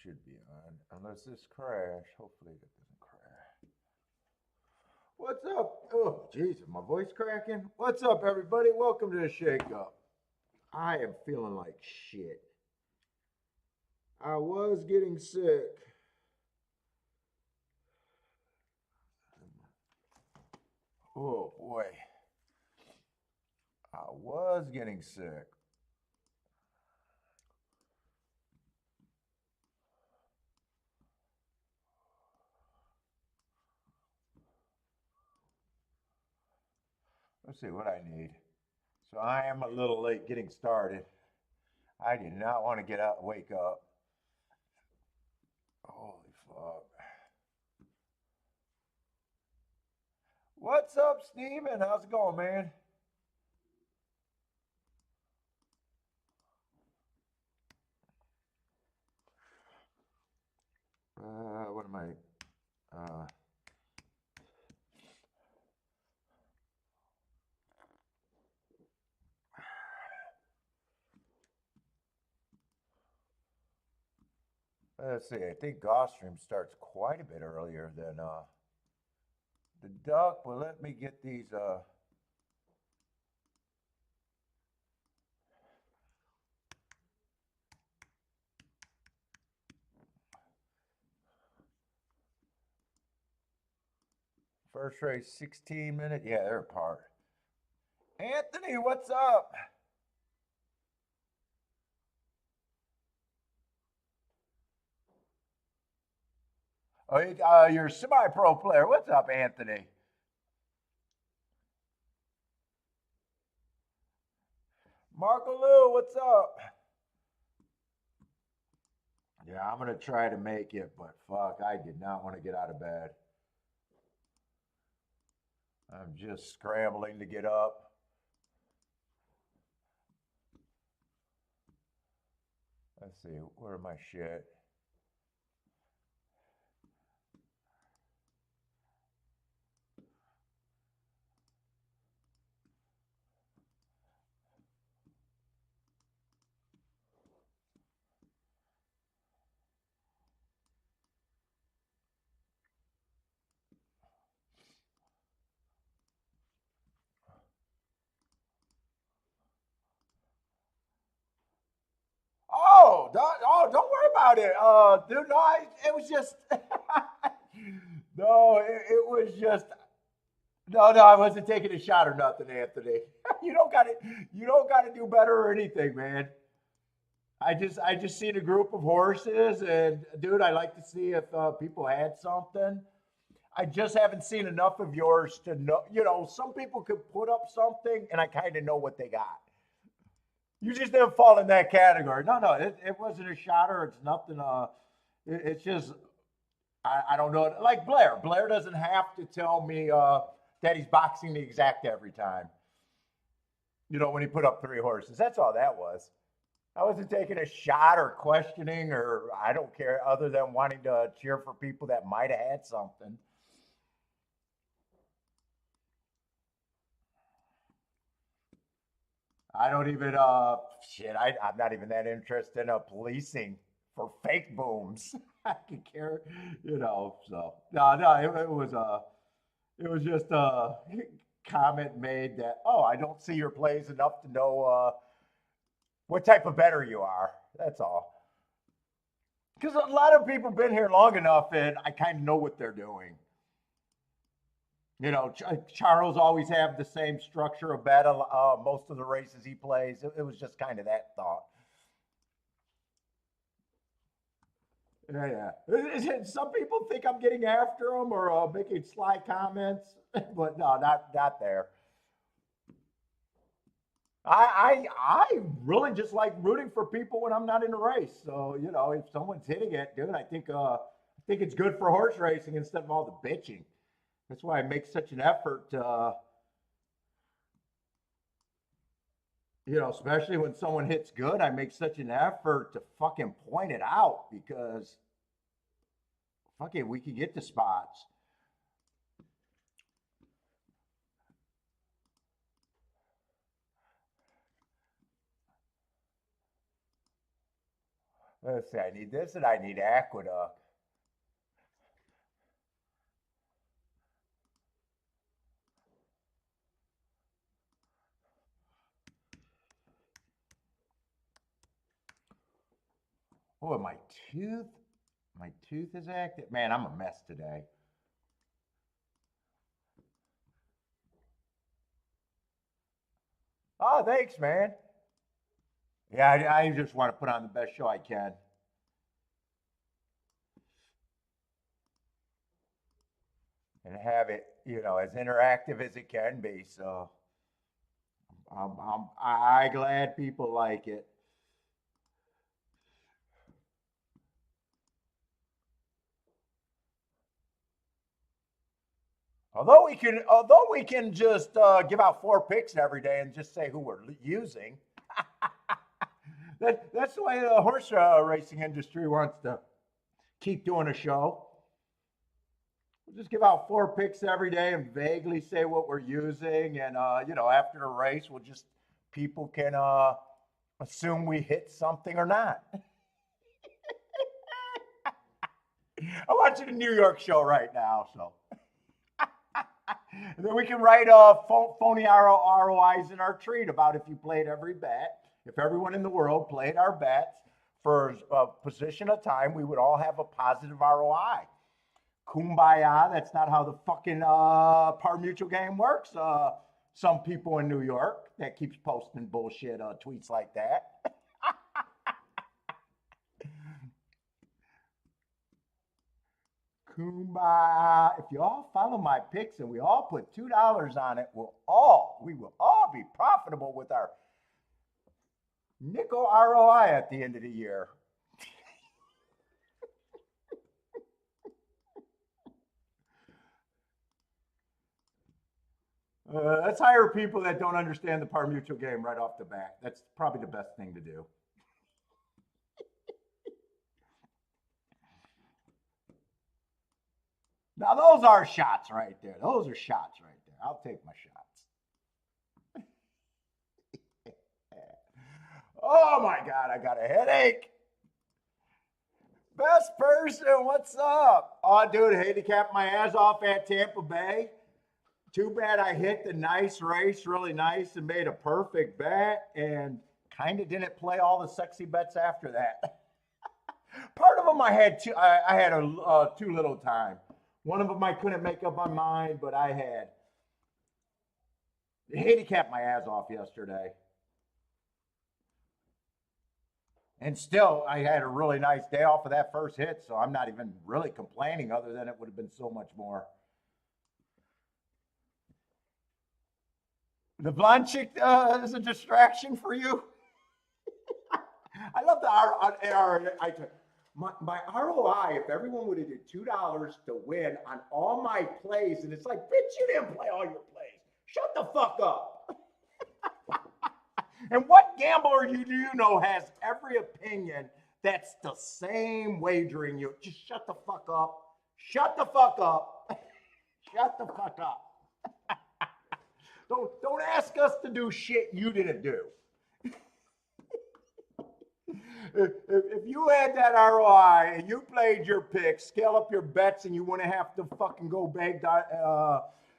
should be on, unless this crash. Hopefully that doesn't crash. What's up? Oh, jeez, is my voice cracking? What's up, everybody? Welcome to the Shake Up. I am feeling like shit. I was getting sick. Oh boy. I was getting sick. Let's see what I need. So I am a little late getting started. I did not want to get out, wake up. Holy fuck. What's up, Steven? How's it going, man? What am I? Let's see. I think Gulfstream starts quite a bit earlier than the duck. But let me get these. First race, 16 minutes. Yeah, they're apart. Anthony, what's up? Oh, you're a semi-pro player. What's up, Anthony? Marco Lou, what's up? Yeah, I'm gonna try to make it, but fuck, I did not want to get out of bed. I'm just scrambling to get up. Let's see, where my shit? Don't worry about it. Dude, no, it was just, no, it was just, no, I wasn't taking a shot or nothing, Anthony. You don't got to do better or anything, man. I just seen a group of horses, and dude, I like to see if people had something. I just haven't seen enough of yours to know. You know, some people could put up something, and I kind of know what they got. You just didn't fall in that category. No, it wasn't a shotter. It's nothing. It's just I don't know. Like Blair. Blair doesn't have to tell me that he's boxing the exact every time. You know, when he put up three horses. That's all that was. I wasn't taking a shot or questioning, or I don't care, other than wanting to cheer for people that might have had something. I don't even shit. I'm not even that interested in policing for fake booms. I could care, you know. So no, it was just a comment made that, oh, I don't see your plays enough to know what type of bettor you are. That's all. Because a lot of people have been here long enough, and I kind of know what they're doing. You know, Charles always have the same structure of bet most of the races he plays. It was just kind of that thought. Yeah. Some people think I'm getting after them or making sly comments, but no, not there. I really just like rooting for people when I'm not in a race. So you know, if someone's hitting it, dude, I think it's good for horse racing instead of all the bitching. That's why I make such an effort to, you know, especially when someone hits good, I make such an effort to fucking point it out because fucking we could get the spots. Let's see, I need this and I need Aqueduct. Oh, tooth, my tooth is active. Man, I'm a mess today. Oh, thanks, man. Yeah, I just want to put on the best show I can. And have it, as interactive as it can be. So I glad people like it. Although we can just give out 4 picks every day and just say who we're using. That's the way the horse racing industry wants to keep doing a show. We'll just give out 4 picks every day and vaguely say what we're using, and after the race, people can assume we hit something or not. I'm watching a New York show right now, so. And then we can write phony ROIs in our treat about if you played every bet. If everyone in the world played our bets for a position of time, we would all have a positive ROI. Kumbaya, that's not how the fucking par mutual game works. Some people in New York that keeps posting bullshit tweets like that. Kumbaya. If you all follow my picks and we all put $2 on it, we will all be profitable with our nickel ROI at the end of the year. Let's hire people that don't understand the par mutual game right off the bat. That's probably the best thing to do. Now, those are shots right there. Those are shots right there. I'll take my shots. Oh my God, I got a headache. Best person, what's up? Oh, dude, handicapped my ass off at Tampa Bay. Too bad I hit the nice race, really nice, and made a perfect bet, and kind of didn't play all the sexy bets after that. Part of them I had too little time. One of them I couldn't make up my mind, but I had. Handicapped my ass off yesterday. And still, I had a really nice day off of that first hit, so I'm not even really complaining, other than it would have been so much more. The blonde chick is a distraction for you? I love my ROI, if everyone would have did $2 to win on all my plays, and it's like, bitch, you didn't play all your plays. Shut the fuck up. And what gambler do you know has every opinion that's the same wagering you? Just shut the fuck up. Shut the fuck up. Shut the fuck up. Don't ask us to do shit you didn't do. If you had that ROI and you played your picks, scale up your bets, and you wouldn't have to fucking go beg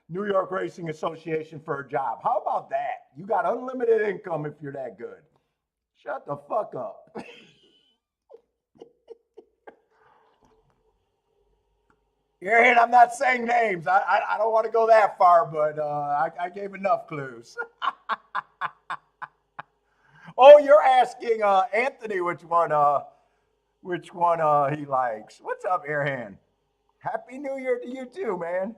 New York Racing Association for a job. How about that? You got unlimited income if you're that good. Shut the fuck up. Aaron, I'm not saying names. I don't want to go that far, but I gave enough clues. Oh, you're asking Anthony which one he likes. What's up, Airhand? Happy New Year to you too, man.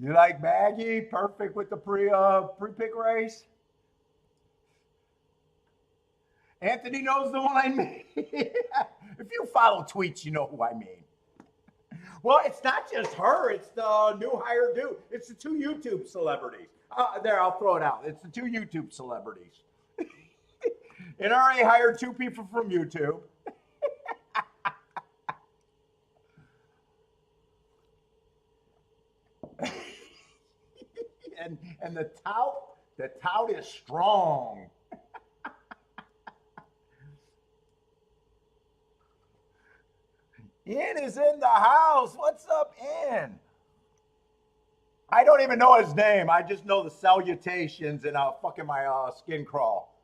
You like Maggie? Perfect with the pre-pick race. Anthony knows the one I mean. If you follow tweets, you know who I mean. Well, it's not just her. It's the new hire dude. It's the 2 YouTube celebrities. There, I'll throw it out. It's the two YouTube celebrities. NRA hired two people from YouTube. and the tout is strong. Ian is in the house. What's up, Ian? I don't even know his name. I just know the salutations and fucking my skin crawl.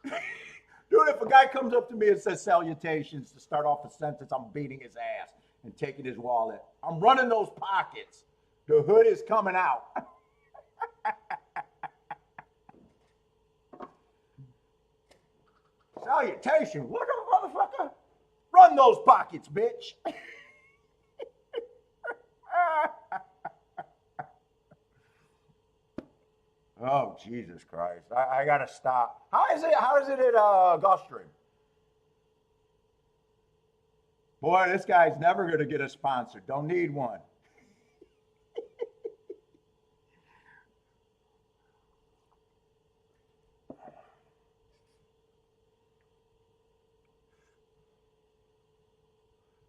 Dude, if a guy comes up to me and says salutations to start off a sentence, I'm beating his ass and taking his wallet. I'm running those pockets. The hood is coming out. Salutation. What a motherfucker. Run those pockets, bitch. Oh, Jesus Christ. I gotta stop. How is it at Gulfstream? Boy, this guy's never gonna get a sponsor. Don't need one.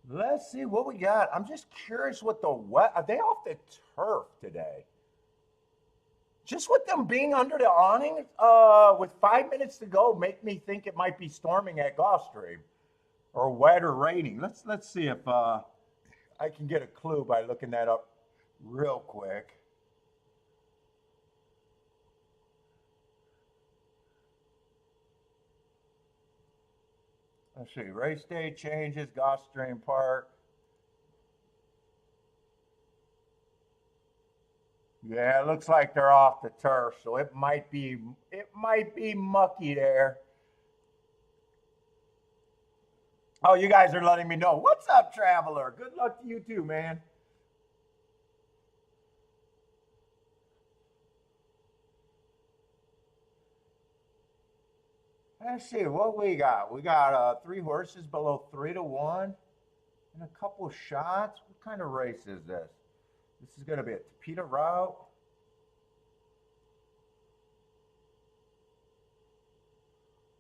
Let's see what we got. I'm just curious what are they off the turf today? Just with them being under the awning with 5 minutes to go, make me think it might be storming at Gulfstream or wet or raining. Let's see if I can get a clue by looking that up real quick. Let's see, race day changes, Gulfstream Park. Yeah, it looks like they're off the turf, so it might be mucky there. Oh, you guys are letting me know. What's up, Traveler? Good luck to you too, man. Let's see what we got. We got 3 horses below 3-1 and a couple shots. What kind of race is this? This is going to be a Tapeta route.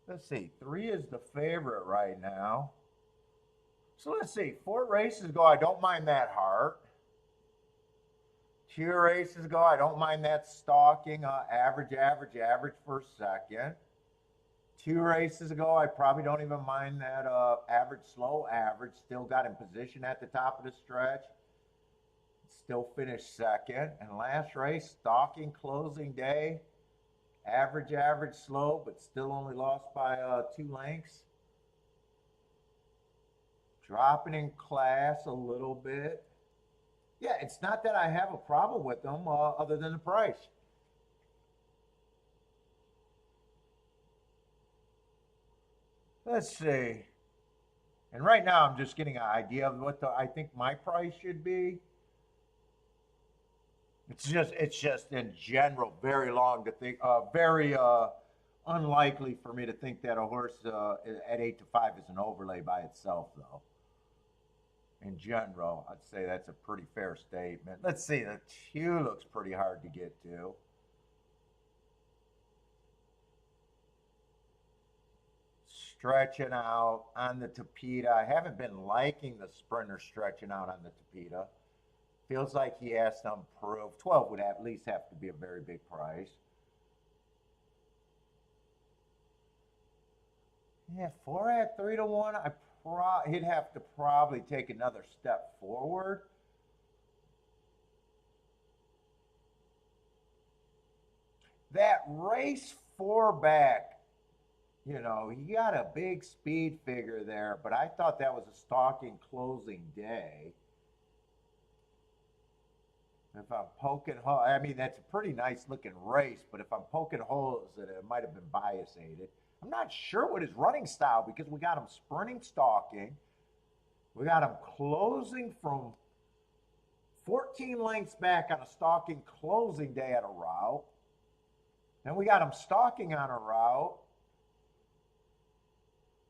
Let's see. 3 is the favorite right now. So let's see. 4 races ago, I don't mind that heart. 2 races ago, I don't mind that stalking. Average for second. 2 races ago, I probably don't even mind that average, slow average. Still got in position at the top of the stretch. Still finished second. And last race, stalking closing day. Average, slow, but still only lost by 2 lengths. Dropping in class a little bit. Yeah, it's not that I have a problem with them other than the price. Let's see. And right now I'm just getting an idea of what I think my price should be. It's just in general very long to think, very unlikely for me to think that a horse at 8-5 is an overlay by itself, though. In general, I'd say that's a pretty fair statement. Let's see, the 2 looks pretty hard to get to. Stretching out on the Tapeta. I haven't been liking the sprinter stretching out on the Tapeta. Feels like he has to improve. 12 would at least have to be a very big price. Yeah, 4 at 3-1. He'd have to probably take another step forward. That race 4 back, you know, he got a big speed figure there, but I thought that was a stalking closing day. If I'm poking holes, I mean, that's a pretty nice looking race, but if I'm poking holes in it, it might have been bias-aided. I'm not sure what his running style, because we got him sprinting, stalking. We got him closing from 14 lengths back on a stalking closing day at a route. Then we got him stalking on a route.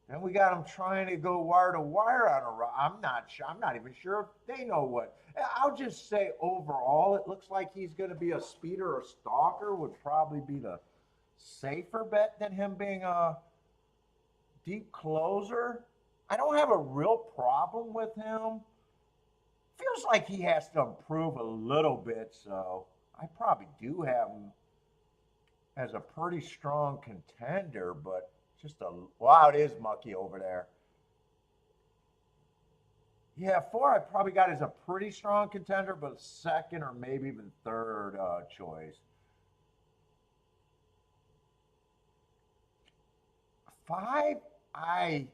Then we got them trying to go wire to wire on a run. I'm not sure. I'm not even sure if they know what. I'll just say overall, it looks like he's going to be a speeder or stalker. Would probably be the safer bet than him being a deep closer. I don't have a real problem with him. Feels like he has to improve a little bit, so I probably do have him as a pretty strong contender, but just a wow, it is mucky over there. Yeah, four I probably got as a pretty strong contender, but second or maybe even third choice. Five, I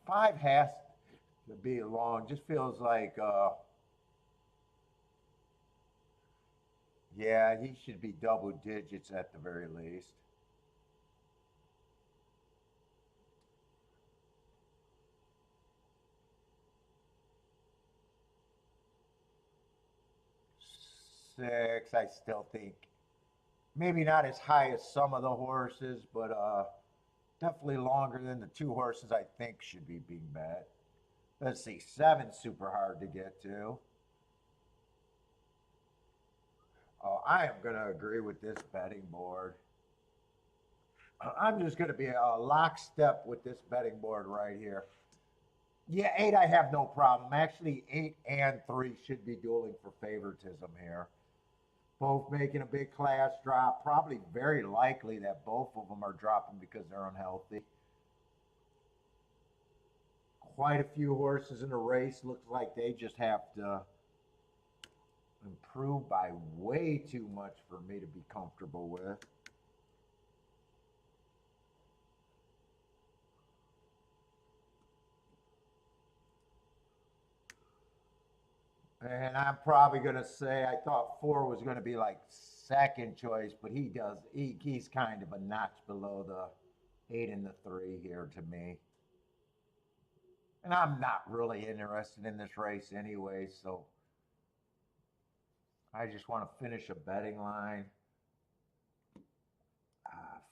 five has to be long. Just feels like yeah, he should be double digits at the very least. Six, I still think maybe not as high as some of the horses, but definitely longer than the two horses I think should be being bet. Let's see, seven's super hard to get to. Oh, I am going to agree with this betting board. I'm just going to be a lockstep with this betting board right here. Yeah, eight, I have no problem. Actually, eight and three should be dueling for favoritism here. Both making a big class drop. Probably very likely that both of them are dropping because they're unhealthy. Quite a few horses in the race. Looks like they just have to improve by way too much for me to be comfortable with. And I'm probably going to say I thought four was going to be like second choice, but he's kind of a notch below the eight and the three here to me. And I'm not really interested in this race anyway, so I just want to finish a betting line.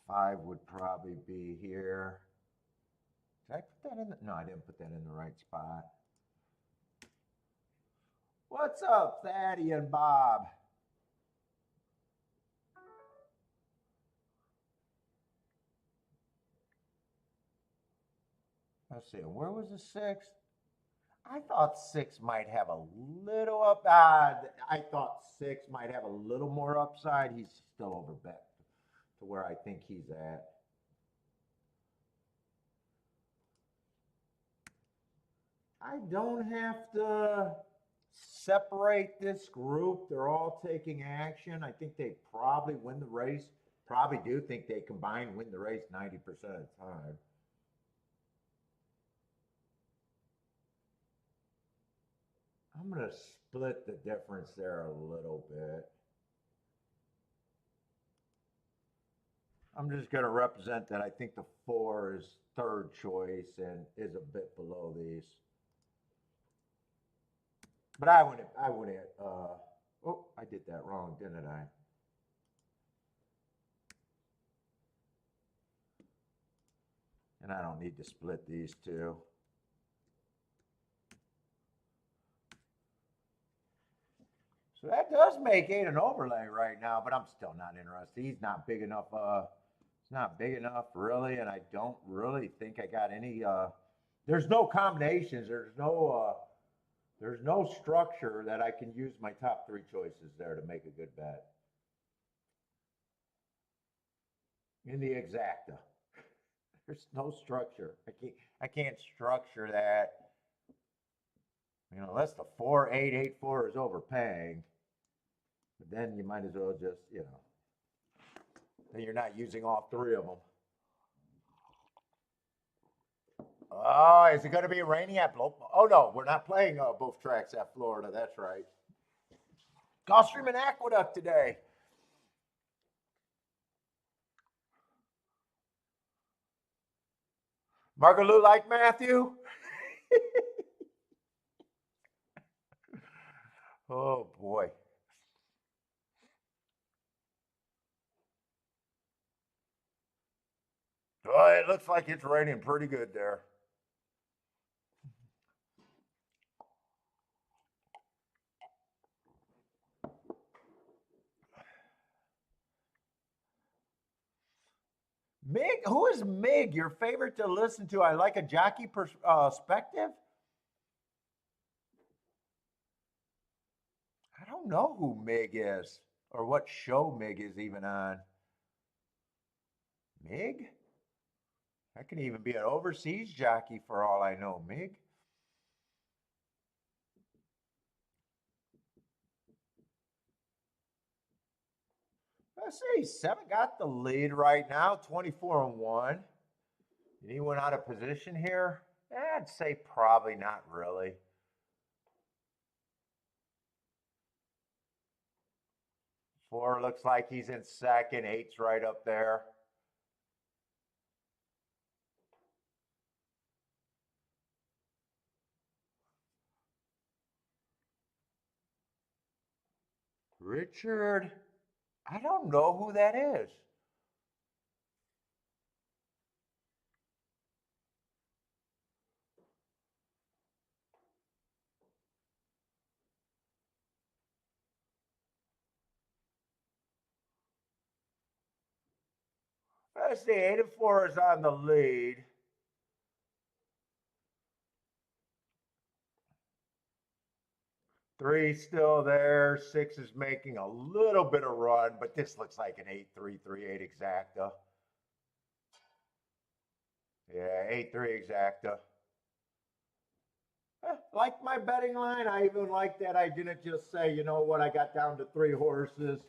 Five would probably be here. Did I put that in? No, I didn't put that in the right spot. What's up, Thaddy and Bob? Let's see, where was the six? I thought six might have a little up. I thought six might have a little more upside. He's still over bet to where I think he's at. I don't have to separate this group. They're all taking action. I think they probably win the race. Probably do think they combine win the race 90% of the time. I'm going to split the difference there a little bit. I'm just going to represent that I think the four is third choice and is a bit below these. But I wouldn't, oh, I did that wrong, didn't I? And I don't need to split these two. So that does make eight an overlay right now, but I'm still not interested. He's not big enough. It's not big enough really, and I don't really think I got any. There's no combinations. There's no structure that I can use my top three choices there to make a good bet. In the exacta, there's no structure. I can't structure that. Unless the 4-8-8-4 is overpaying. But then you might as well just, then you're not using all three of them. Oh, is it going to be raining at Oh, no, we're not playing both tracks at Florida. That's right. Gulfstream and Aqueduct today. Margaloo like Matthew? Oh, boy. looks like it's raining pretty good there. Mig, who is Mig? Your favorite to listen to? I like a jockey perspective. I don't know who Mig is or what show Mig is even on. Mig? That could even be an overseas jockey for all I know, Mig. Let's see, Seven got the lead right now, 24-1. Anyone out of position here? I'd say probably not really. Four looks like he's in second. Eight's right up there. Richard, I don't know who that is. Let's see, 8-4 is on the lead. Three still there. Six is making a little bit of run, but this looks like an 8-3-3-8 exacta. Yeah, 8-3 exacta. Like my betting line, I even like that I didn't just say, you know what, I got down to 3 horses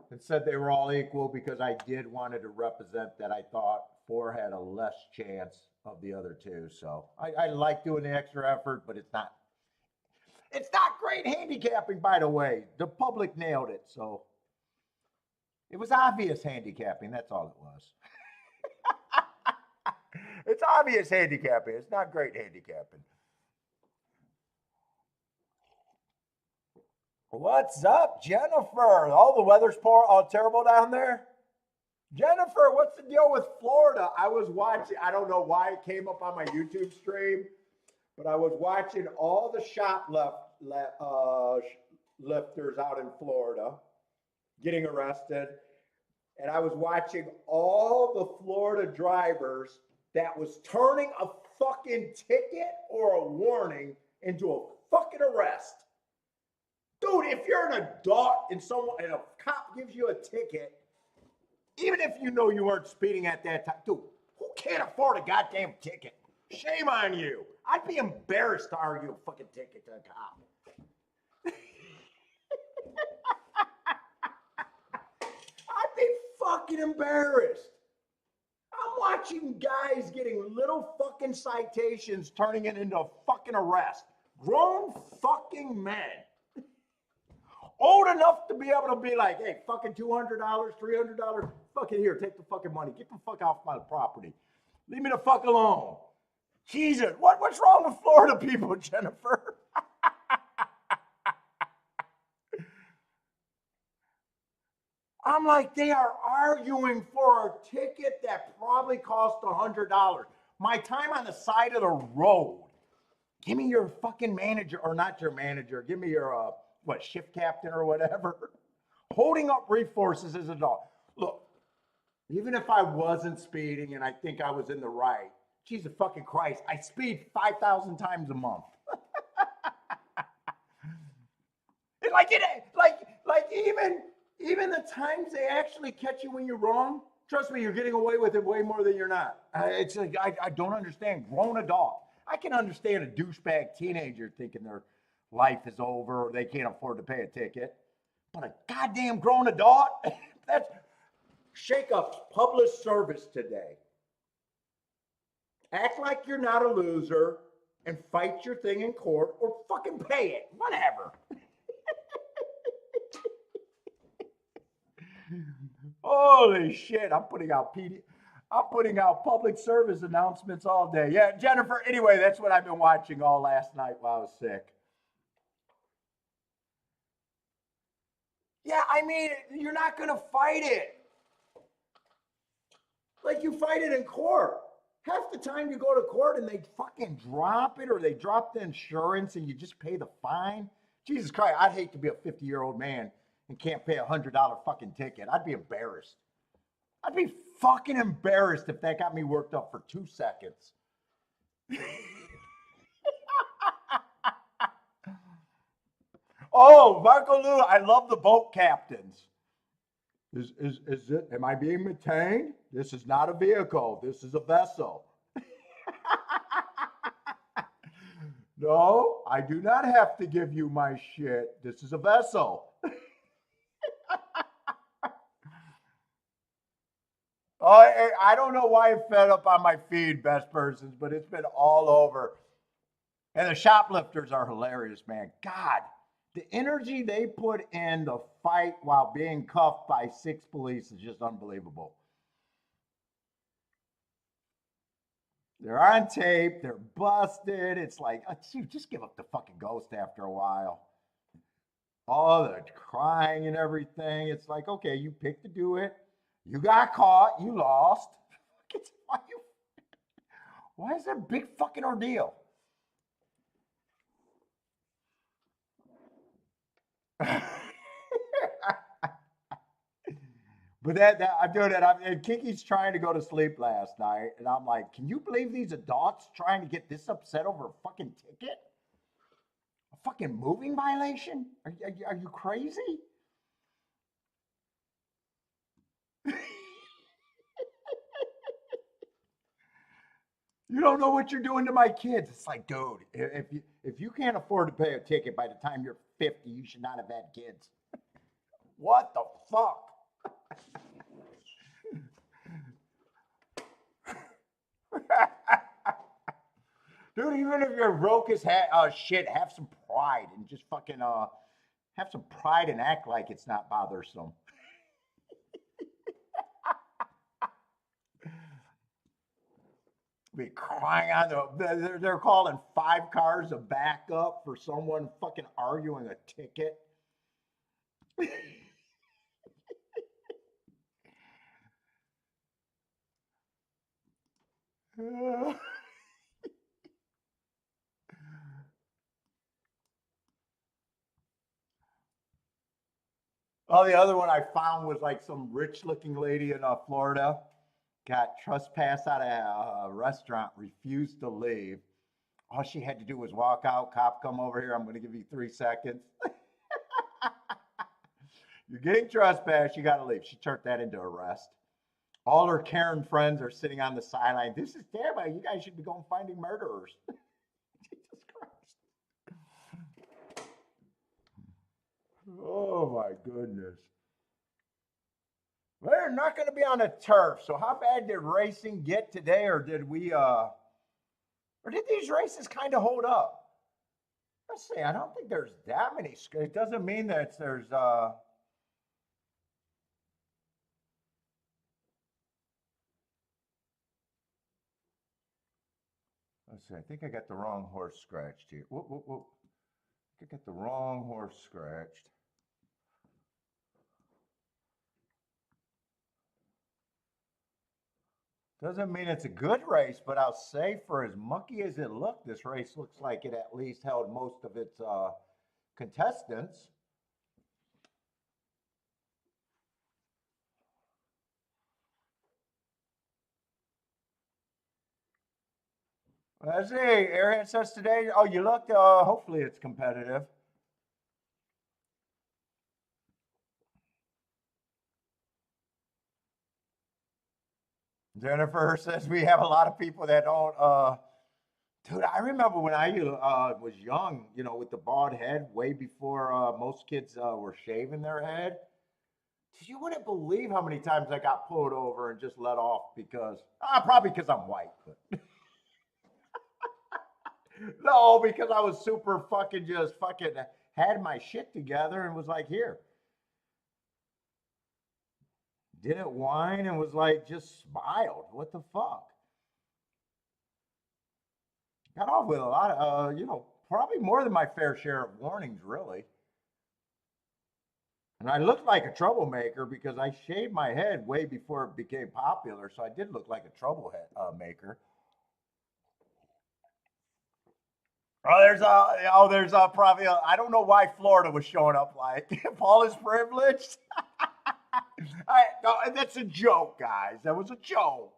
and said they were all equal because I did wanted to represent that I thought 4 had a less chance of the other 2. So I like doing the extra effort, but it's not great handicapping, by the way. The public nailed it, so it was obvious handicapping. That's all it was. It's obvious handicapping. It's not great handicapping. What's up, Jennifer? All the weather's terrible down there. Jennifer, what's the deal with Florida? I was watching. I don't know why it came up on my YouTube stream, but I was watching all the lifters out in Florida getting arrested, and I was watching all the Florida drivers that was turning a fucking ticket or a warning into a fucking arrest. Dude, if you're an adult and a cop gives you a ticket, even if you know you weren't speeding at that time, dude, who can't afford a goddamn ticket? Shame on you. I'd be embarrassed to argue a fucking ticket to a cop. I'd be fucking embarrassed. I'm watching guys getting little fucking citations turning it into a fucking arrest. Grown fucking men. Old enough to be able to be like, hey, fucking $200, $300, fucking here, take the fucking money. Get the fuck off my property. Leave me the fuck alone. Jesus, what's wrong with Florida people, Jennifer? I'm like, they are arguing for a ticket that probably cost $100. My time on the side of the road. Give me your fucking manager, or not your manager. Give me your, shift captain or whatever. Holding up resources as a dog. Look, even if I wasn't speeding and I think I was in the right, Jesus fucking Christ, I speed 5,000 times a month. Even the times they actually catch you when you're wrong, trust me, you're getting away with it way more than you're not. It's like, I don't understand. Grown adult. I can understand a douchebag teenager thinking their life is over or they can't afford to pay a ticket. But a goddamn grown adult? That's Shake Up's published service today. Act like you're not a loser and fight your thing in court or fucking pay it. Whatever. Holy shit, I'm putting out public service announcements all day. Yeah, Jennifer, anyway, that's what I've been watching all last night while I was sick. Yeah, I mean, you're not going to fight it. Like you fight it in court. Half the time you go to court and they fucking drop it or they drop the insurance and you just pay the fine. Jesus Christ, I'd hate to be a 50-year-old man and can't pay $100 fucking ticket. I'd be embarrassed. I'd be fucking embarrassed if that got me worked up for 2 seconds. Oh, Marco Lou, I love the boat captains. Is it, am I being maintained? This is not a vehicle. This is a vessel. No, I do not have to give you my shit. This is a vessel. Oh, I don't know why it fed up on my feed, best persons, but it's been all over. And the shoplifters are hilarious, man. God, the energy they put in the fight while being cuffed by 6 police is just unbelievable. They're on tape, they're busted. It's like, dude, just give up the fucking ghost after a while. All the crying and everything. It's like, okay, you picked to do it. You got caught, you lost. Why is that a big fucking ordeal? But I'm doing that. And Kiki's trying to go to sleep last night, and I'm like, can you believe these adults trying to get this upset over a fucking ticket? A fucking moving violation? Are you crazy? You don't know what you're doing to my kids. It's like, dude, if you can't afford to pay a ticket by the time you're 50, you should not have had kids. What the fuck? Dude, even if you're broke as shit, have some pride and just fucking have some pride and act like it's not bothersome. Be crying on they're calling 5 cars a backup for someone fucking arguing a ticket. Oh, the other one I found was like some rich looking lady in Florida got trespassed out of a restaurant, refused to leave. All she had to do was walk out. Cop, come over here. I'm going to give you 3 seconds. You're getting trespassed. You got to leave. She turned that into arrest. All her Karen friends are sitting on the sideline. This is terrible. You guys should be going finding murderers. Jesus Christ. Oh my goodness. They're not going to be on a turf. So how bad did racing get today, or did these races kind of hold up? Let's see. I don't think there's that many. It doesn't mean that there's let's see. I think I got the wrong horse scratched here. Whoop, whoop, whoop. I think I got the wrong horse scratched. Doesn't mean it's a good race, but I'll say for as mucky as it looked, this race looks like it at least held most of its contestants. Let's see. Arian says today, oh, you looked, hopefully it's competitive. Jennifer says we have a lot of people that don't. Dude, I remember when I was young, with the bald head, way before most kids were shaving their head. You wouldn't believe how many times I got pulled over and just let off because, probably because I'm white. But. No, because I was super fucking just fucking had my shit together and was like, here. Didn't whine and was like, just smiled. What the fuck? Got off with a lot of, probably more than my fair share of warnings, really. And I looked like a troublemaker because I shaved my head way before it became popular, so I did look like a troublemaker. There's probably I don't know why Florida was showing up like Paul is privileged. No, that's a joke, guys. That was a joke.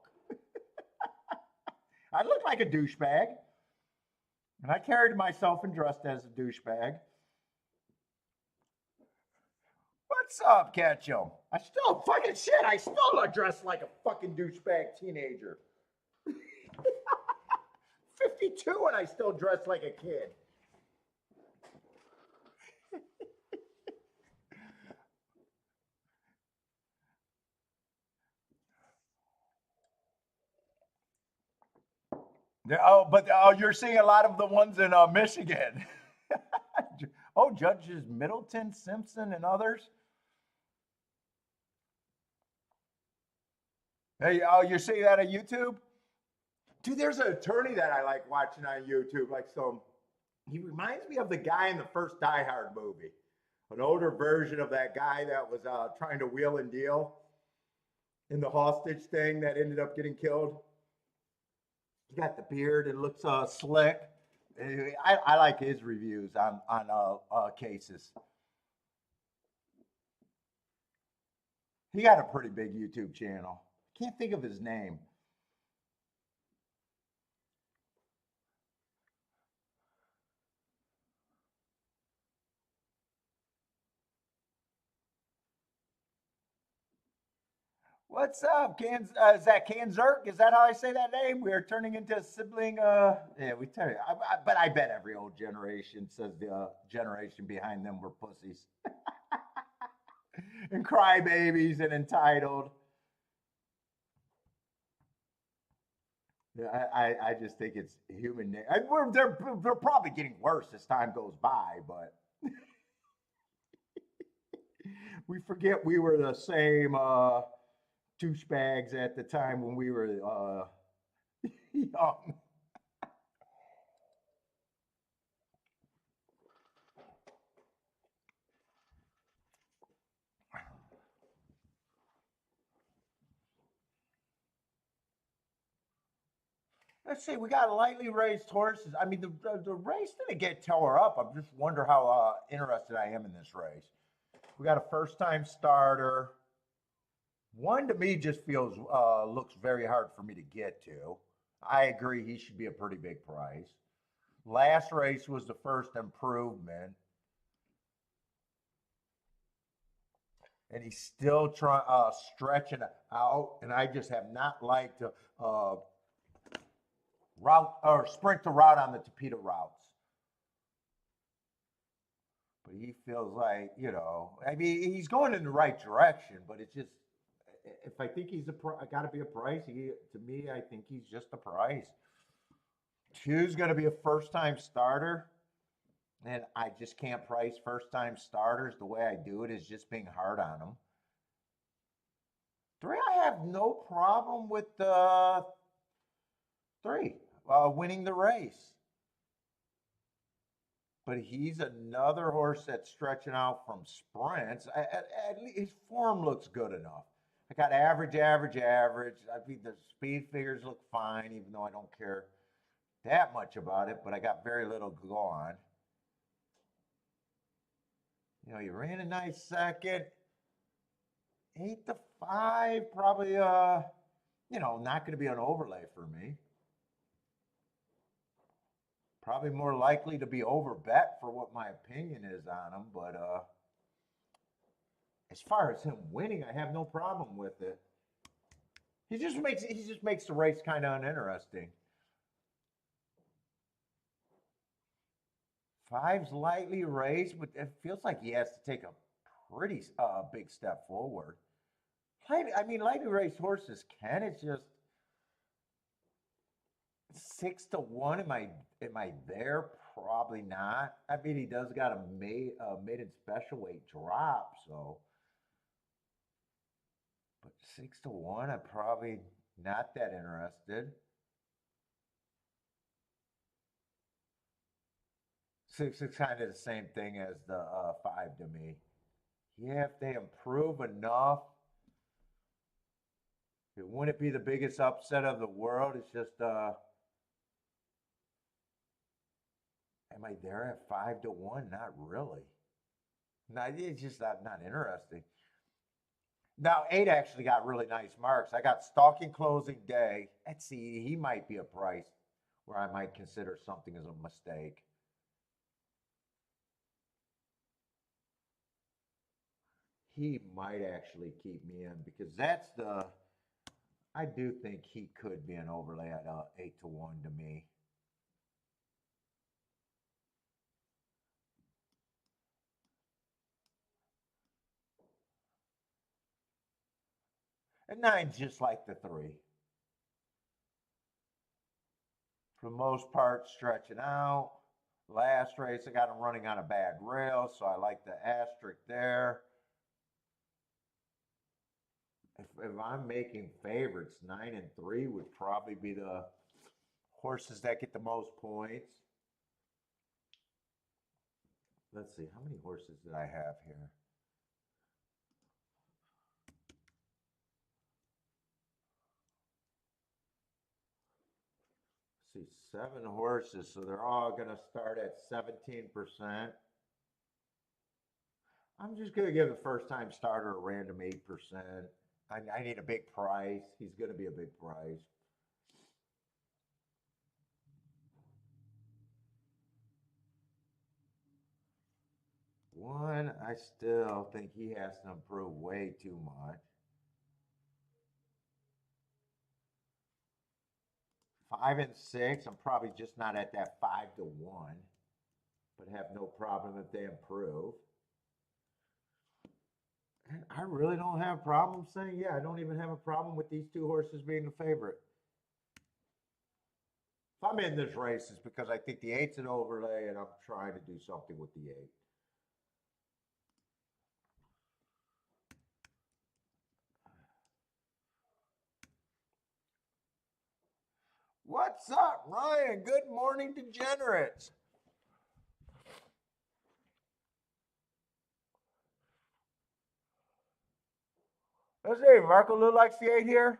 I looked like a douchebag, and I carried myself and dressed as a douchebag. What's up, Ketchum? I still fucking shit. I still look dressed like a fucking douchebag teenager. 52 and I still dress like a kid. You're seeing a lot of the ones in Michigan. Oh, Judges Middleton, Simpson, and others. Hey, you're seeing that on YouTube? Dude, there's an attorney that I like watching on YouTube. He reminds me of the guy in the first Die Hard movie, an older version of that guy that was trying to wheel and deal in the hostage thing that ended up getting killed. He got the beard and looks slick. I like his reviews on cases. He got a pretty big YouTube channel. Can't think of his name. What's up, is that Kanzerk? Is that how I say that name? We are turning into a sibling. Yeah, we tell you. But I bet every old generation says the generation behind them were pussies and crybabies and entitled. Yeah, I just think it's human nature. They're probably getting worse as time goes by, but we forget we were the same douchebags at the time when we were young. Let's see, we got lightly raised horses. I mean, the race didn't get tore up. I'm just wonder how interested I am in this race. We got a first time starter. One to me just feels looks very hard for me to get to. I agree he should be a pretty big price. Last race was the first improvement, and he's still trying stretching out. And I just have not liked route or sprint to route on the Tapeta routes. But he feels like, I mean, he's going in the right direction, but it's just, if I think he's got to be a price, to me, I think he's just a price. Two's going to be a first time starter, and I just can't price first time starters. The way I do it is just being hard on them. Three, I have no problem with three winning the race. But he's another horse that's stretching out from sprints. His form looks good enough. I got average. I think the speed figures look fine, even though I don't care that much about it, but I got very little to go on. He ran a nice second. 8-5, probably, not going to be an overlay for me. Probably more likely to be overbet for what my opinion is on him, but as far as him winning, I have no problem with it. He just makes the race kind of uninteresting. Five's lightly raised, but it feels like he has to take a pretty big step forward. Lightly raised horses can. It's just 6-1. Am I there? Probably not. I mean, he does got a maiden special weight drop, so. But 6-1, I'm probably not that interested. Six is kind of the same thing as the 5 to me. Yeah, if they improve enough, it wouldn't be the biggest upset of the world. It's just, am I there at 5-1? Not really. No, it's just not interesting. Now, 8 actually got really nice marks. I got stalking closing day. Let's see, he might be a price where I might consider something as a mistake. He might actually keep me in because that's the. I do think he could be an overlay at 8-1 to me. And 9's just like the 3. For the most part, stretching out. Last race, I got him running on a bad rail, so I like the asterisk there. If I'm making favorites, 9 and 3 would probably be the horses that get the most points. Let's see, how many horses did I have here? Let's see, 7 horses, so they're all going to start at 17%. I'm just going to give the first time starter a random 8%. I need a big price. He's going to be a big price. One, I still think he has to improve way too much. 5 and 6, I'm probably just not at that 5-1, but have no problem if they improve. And I really don't have a problem saying, yeah, I don't even have a problem with these 2 horses being the favorite. If I'm in this race, it's because I think the 8's an overlay and I'm trying to do something with the 8. What's up, Ryan? Good morning, degenerates. Let's see, Marco Lou likes the 8 here.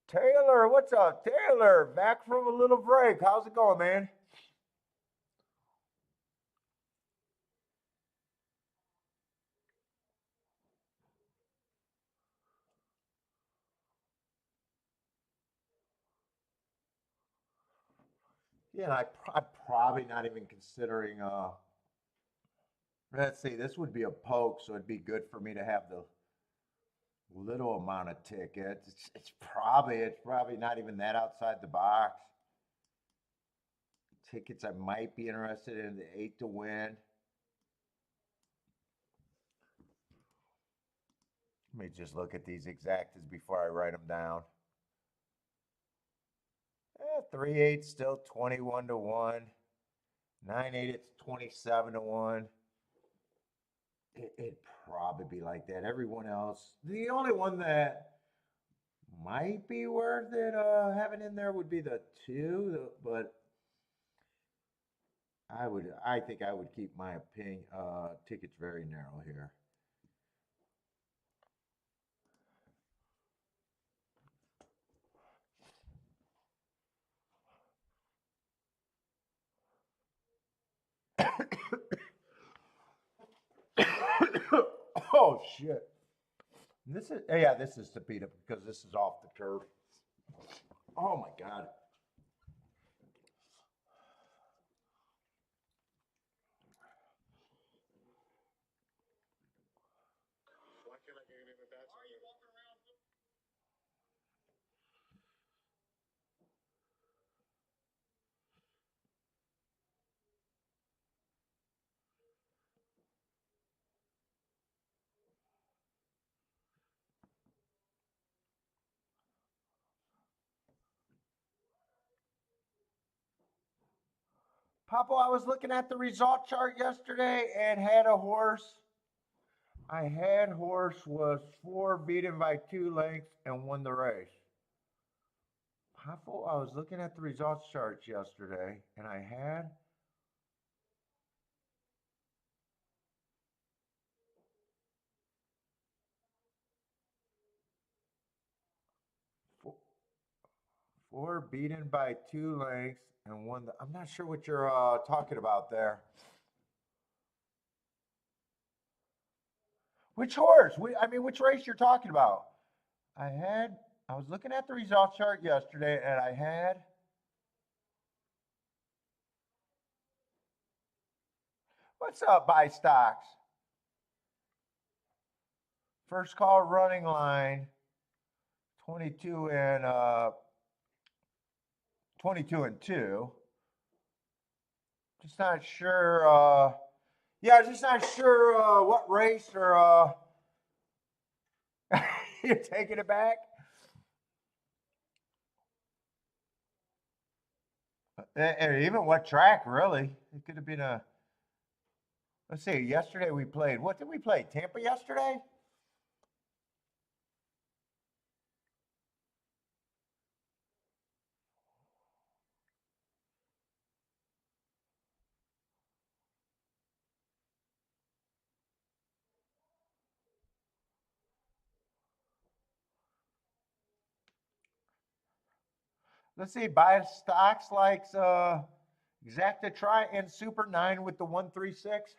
Taylor, what's up? Taylor, back from a little break. How's it going, man? Yeah, I'm probably not even considering. Let's see, this would be a poke, so it'd be good for me to have the little amount of tickets. It's probably not even that outside the box. Tickets I might be interested in the 8 to win. Let me just look at these exactas before I write them down. 3-8 still 21-1. 9-8 it's 27-1. It'd probably be like that. Everyone else, the only one that might be worth it having in there would be the 2, but I think I would keep my opinion tickets very narrow here. Oh shit. This is Topita because this is off the turf. Oh my god. Papa, I was looking at the result chart yesterday and had a horse. I had horse was 4 beaten by 2 lengths and won the race. how full? I was looking at the results charts yesterday, and I had four, four beaten by 2 lengths and one. I'm not sure what you're talking about there. Which horse? I mean, which race you're talking about? I had. I was looking at the results chart yesterday, and I had. What's up, buy stocks? First call running line, 22 and 22 and 2. Just not sure. Yeah, just not sure what race or you're taking it back. And even what track, really? It could have been a. Let's see. Yesterday we played. What did we play? Tampa yesterday. Let's see. Buy stocks likes Exacta Try and Super 9 with the 136.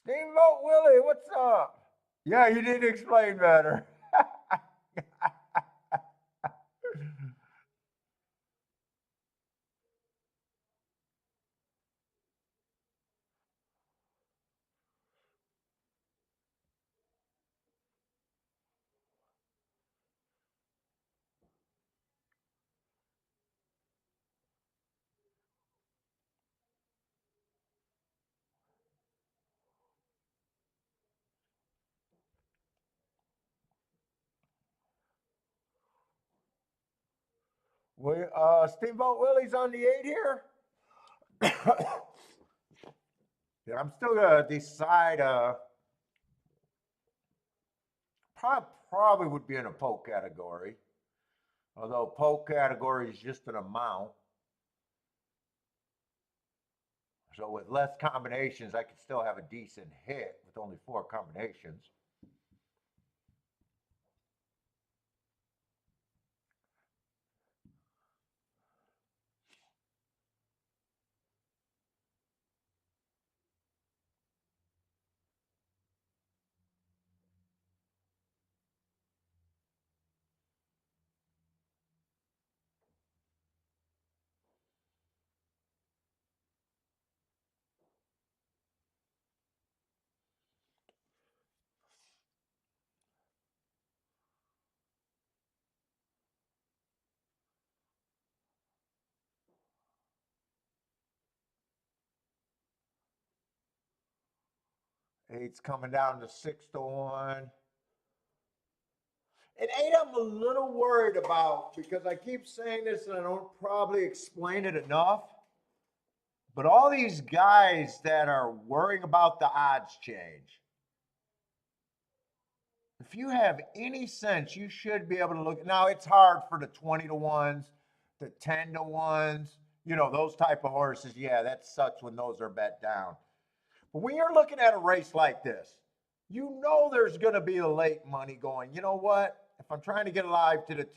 Steamboat Willie, what's up? Yeah, you need to explain better. Steamboat Willie's on the 8 here. Yeah, I'm still gonna decide. Probably would be in a poke category. Although poke category is just an amount. So with less combinations, I could still have a decent hit with only 4 combinations. Eight's coming down to 6 to 1. And eight, I'm a little worried about because I keep saying this and I don't probably explain it enough. But all these guys that are worrying about the odds change, if you have any sense, you should be able to look. Now, it's hard for the 20 to 1s, the 10 to 1s, those type of horses. Yeah, that sucks when those are bet down. But when you're looking at a race like this, there's going to be a late money going, you know what? If I'm trying to get alive to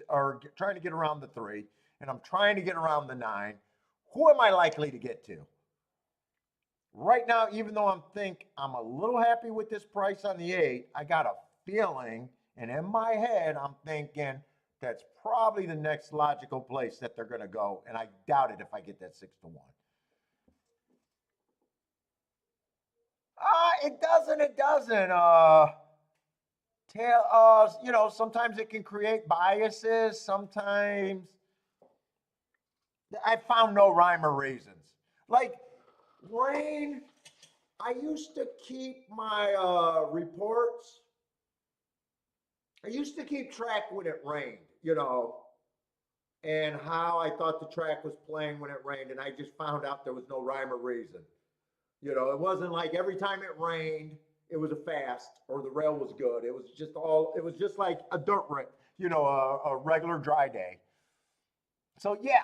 trying to get around the 3 and I'm trying to get around the 9, who am I likely to get to? Right now, even though I'm a little happy with this price on the 8, I got a feeling, and in my head, I'm thinking that's probably the next logical place that they're going to go, and I doubt it if I get that 6 to 1. It doesn't. It doesn't. Sometimes it can create biases. Sometimes I found no rhyme or reasons. Like rain, I used to keep my reports. I used to keep track when it rained, and how I thought the track was playing when it rained, and I just found out there was no rhyme or reason. It wasn't like every time it rained, it was a fast or the rail was good. It was just like a dirt race, a regular dry day. So yeah,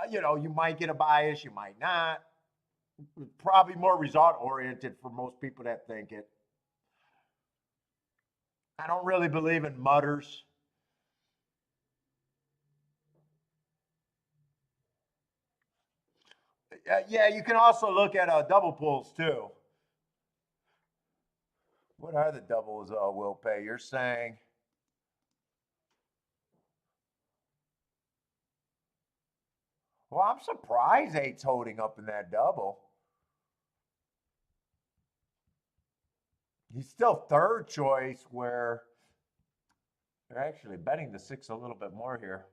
you might get a bias, you might not. Probably more result oriented for most people that think it. I don't really believe in mutters. Yeah, you can also look at double pulls too. What are the doubles will pay? You're saying, well, I'm surprised eight's holding up in that double. He's still third choice where they're actually betting the six a little bit more here.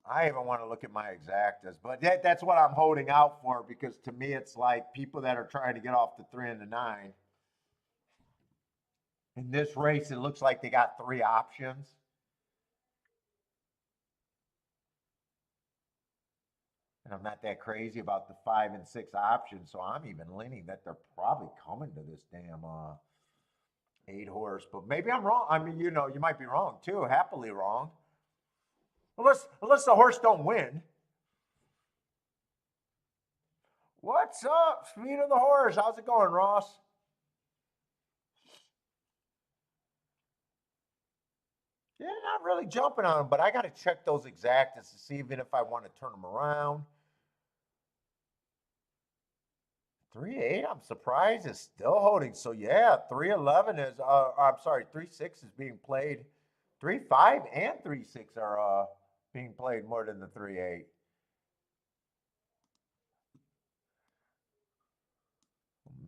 I even want to look at my exactas, but that's what I'm holding out for because to me it's like people that are trying to get off the three and the nine. In this race, it looks like they got three options. And I'm not that crazy about the five and six options, so I'm even leaning that they're probably coming to this damn eight horse. But maybe I'm wrong. I mean, you might be wrong too. Happily wrong. Unless the horse don't win. What's up? Speed of the horse. How's it going, Ross? Yeah, not really jumping on them, but I got to check those exactas to see even if I want to turn them around. 3-8, I'm surprised is still holding. So yeah, 3-11 is. I'm sorry, 3-6 is being played. 3-5 and 3-6 are being played more than the 3-8.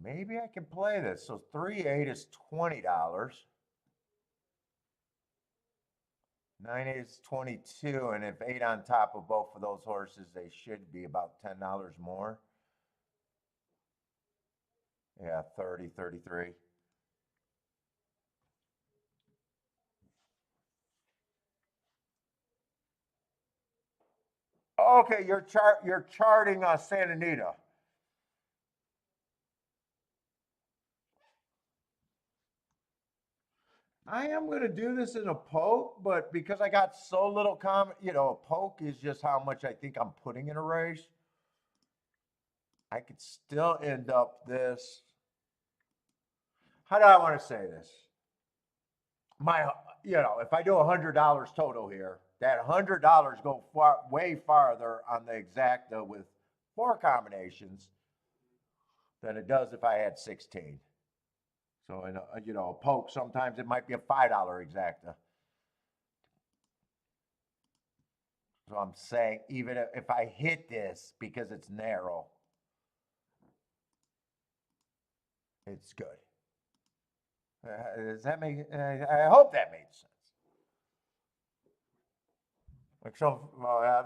Maybe I can play this. So 3-8 is $20. 9-8 is 22, and if 8 on top of both of those horses, they should be about $10 more. Yeah, 30, 33. Okay, you're charting Santa Anita. I am going to do this in a poke, but because I got so little comment, a poke is just how much I think I'm putting in a race. I could still end up this. How do I want to say this? If I do $100 total here, that $100 go way farther on the exacta with four combinations than it does if I had 16. So in a poke, sometimes it might be a $5 exacta. So I'm saying even if I hit this because it's narrow, it's good. Does that make? I hope that made sense.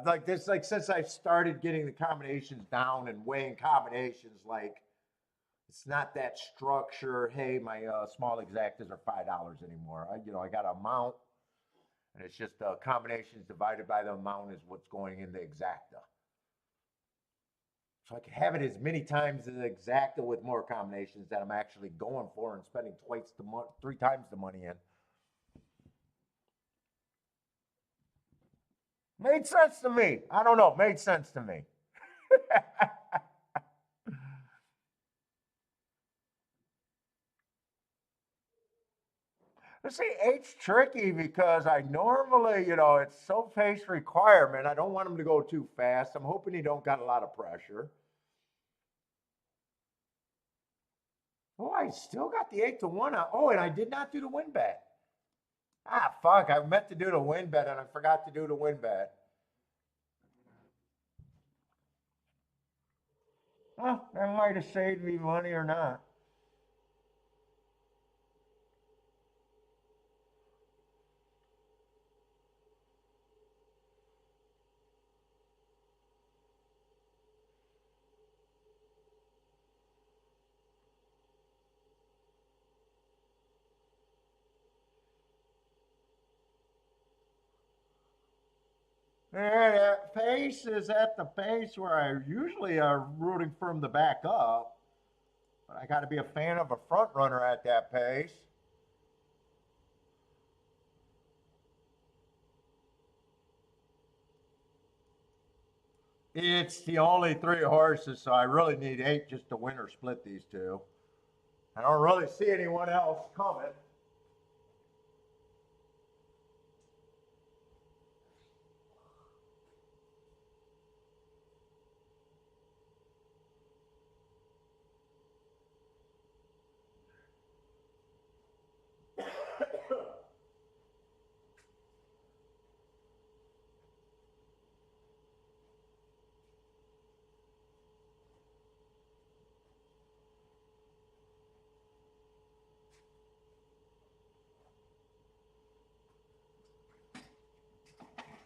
Like this, like since I started getting the combinations down and weighing combinations, like it's not that structure. Hey, my small exactas are $5 anymore. I got an amount, and it's just combinations divided by the amount is what's going in the exacta. So I can have it as many times as exacta with more combinations that I'm actually going for and spending three times the money in. Made sense to me. I don't know. Made sense to me. See, eight's tricky because I normally, it's so pace requirement. I don't want him to go too fast. I'm hoping he don't got a lot of pressure. Oh, I still got the 8-1. Oh, and I did not do the win bet. Ah, fuck. I meant to do the win bet and I forgot to do the win bet. Well, that might have saved me money or not. Yeah, that pace is at the pace where I usually are rooting for him to back up. But I got to be a fan of a front runner at that pace. It's the only 3 horses, so I really need 8 just to win or split these two. I don't really see anyone else coming.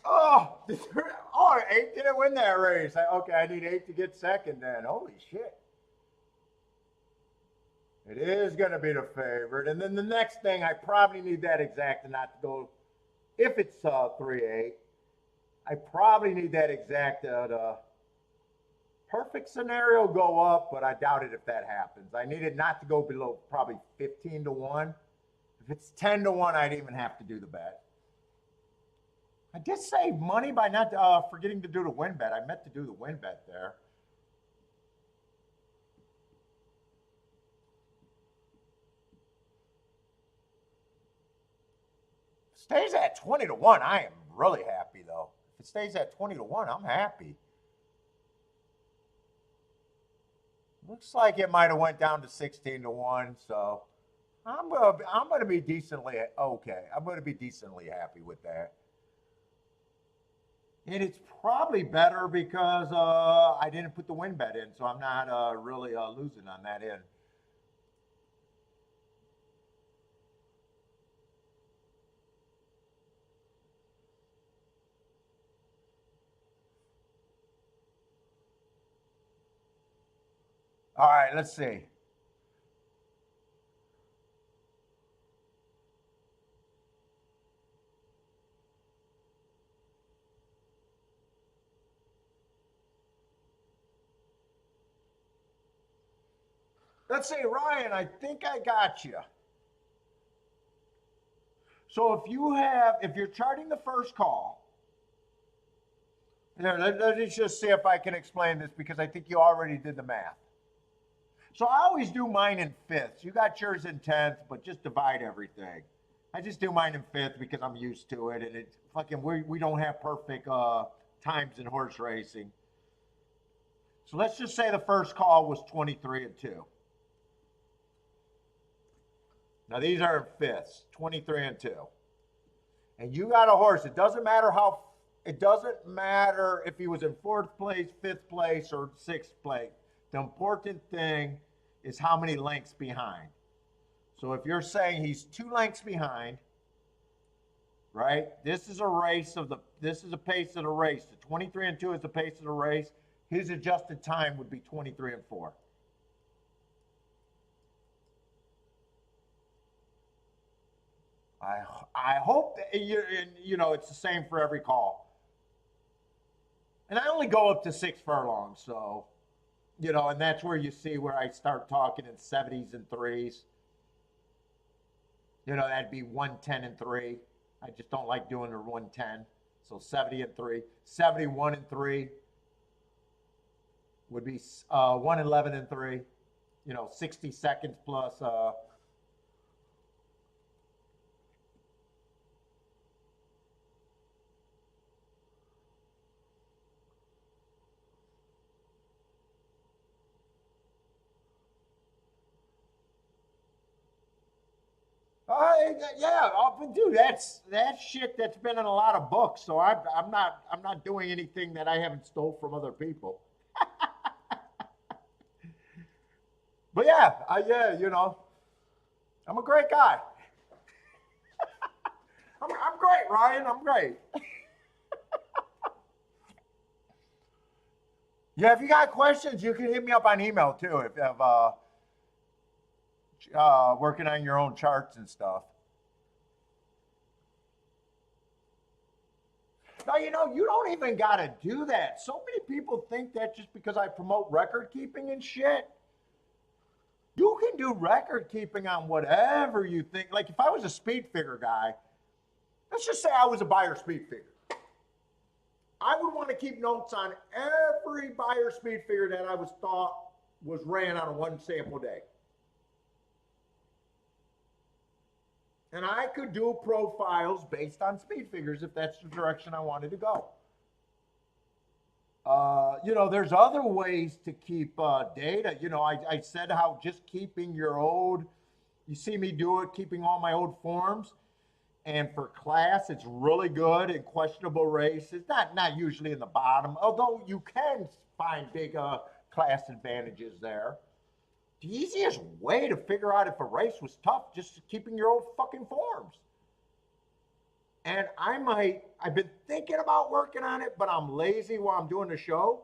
Oh, oh, 8 didn't win that race. Okay, I need 8 to get second then. Holy shit. It is going to be the favorite. And then the next thing, I probably need that exacta not to go, if it's 3-8, I probably need that exacta to, perfect scenario, go up, but I doubt it if that happens. I need it not to go below probably 15 to 1. If it's 10 to 1, I'd even have to do the bet. I did save money by not forgetting to do the win bet. I meant to do the win bet there. Stays at 20 to 1, I am really happy though. If it stays at 20 to 1, I'm happy. Looks like it might have went down to 16 to 1, so I'm gonna be decently okay. I'm gonna be decently happy with that. And it's probably better because I didn't put the win bet in, so I'm not really losing on that end. All right, let's see. Let's see, Ryan, I think I got you. So if you're charting the first call, let's just see if I can explain this because I think you already did the math. So I always do mine in fifths. You got yours in tenths, but just divide everything. I just do mine in fifth because I'm used to it, and it's fucking we don't have perfect times in horse racing. So let's just say the first call was 23 and 2. Now these are in fifths, 23 and 2. And you got a horse. It doesn't matter if he was in 4th place, 5th place, or 6th place. The important thing is how many lengths behind. So if you're saying he's 2 lengths behind, right? This is a pace of the race. The 23 and 2 is the pace of the race. His adjusted time would be 23 and 4. I hope that it's the same for every call. And I only go up to 6 furlongs, so and that's where you see where I start talking in 70s and 3s. That'd be 110 and 3. I just don't like doing the 110. So 70 and 3. 71 and 3 would be 111 and 3. 60 seconds plus yeah, dude, that's shit that's been in a lot of books. So I'm not doing anything that I haven't stole from other people. But yeah, I'm a great guy. I'm great, Ryan. I'm great. Yeah, if you got questions, you can hit me up on email too. If you have working on your own charts and stuff. Now, you don't even got to do that. So many people think that just because I promote record keeping and shit. You can do record keeping on whatever you think. Like if I was a speed figure guy, let's just say I was a buyer speed figure. I would want to keep notes on every buyer speed figure that I was thought was ran on a one sample day. And I could do profiles based on speed figures if that's the direction I wanted to go. There's other ways to keep data. I said how just keeping your old, you see me do it, keeping all my old forms. And for class, it's really good in questionable races. Not usually in the bottom, although you can find big class advantages there. The easiest way to figure out if a race was tough, just keeping your old fucking forms. And I've been thinking about working on it, but I'm lazy while I'm doing the show.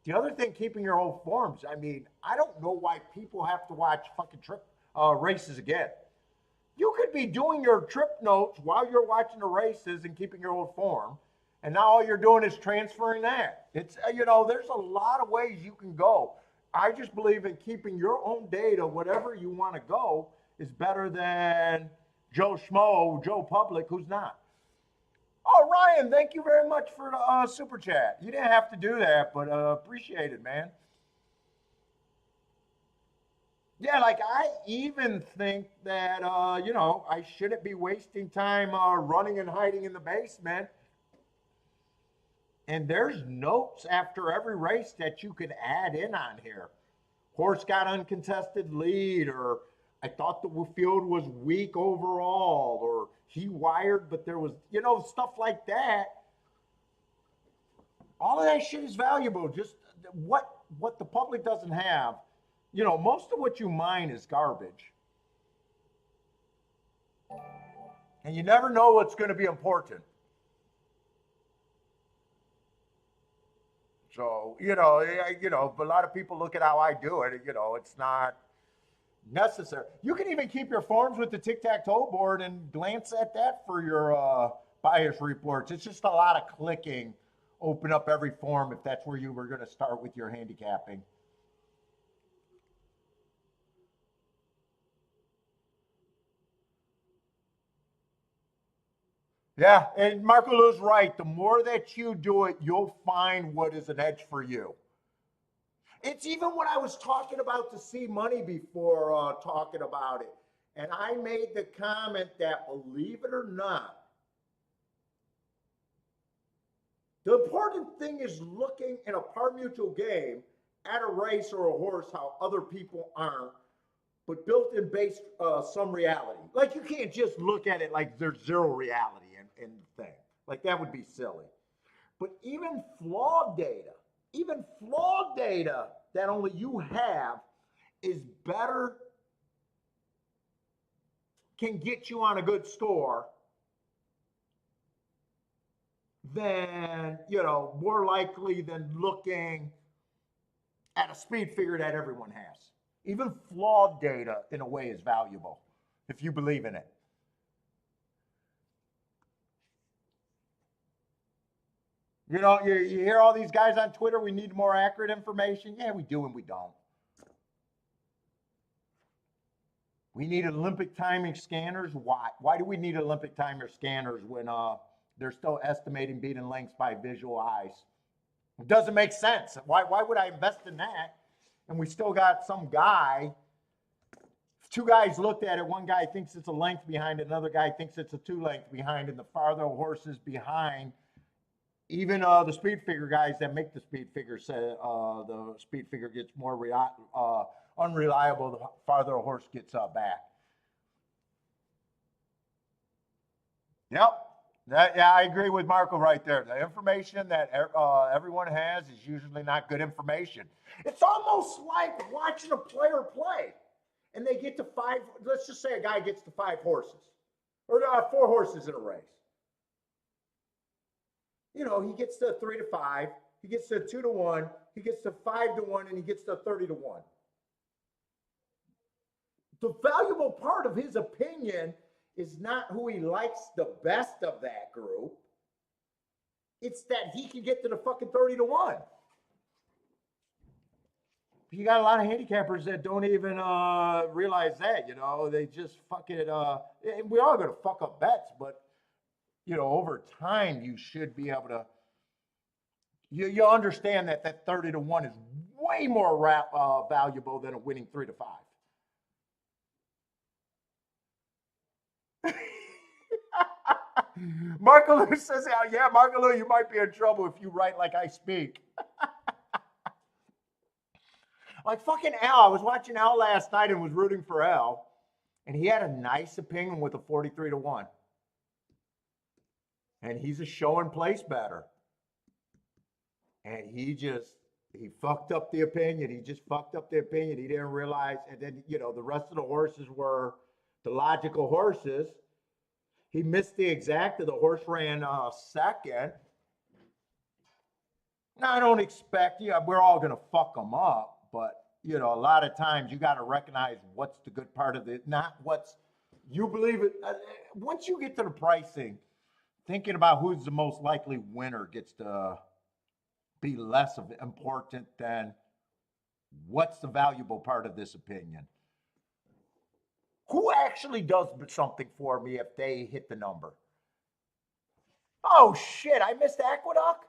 The other thing, keeping your old forms. I mean, I don't know why people have to watch fucking trip races again. You could be doing your trip notes while you're watching the races and keeping your old form. And now all you're doing is transferring that. It's, there's a lot of ways you can go. I just believe in keeping your own data, whatever you want to go, is better than Joe Schmo, Joe Public, who's not. Oh, Ryan, thank you very much for the super chat. You didn't have to do that, but appreciate it, man. Yeah, like I even think that, I shouldn't be wasting time running and hiding in the basement. And there's notes after every race that you could add in on here. Horse got uncontested lead, or I thought the field was weak overall, or he wired, but there was, stuff like that. All of that shit is valuable. Just what the public doesn't have. Most of what you mine is garbage. And you never know what's going to be important. So, but a lot of people look at how I do it. It's not necessary. You can even keep your forms with the tic-tac-toe board and glance at that for your bias reports. It's just a lot of clicking. Open up every form if that's where you were going to start with your handicapping. Yeah, and Marco Lou's right. The more that you do it, you'll find what is an edge for you. It's even what I was talking about to see money before talking about it. And I made the comment that, believe it or not, the important thing is looking in a par mutual game at a race or a horse how other people aren't, but built in base some reality. Like you can't just look at it like there's zero reality in the thing. Like that would be silly. But even flawed data that only you have is better, can get you on a good score than, more likely than looking at a speed figure that everyone has. Even flawed data, in a way, is valuable if you believe in it. You hear all these guys on Twitter, we need more accurate information. Yeah, we do and we don't. We need Olympic timing scanners. Why? Why do we need Olympic timer scanners when they're still estimating beating lengths by visual eyes? It doesn't make sense. Why would I invest in that? And we still got some guy, two guys looked at it. One guy thinks it's a length behind it. Another guy thinks it's a 2 length behind. And the farther a horse is behind, even the speed figure guys that make the speed figure say the speed figure gets more unreliable the farther a horse gets back. Yep. Yeah, I agree with Marco right there. The information that everyone has is usually not good information. It's almost like watching a player play, and they get to 5. Let's just say a guy gets to 5 horses, or 4 horses in a race. He gets to 3 to 5, he gets to 2 to 1, he gets to 5 to 1, and he gets to 30 to 1. The valuable part of his opinion is not who he likes the best of that group. It's that he can get to the fucking 30 to 1. You got a lot of handicappers that don't even realize that. You know, they just fuck it. And we all gonna fuck up bets, but you know, over time, you should be able to. You understand that that 30 to 1 is way more valuable than a winning 3 to 5. Marco Lou says, yeah, Marco Lou, you might be in trouble if you write like I speak. Like fucking Al, I was watching Al last night and was rooting for Al, and he had a nice opinion with a 43 to 1. And he's a show and place better. And he fucked up the opinion. He just fucked up the opinion. He didn't realize. And then, you know, the rest of the horses were the logical horses. He missed the exact. The horse ran second. Now, I don't expect, yeah, we're all going to fuck them up. But, you know, a lot of times you got to recognize what's the good part of it, not what's, you believe it. Once you get to the pricing, thinking about who's the most likely winner gets to be less of important than what's the valuable part of this opinion. Who actually does something for me if they hit the number? Oh shit, I missed Aqueduct?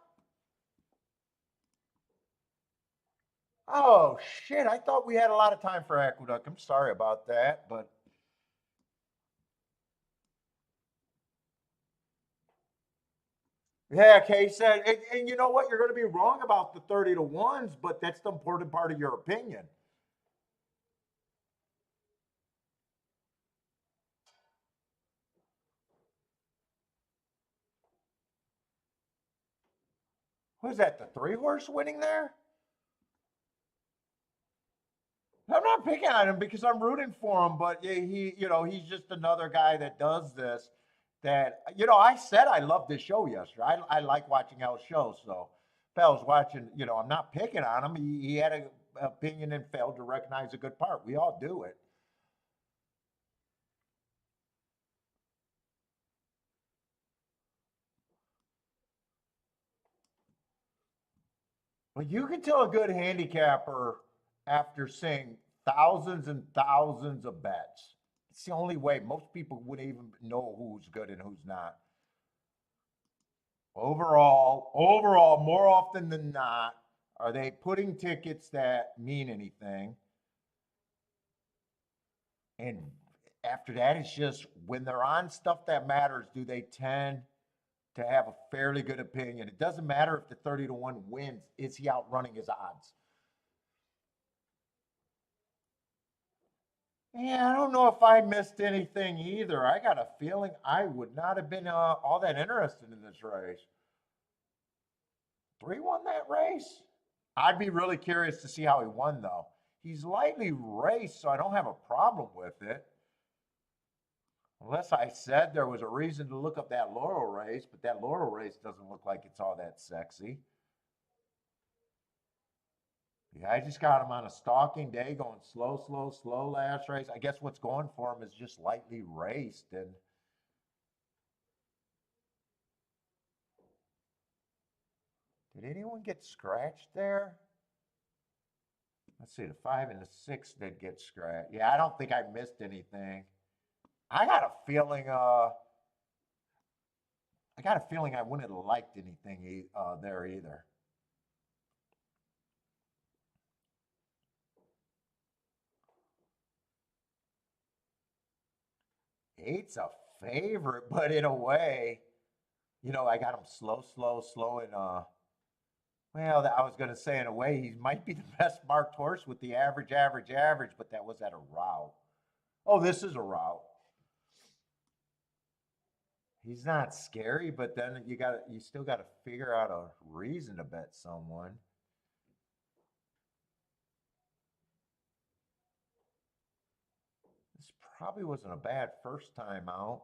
Oh shit, I thought we had a lot of time for Aqueduct. I'm sorry about that, but yeah, Kay said, and you know what? You're going to be wrong about the 30 to 1s, but that's the important part of your opinion. Who's that? The 3 horse winning there? I'm not picking on him because I'm rooting for him, but you know, he's just another guy that does this. That you know, I said I loved this show yesterday. I like watching Al's show, so if I was watching, you know, I'm not picking on him. He had an opinion and failed to recognize a good part. We all do it. Well, you can tell a good handicapper after seeing thousands and thousands of bets. It's the only way. Most people wouldn't even know who's good and who's not. Overall, more often than not, are they putting tickets that mean anything? And after that, it's just when they're on stuff that matters, do they tend to have a fairly good opinion? It doesn't matter if the 30 to 1 wins, is he outrunning his odds? Yeah, I don't know if I missed anything either. I got a feeling I would not have been all that interested in this race. 3 won that race? I'd be really curious to see how he won, though. He's lightly raced, so I don't have a problem with it. Unless I said there was a reason to look up that Laurel race, but that Laurel race doesn't look like it's all that sexy. Yeah, I just got him on a stalking day going slow, slow, slow last race. I guess what's going for him is just lightly raced. And did anyone get scratched there? Let's see, the 5 and the 6 did get scratched. Yeah, I don't think I missed anything. I got a feeling. I got a feeling I wouldn't have liked anything there either. Eight's a favorite, but in a way, you know, I got him slow, slow, slow, and well, I was going to say in a way he might be the best marked horse with the average, average, average, but that was at a route. Oh, this is a route. He's not scary, but then you still got to figure out a reason to bet someone. This probably wasn't a bad first time out.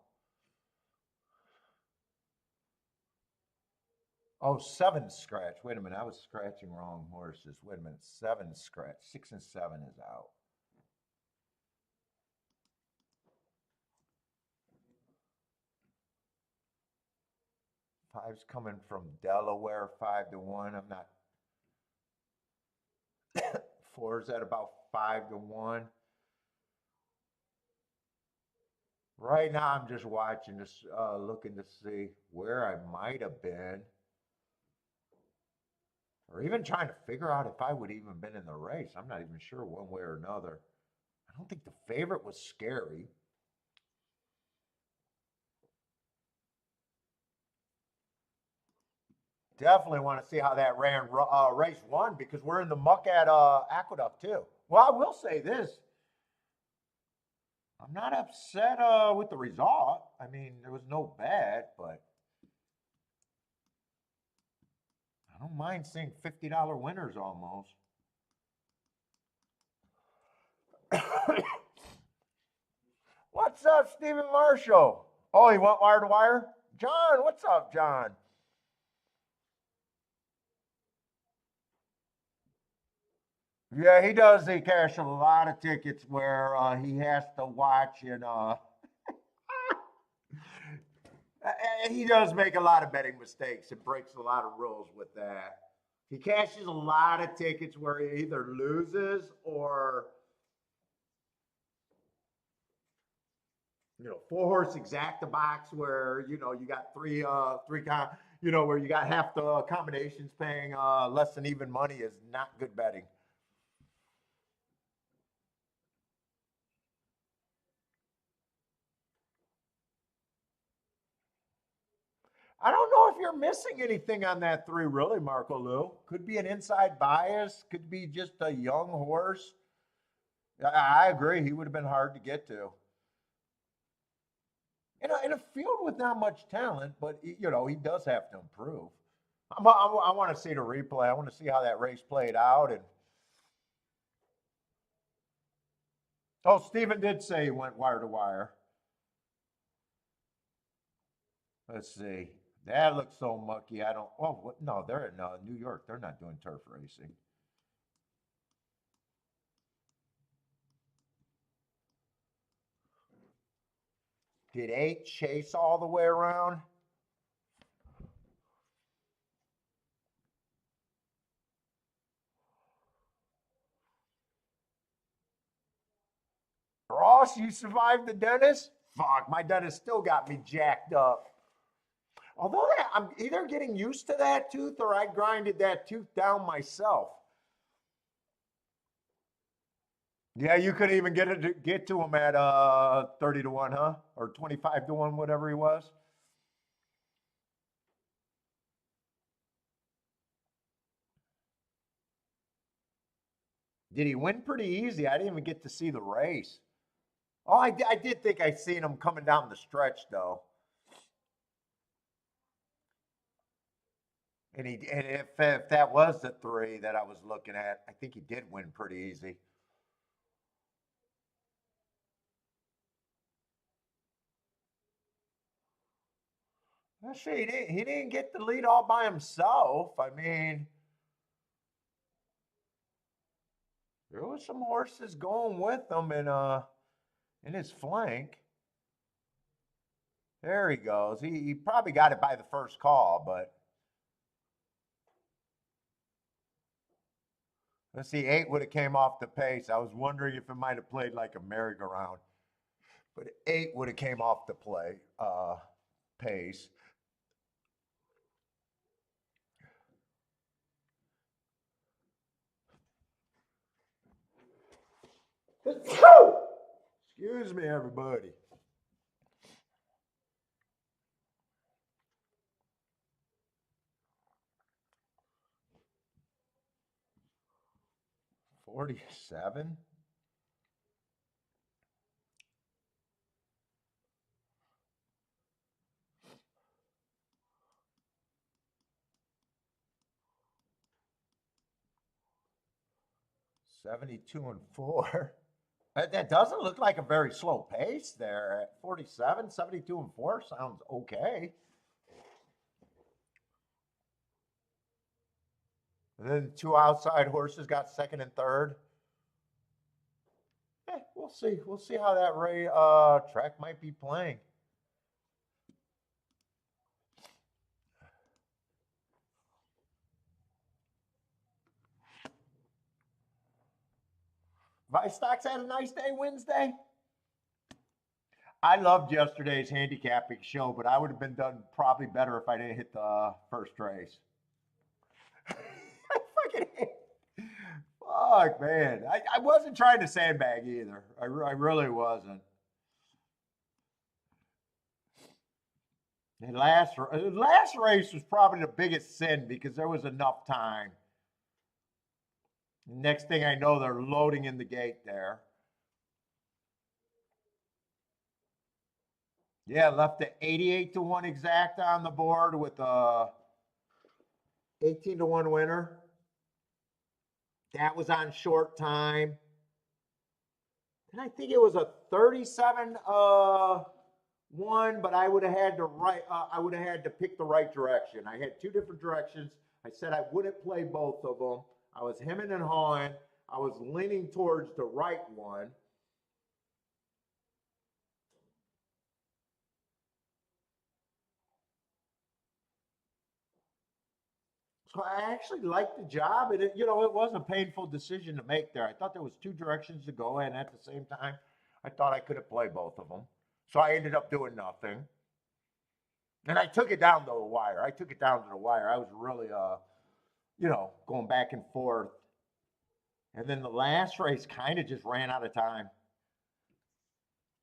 Oh, 7 scratch. Wait a minute, I was scratching wrong horses. Wait a minute, 7 scratch. 6 and 7 is out. Five's coming from Delaware, 5 to 1. I'm not. Four's at about 5-1. Right now, I'm just watching this, looking to see where I might have been, or even trying to figure out if I would even been in the race. I'm not even sure one way or another. I don't think the favorite was scary. Definitely want to see how that ran race one because we're in the muck at Aqueduct too. Well, I will say this: I'm not upset with the result. I mean, there was no bad, but I don't mind seeing $50 winners almost. What's up, Stephen Marshall? Oh, he went wire to wire? John, what's up, John? Yeah, he does. He cash a lot of tickets where he has to watch and he does make a lot of betting mistakes and breaks a lot of rules with that. He cashes a lot of tickets where he either loses or four horse exacta box where you got where you got half the combinations paying less than even money is not good betting. I don't know if you're missing anything on that three, really, Marco Lou. Could be an inside bias, could be just a young horse. I agree. He would have been hard to get to. In a field with not much talent, but he does have to improve. I want to see the replay. I want to see how that race played out. And oh, Steven did say he went wire to wire. Let's see. That looks so mucky. I don't. Oh, what? No, they're in New York. They're not doing turf racing. Did 8 chase all the way around? Ross, you survived the dentist? Fuck, my dentist still got me jacked up. Although I'm either getting used to that tooth or I grinded that tooth down myself. Yeah, you couldn't even get to him at 30-1, huh? Or 25-1, whatever he was. Did he win pretty easy? I didn't even get to see the race. Oh, I did think I seen him coming down the stretch though. And if that was the three that I was looking at, I think he did win pretty easy. Actually, he didn't get the lead all by himself. I mean, there was some horses going with him in his flank. There he goes. He probably got it by the first call, but let's see, 8 would have came off the pace. I was wondering if it might have played like a merry-go-round, but 8 would have came off the pace. Excuse me, everybody. $47. 72-4. That doesn't look like a very slow pace there at 47. 72-4 sounds okay. And then the two outside horses got second and third. We'll see. We'll see how that track might be playing. My stocks had a nice day Wednesday. I loved yesterday's handicapping show, but I would have been done probably better if I didn't hit the first race. I fucking hate. Fuck, man. I wasn't trying to sandbag either. I really wasn't. The last race was probably the biggest sin because there was enough time. Next thing I know, they're loading in the gate there. Yeah, left the 88 to 1 exact on the board with a 18 to 1 winner. That was on short time. And I think it was a 37 one, but I would have had to pick the right direction. I had two different directions. I said I wouldn't play both of them. I was hemming and hawing. I was leaning towards the right one. So I actually liked the job. It was a painful decision to make there. I thought there was two directions to go in at the same time. I thought I could have played both of them. So I ended up doing nothing. And I took it down to the wire. I was really, going back and forth. And then the last race kind of just ran out of time.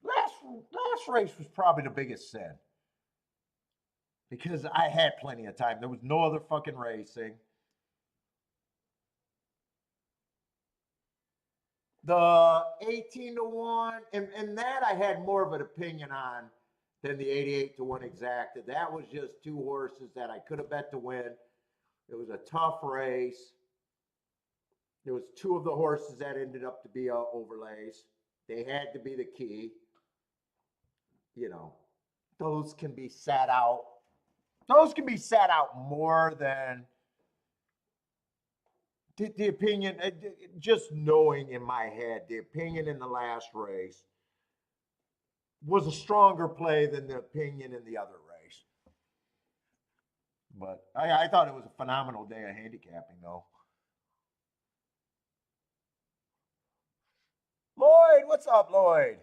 Last race was probably the biggest sin. Because I had plenty of time. There was no other fucking racing. The 18 to 1, and that I had more of an opinion on than the 88 to 1 exacted. That was just two horses that I could have bet to win. It was a tough race. There was two of the horses that ended up to be overlays. They had to be the key. Those can be sat out. Those can be sat out more than the opinion. Just knowing in my head, the opinion in the last race was a stronger play than the opinion in the other race. But I thought it was a phenomenal day of handicapping, though. Lloyd, what's up, Lloyd?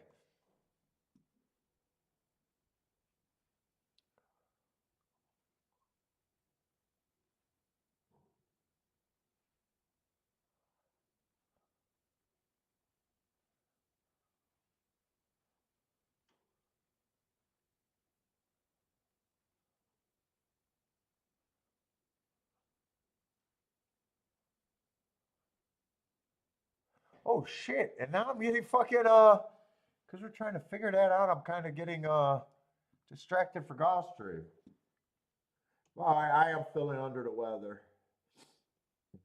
Oh shit! And now I'm getting fucking because we're trying to figure that out. I'm kind of getting distracted for Gulfstream. Well, I am feeling under the weather.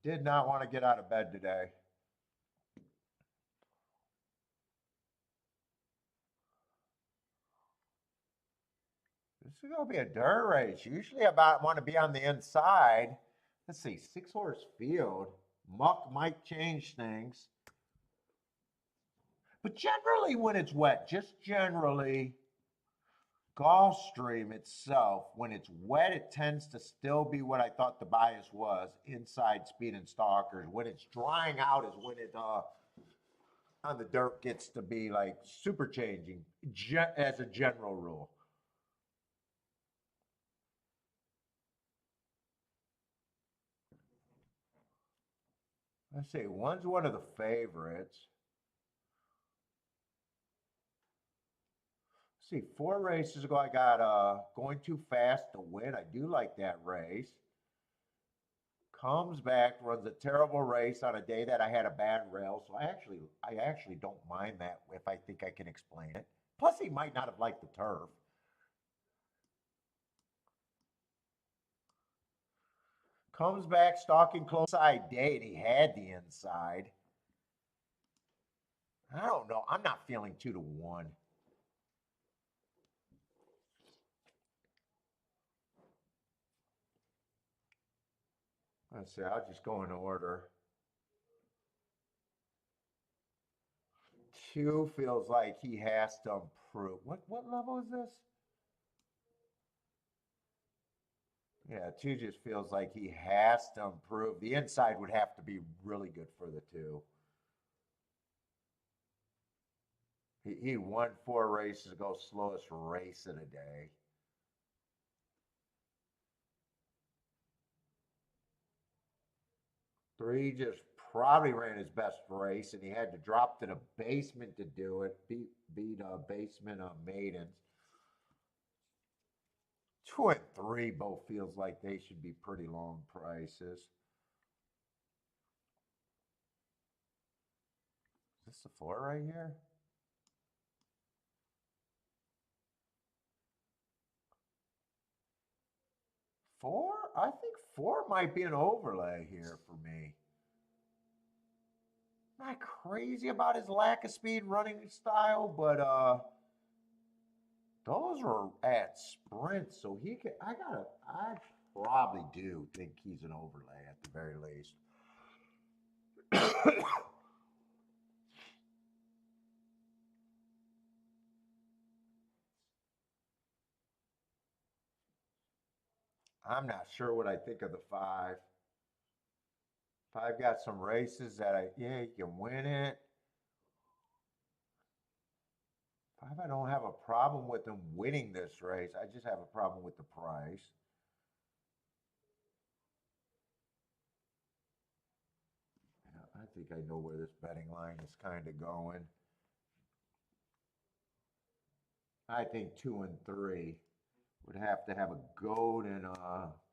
Did not want to get out of bed today. This is gonna be a dirt race. Usually, I want to be on the inside. Let's see, 6-horse field. Muck might change things. But generally, when it's wet, just generally, Gulfstream itself, when it's wet, it tends to still be what I thought the bias was, inside speed and stalkers. When it's drying out is when it on the dirt gets to be like super changing as a general rule. Let's see, one's one of the favorites. See, 4 races ago, I got Going Too Fast to Win. I do like that race. Comes back, runs a terrible race on a day that I had a bad rail. So I actually don't mind that if I think I can explain it. Plus, he might not have liked the turf. Comes back, stalking close side day, and he had the inside. I don't know. I'm not feeling 2 to 1. Let's see, I'll just go in order. 2 feels like he has to improve. What level is this? Yeah, 2 just feels like he has to improve. The inside would have to be really good for the 2. He won 4 races ago, slowest race of the day. Three just probably ran his best race, and he had to drop to the basement to do it. Beat basement maidens. 2 and 3 both feels like they should be pretty long prices. Is this the 4 right here? Four? I think 4 might be an overlay here for me. Not crazy about his lack of speed running style, but those were at sprints, so he could. I probably do think he's an overlay at the very least. I'm not sure what I think of the 5. 5 got some races that you can win it. 5, I don't have a problem with him winning this race. I just have a problem with the price. I think I know where this betting line is kind of going. I think 2 and 3 would have to have a goat, and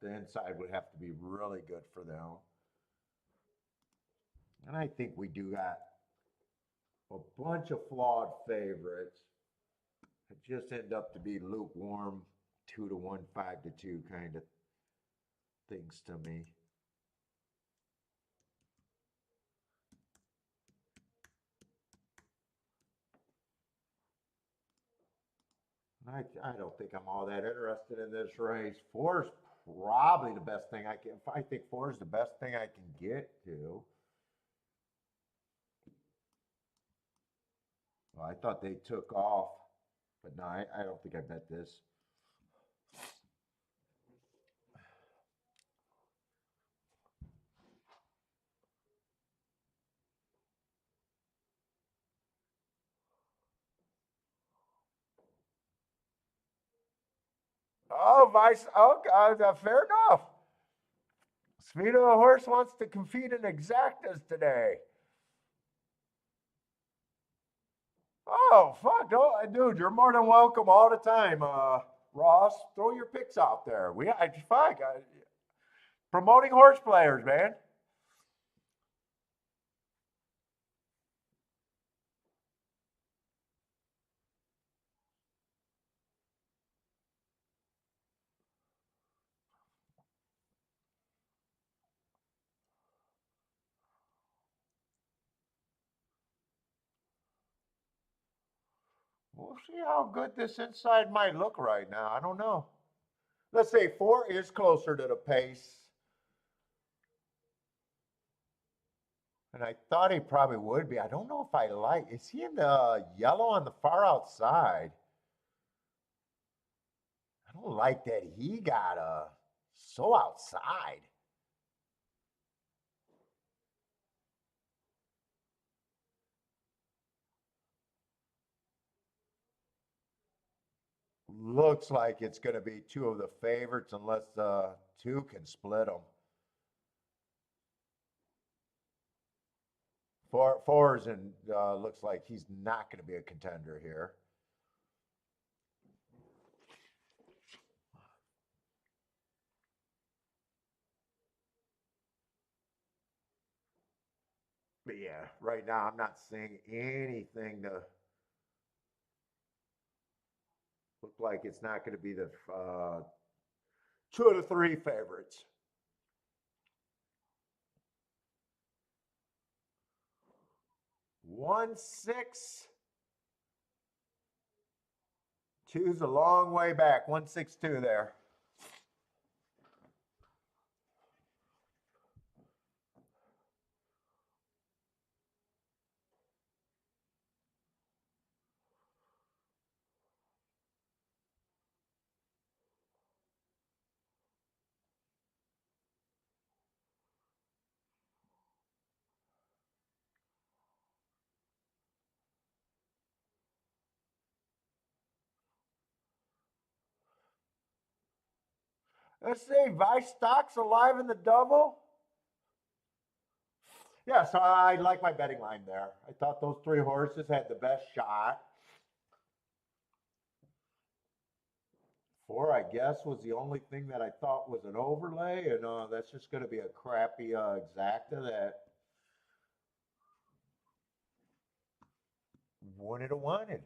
the inside would have to be really good for them. And I think we do got a bunch of flawed favorites. It just end up to be lukewarm 2-1, 5-2 kind of things to me. I don't think I'm all that interested in this race. 4 is probably the best thing I can. I think 4 is the best thing I can get to. Well, I thought they took off, but no, I don't think I bet this. Oh, vice. Okay, fair enough. Speed of the horse wants to compete in exactas today. Oh, fuck. Dude, you're more than welcome all the time. Ross, throw your picks out there. Promoting horse players, man. We'll see how good this inside might look right now. I don't know. Let's say 4 is closer to the pace. And I thought he probably would be. I don't know if I like. Is he in the yellow on the far outside? I don't like that he got so outside. Looks like it's going to be 2 of the favorites unless 2 can split them. 4's and looks like he's not going to be a contender here. But yeah, right now I'm not seeing anything to look like it's not going to be the 2 of the 3 favorites. 1-6. 2's a long way back. 1-6-2 there. Let's see, Vice Stocks alive in the double. Yeah, so I like my betting line there. I thought those three horses had the best shot. Four, I guess, was the only thing that I thought was an overlay, and that's just going to be a crappy exacta that wouldn't have wanted.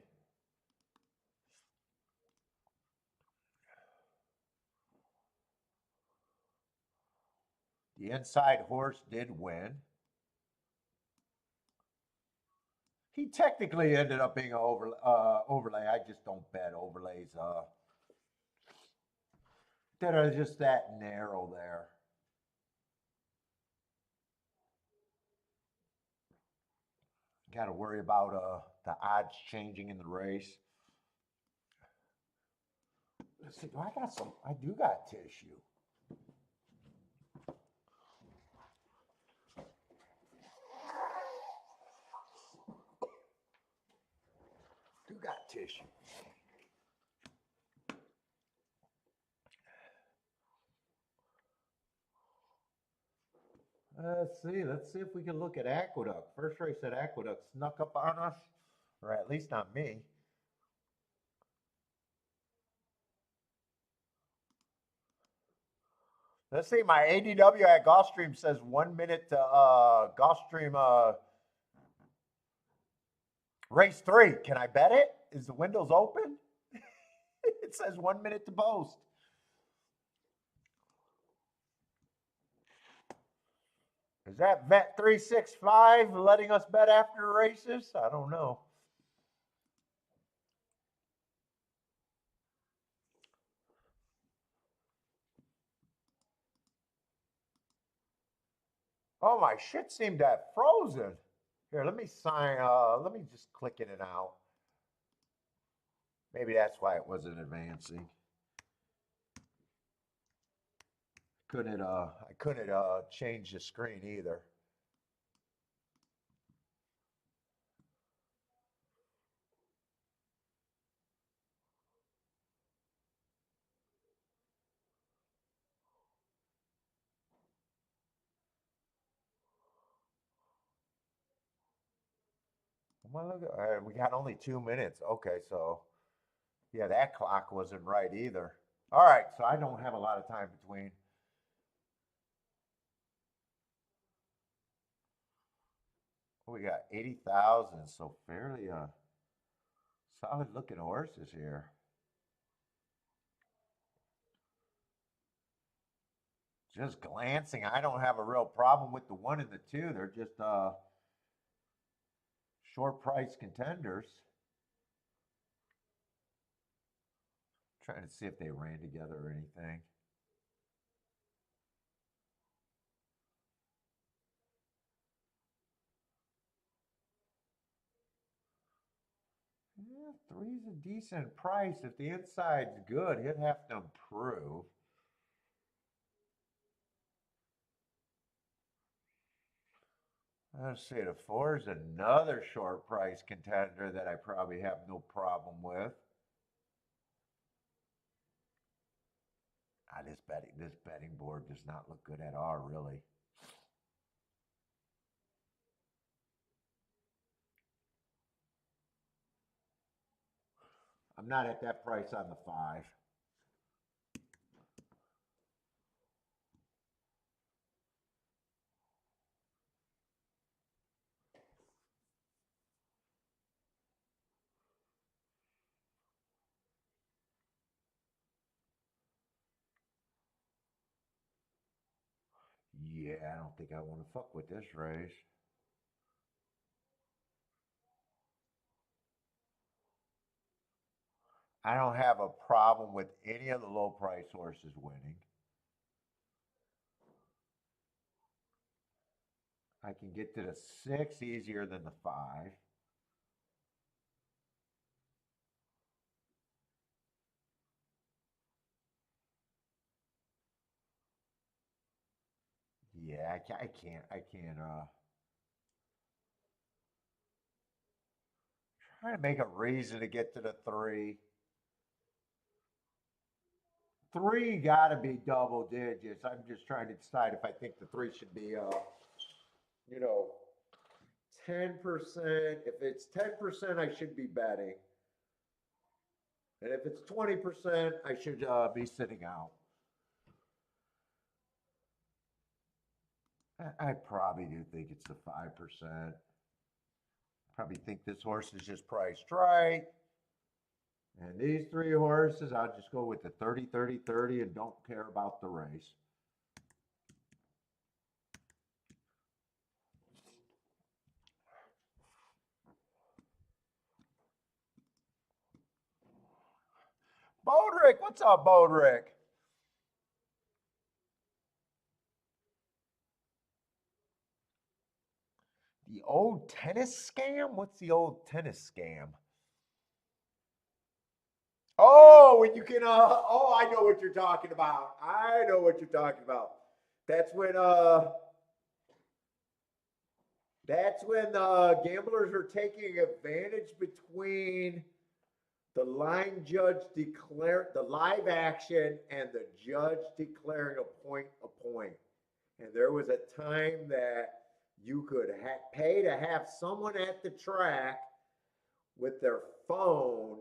The inside horse did win. He technically ended up being an overlay. I just don't bet overlays that are just that narrow there. Got to worry about the odds changing in the race. Let's see. I do got tissue. Do got tissue. Let's see. Let's see if we can look at Aqueduct. First race at Aqueduct snuck up on us, or at least on me. Let's see. My ADW at Gulfstream says 1 minute to Gulfstream race 3. Can I bet it? Is the windows open? It says 1 minute to post. Is that Vet 365 letting us bet after races? I don't know. Oh, my shit seemed to have frozen. Here, let me sign. Let me just click in and out. Maybe that's why it wasn't advancing. I couldn't change the screen either. Well, look, we got only 2 minutes. Okay, so yeah, that clock wasn't right either. All right, so I don't have a lot of time between. We got 80,000, so fairly solid looking horses here. Just glancing, I don't have a real problem with the 1 and the 2. They're just short price contenders. Trying to see if they ran together or anything. Yeah, 3's a decent price. If the inside's good, he'd have to improve. Let's see, the 4's another short price contender that I probably have no problem with. This betting board does not look good at all, really. I'm not at that price on the 5. Yeah, I don't think I want to fuck with this race. I don't have a problem with any of the low price horses winning. I can get to the 6 easier than the 5. Yeah, I can't, trying to make a reason to get to the 3. 3 got to be double digits. I'm just trying to decide if I think the 3 should be, you know, 10%. If it's 10%, I should be betting. And if it's 20%, I should be sitting out. I probably do think it's the 5%. Probably think this horse is just priced right. And these 3 horses, I'll just go with the 30, 30, 30 and don't care about the race. Bodrick, what's up, Bodrick? The old tennis scam? What's the old tennis scam? Oh, when you can, oh, I know what you're talking about. I know what you're talking about. That's when gamblers are taking advantage between the line judge declare the live action and the judge declaring a point. And there was a time that you could pay to have someone at the track with their phone.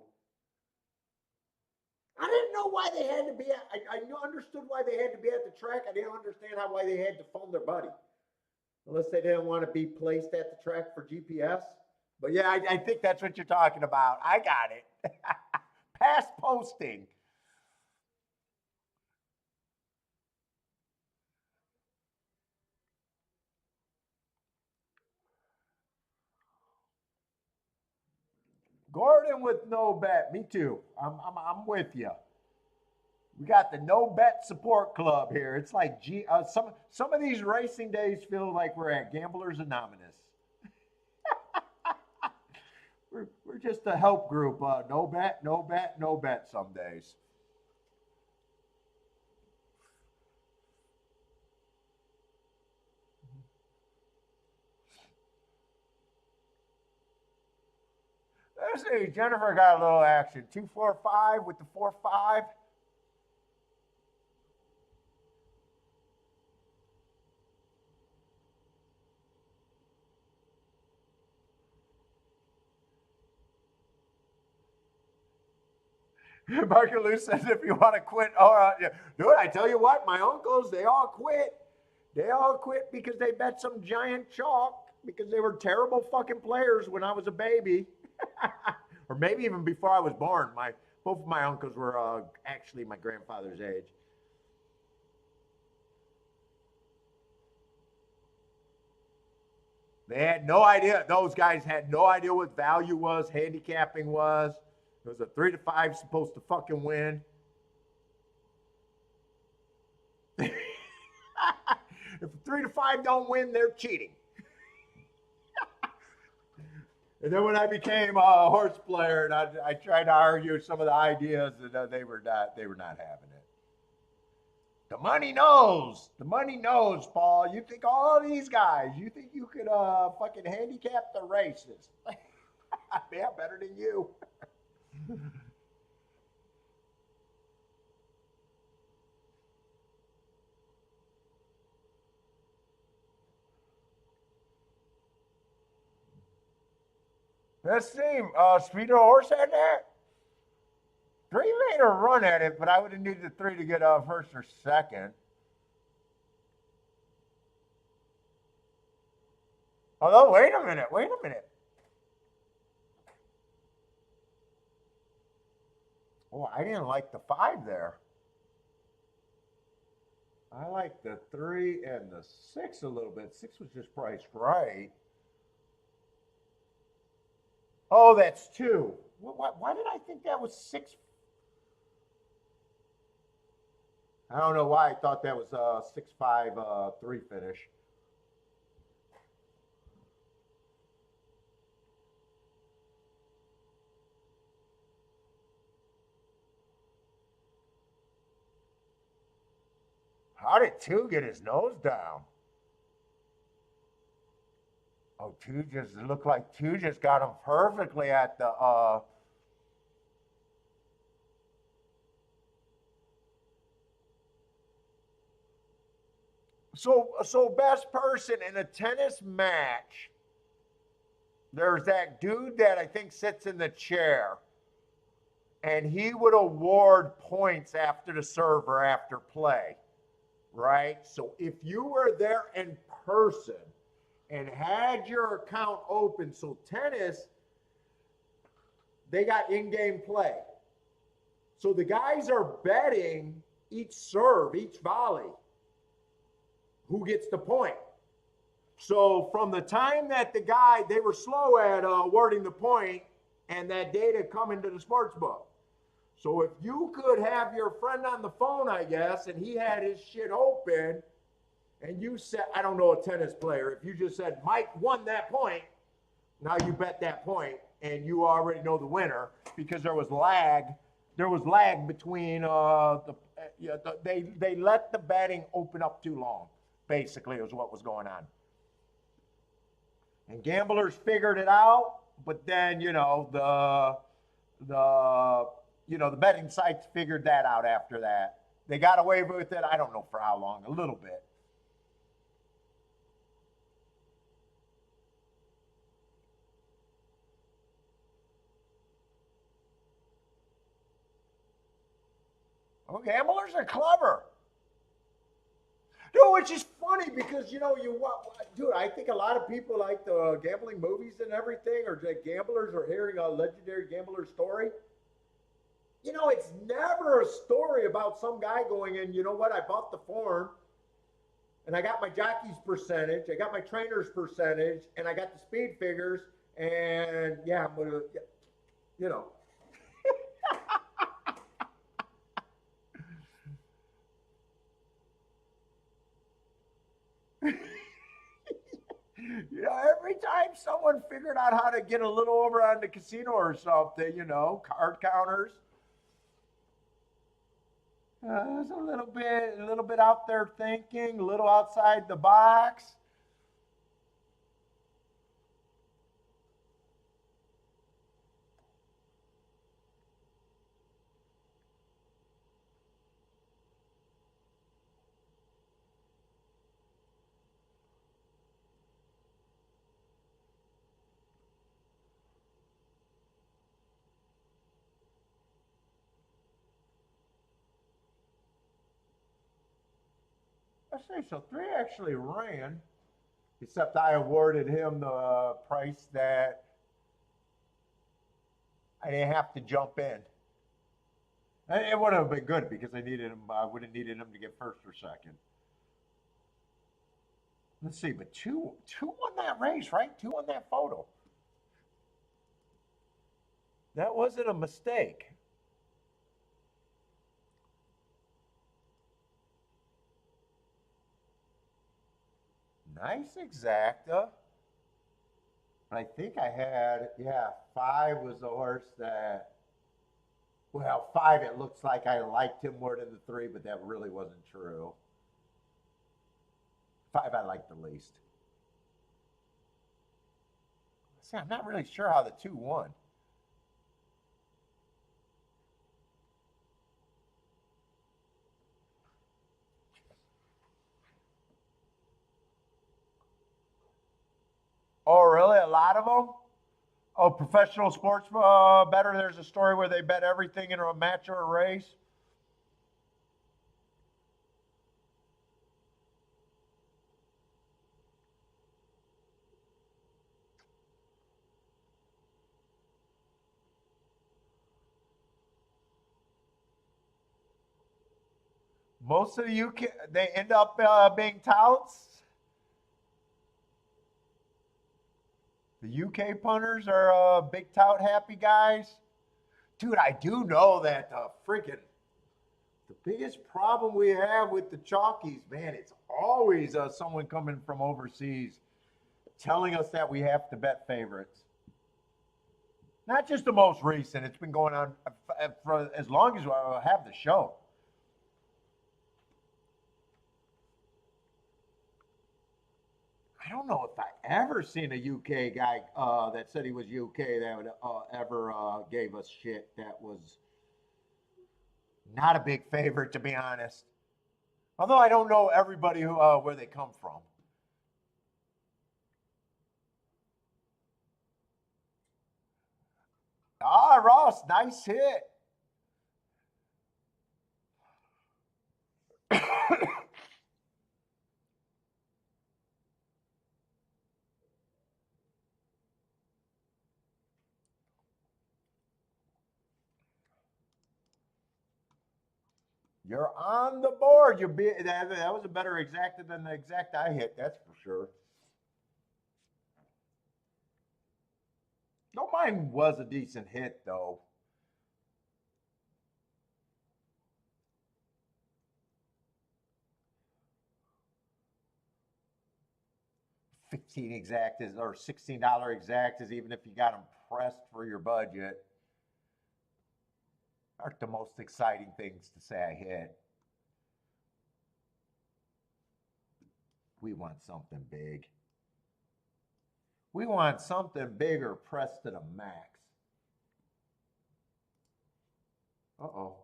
I didn't know why they had to be I understood why they had to be at the track. I didn't understand why they had to phone their buddy. Unless they didn't want to be placed at the track for GPS. But yeah, I think that's what you're talking about. I got it. Past posting. Gordon with no bet. Me too. I'm with you. We got the no bet support club here. It's like some of these racing days feel like we're at Gamblers Anonymous. we're just a help group. No bet, no bet, no bet. Some days. Let's see. Jennifer got a little action. 245 with the 4-5. Barker Lou says if you want to quit, yeah. Dude, I tell you what, my uncles, they all quit. They all quit because they bet some giant chalk because they were terrible fucking players when I was a baby. Or maybe even before I was born. Both of my uncles were actually my grandfather's age. They had no idea. Those guys had no idea what value was, handicapping was. It was a 3 to 5 supposed to fucking win. If 3 to 5 don't win, they're cheating. And then when I became a horse player, and I tried to argue some of the ideas, and they were not having it. The money knows. The money knows, Paul. You think all these guys, you think you could fucking handicap the races? Yeah, better than you. Let's see. Speedo horse had that. 3 made a run at it, but I would have needed the 3 to get first or second. Although, wait a minute. Oh, I didn't like the 5 there. I like the 3 and the 6 a little bit. 6 was just priced right. Oh, that's 2. Why did I think that was 6? I don't know why I thought that was 6-5 3 finish. How did 2 get his nose down? Oh, 2 just looked like 2 just got him perfectly at the So best person in a tennis match, there's that dude that I think sits in the chair, and he would award points after the serve or after play, right? So if you were there in person and had your account open, so tennis, they got in-game play. So the guys are betting each serve, each volley, who gets the point. So from the time that they were slow at awarding the point and that data coming to the sports book. So if you could have your friend on the phone, I guess, and he had his shit open, and you said, I don't know a tennis player, if you just said, Mike won that point, now you bet that point, and you already know the winner because there was lag. There was lag between they let the betting open up too long, basically, is what was going on. And gamblers figured it out, but then, the betting sites figured that out after that. They got away with it, I don't know for how long, a little bit. Oh, gamblers are clever. No, which is funny because, dude, I think a lot of people like the gambling movies and everything, or like gamblers, or hearing a legendary gambler story. It's never a story about some guy going in, you know what, I bought the form and I got my jockey's percentage, I got my trainer's percentage, and I got the speed figures, and yeah, I'm going to, you know. Every time someone figured out how to get a little over on the casino or something, card counters. It's a little bit out there thinking, a little outside the box. I say so. 3 actually ran, except I awarded him the price that I didn't have to jump in. And it would have been good because I needed him. I would have needed him to get first or second. Let's see, but two won that race, right? 2 won that photo. That wasn't a mistake. Nice exacta. I think I had, 5 was the horse that, well, 5, it looks like I liked him more than the 3, but that really wasn't true. 5 I liked the least. See, I'm not really sure how the 2 won. Oh, really? A lot of them? Oh, professional sports bettor. There's a story where they bet everything in a match or a race. Most of the UK, they end up being touts. The UK punters are big tout happy guys. Dude, I do know that the biggest problem we have with the chalkies, man, it's always someone coming from overseas telling us that we have to bet favorites. Not just the most recent. It's been going on for as long as I have the show. I don't know if I ever seen a UK guy that said he was UK that would ever gave us shit that was not a big favorite, to be honest. Although I don't know everybody who where they come from. Ah, Ross, nice hit. You're on the board. That was a better exacta than the exact I hit. That's for sure. No, mine was a decent hit though. 15 exactas or $16 exactas, even if you got them pressed for your budget, aren't the most exciting things to say I hit. We want something big. We want something bigger pressed to the max. Uh-oh.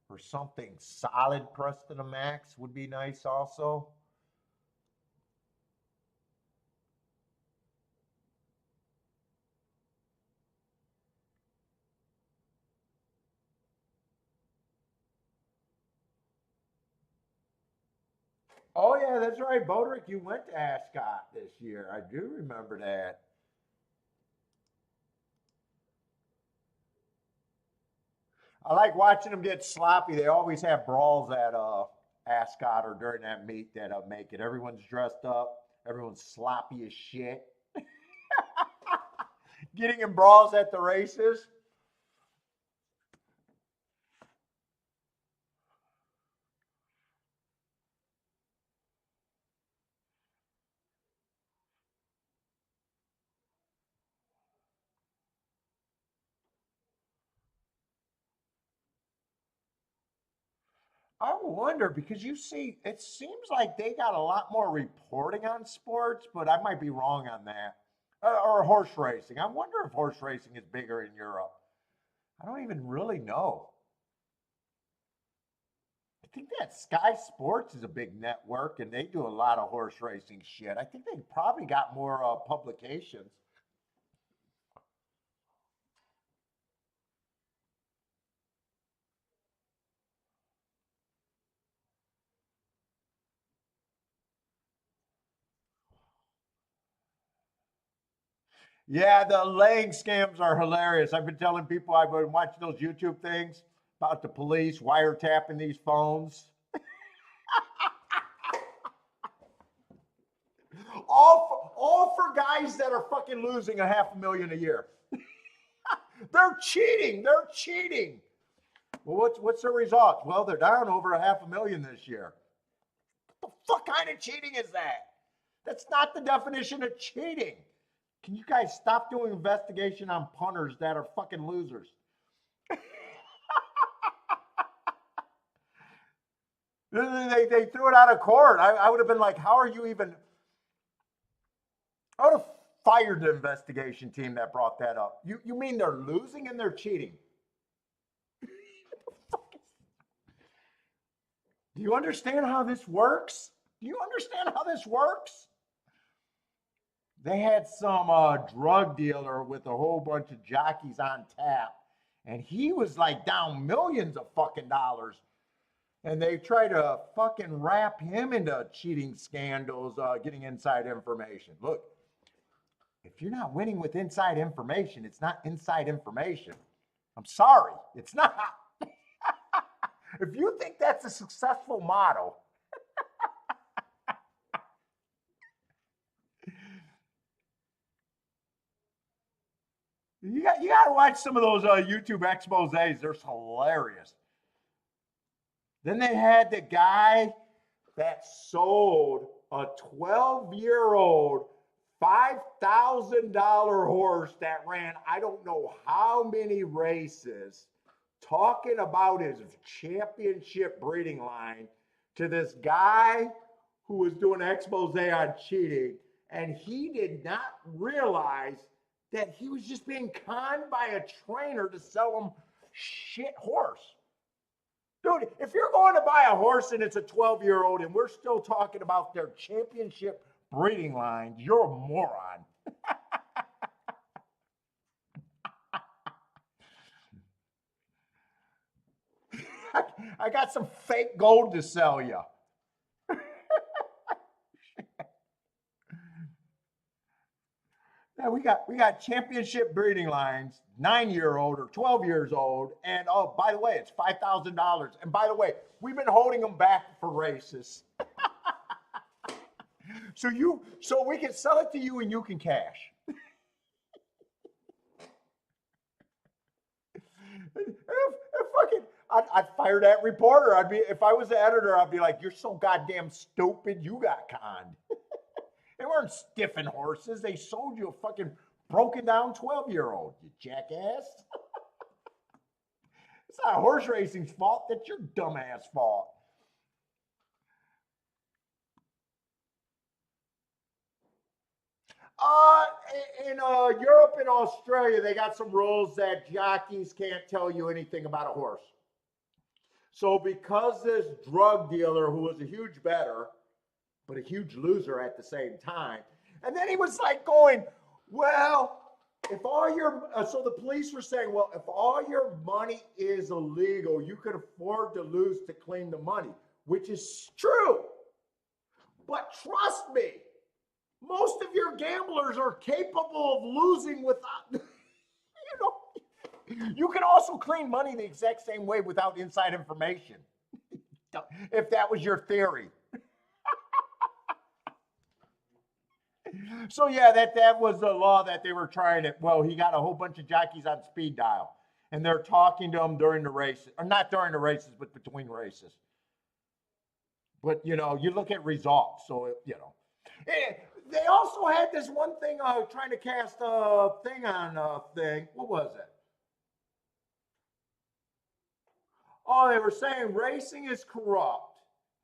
Or something solid pressed to the max would be nice also. Oh yeah, that's right, Bodrick. You went to Ascot this year. I do remember that. I like watching them get sloppy. They always have brawls at Ascot or during that meet that make it. Everyone's dressed up. Everyone's sloppy as shit. Getting in brawls at the races. I wonder because you see, it seems like they got a lot more reporting on sports, but I might be wrong on that. Or horse racing. I wonder if horse racing is bigger in Europe. I don't even really know. I think that Sky Sports is a big network and they do a lot of horse racing shit. I think they probably got more publications. Yeah, the laying scams are hilarious. I've been telling people I've been watching those YouTube things about the police wiretapping these phones. All for guys that are fucking losing a half a million a year. They're cheating. They're cheating. Well, what's the result? Well, they're down over a half a million this year. What the fuck kind of cheating is that? That's not the definition of cheating. Can you guys stop doing investigation on punters that are fucking losers? They threw it out of court. I would have been like, how are you even? I would have fired the investigation team that brought that up. You mean they're losing and they're cheating? Do you understand how this works? Do you understand how this works? They had some drug dealer with a whole bunch of jockeys on tap, and he was like down millions of fucking dollars. And they try to fucking wrap him into cheating scandals, getting inside information. Look, if you're not winning with inside information, it's not inside information. I'm sorry, it's not. If you think that's a successful model, you got to watch some of those YouTube exposés. They're hilarious. Then they had the guy that sold a 12-year-old $5,000 horse that ran I don't know how many races, talking about his championship breeding line to this guy who was doing an expose on cheating. And he did not realize that he was just being conned by a trainer to sell him shit horse. Dude, if you're going to buy a horse and it's a 12-year-old and we're still talking about their championship breeding lines, you're a moron. I got some fake gold to sell you. Yeah, we got championship breeding lines, 9-year-old or 12 years old, and oh, by the way, it's $5,000. And by the way, we've been holding them back for races, so we can sell it to you and you can cash. If fucking, I'd fire that reporter. If I was the editor, I'd be like, "You're so goddamn stupid. You got conned." They weren't stiffing horses. They sold you a fucking broken down 12-year-old, you jackass. It's not horse racing's fault. That's your dumbass fault. Uh, in Europe and Australia, they got some rules that jockeys can't tell you anything about a horse. So because this drug dealer, who was a huge bettor, but a huge loser at the same time, and then he was like going, well, if all your, so the police were saying, well, if all your money is illegal, you could afford to lose to clean the money, which is true. But trust me, most of your gamblers are capable of losing without, you can also clean money the exact same way without inside information. If that was your theory. So yeah, that was the law that they were trying to. Well, he got a whole bunch of jockeys on speed dial, and they're talking to him during the races, or not during the races, but between races. But you look at results, so they also had this one thing trying to cast a thing on a thing. What was it? Oh, they were saying racing is corrupt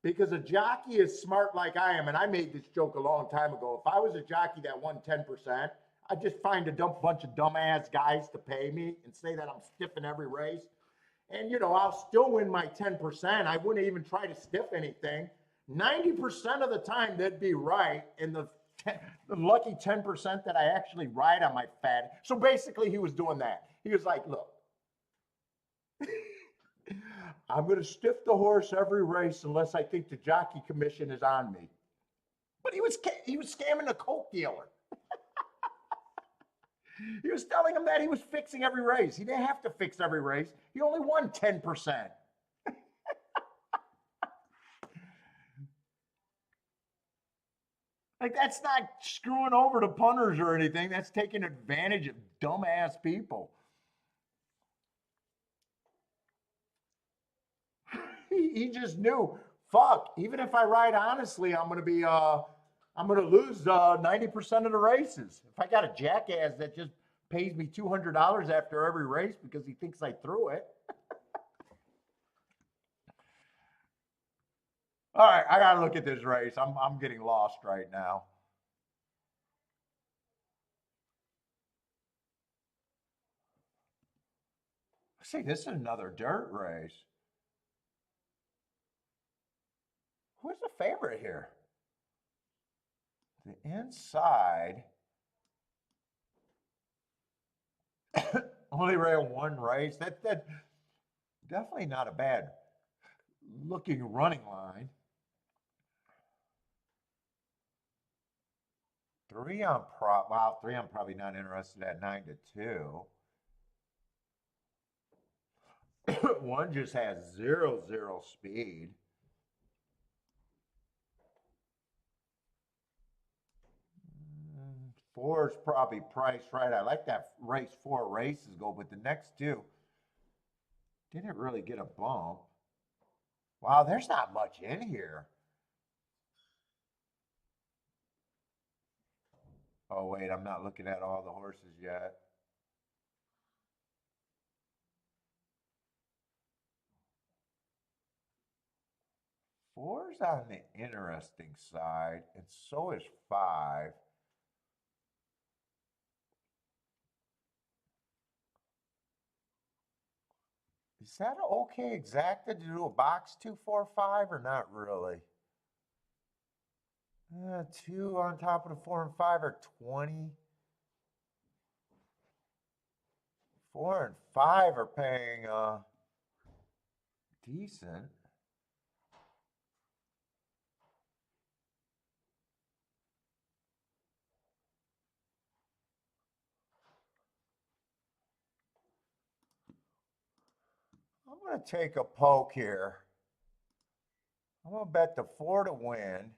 because a jockey is smart like I am. And I made this joke a long time ago. If I was a jockey that won 10%, I'd just find a bunch of dumbass guys to pay me and say that I'm stiffing every race. And, I'll still win my 10%. I wouldn't even try to stiff anything. 90% of the time, they'd be right. And the lucky 10% that I actually ride on my fat. So basically, he was doing that. He was like, look, I'm going to stiff the horse every race unless I think the jockey commission is on me. But he was scamming a coke dealer. He was telling him that he was fixing every race. He didn't have to fix every race. He only won 10%. Like, that's not screwing over the punters or anything. That's taking advantage of dumbass people. He just knew, fuck, even if I ride honestly, I'm going to lose 90% of the races. If I got a jackass that just pays me $200 after every race because he thinks I threw it. All right, I got to look at this race. I'm getting lost right now. See, this is another dirt race. Who's the favorite here? The inside only ran one race. That definitely not a bad looking running line. 3 I'm probably not interested at 9-2. One just has 0 speed. Four is probably priced right. I like that race 4 races go, but the next two didn't really get a bump. Wow, there's not much in here. Oh, wait, I'm not looking at all the horses yet. Four's on the interesting side, and so is 5. Is that okay exacta to do a box 2, 4, 5 or not really? 2 on top of the 4 and 5 are 20. 4 and 5 are paying decent. I'm going to take a poke here. I'm going to bet the 4 to win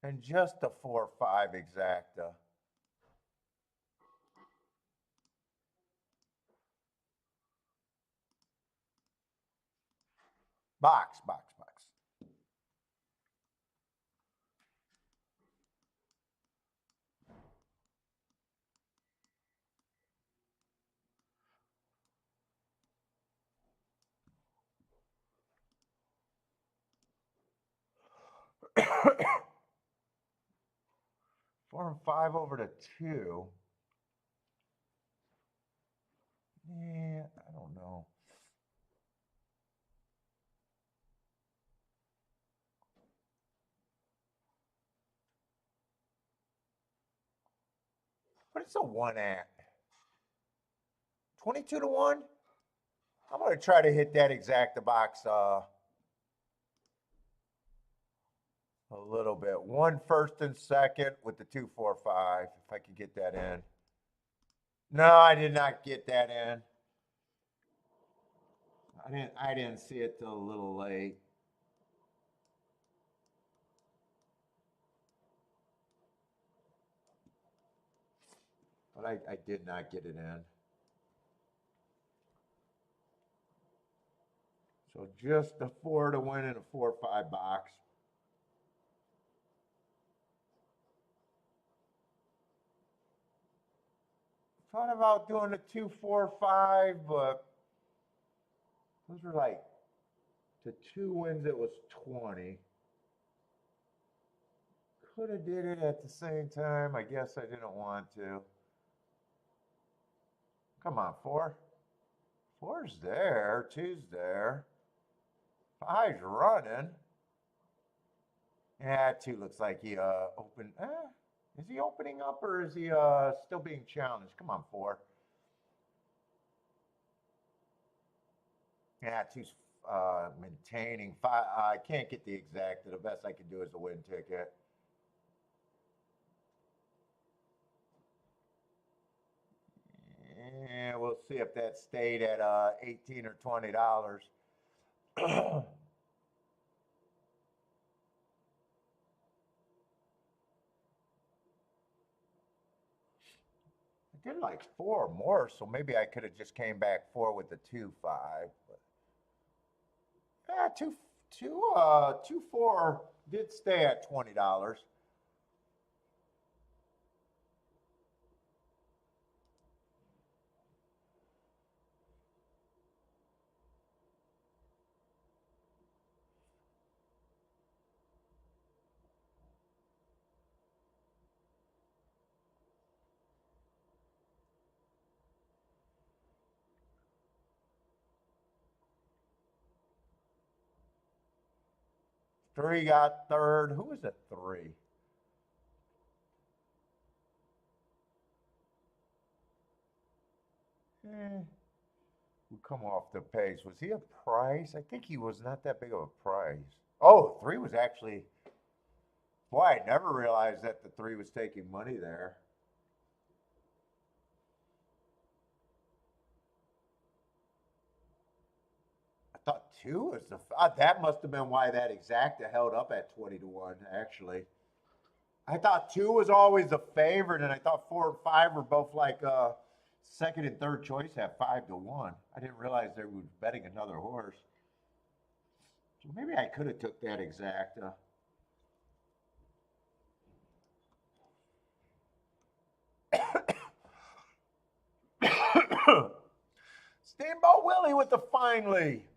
and just the 4-5 exacta. Box. 4 and 5 over to 2. Yeah, I don't know. What is a 1 at? 22 to 1? I'm going to try to hit that exacta box a little bit. 1 first and second with the 2, 4, 5. If I could get that in. No, I did not get that in. I didn't see it till a little late. But I did not get it in. So just a 4 to win in a 4-5 box. Thought about doing a 2, 4, 5, but those were like to 2 wins. It was 20. Could have did it at the same time. I guess I didn't want to. Come on, 4. 4's there. 2's there. 5's running. Yeah, 2 looks like he opened. Is he opening up or is he still being challenged? Come on, 4. Yeah, 2's maintaining. 5. I can't get the exact. The best I can do is a win ticket. Yeah, we'll see if that stayed at $18 or $20. I did like 4 more, so maybe I could have just came back 4 with the 2, 5. But yeah, 2, 4 did stay at $20. Three got third. Who was at 3? Who come off the page? Was he a price? I think he was not that big of a price. Oh, 3 was actually. Boy, I never realized that the 3 was taking money there. I thought 2 was the. That must have been why that exacta held up at 20 to 1, actually. I thought 2 was always the favorite, and I thought 4 and 5 were both like second and third choice at 5 to 1. I didn't realize they were betting another horse. So maybe I could have took that exacta. Steamboat Willie with the finally.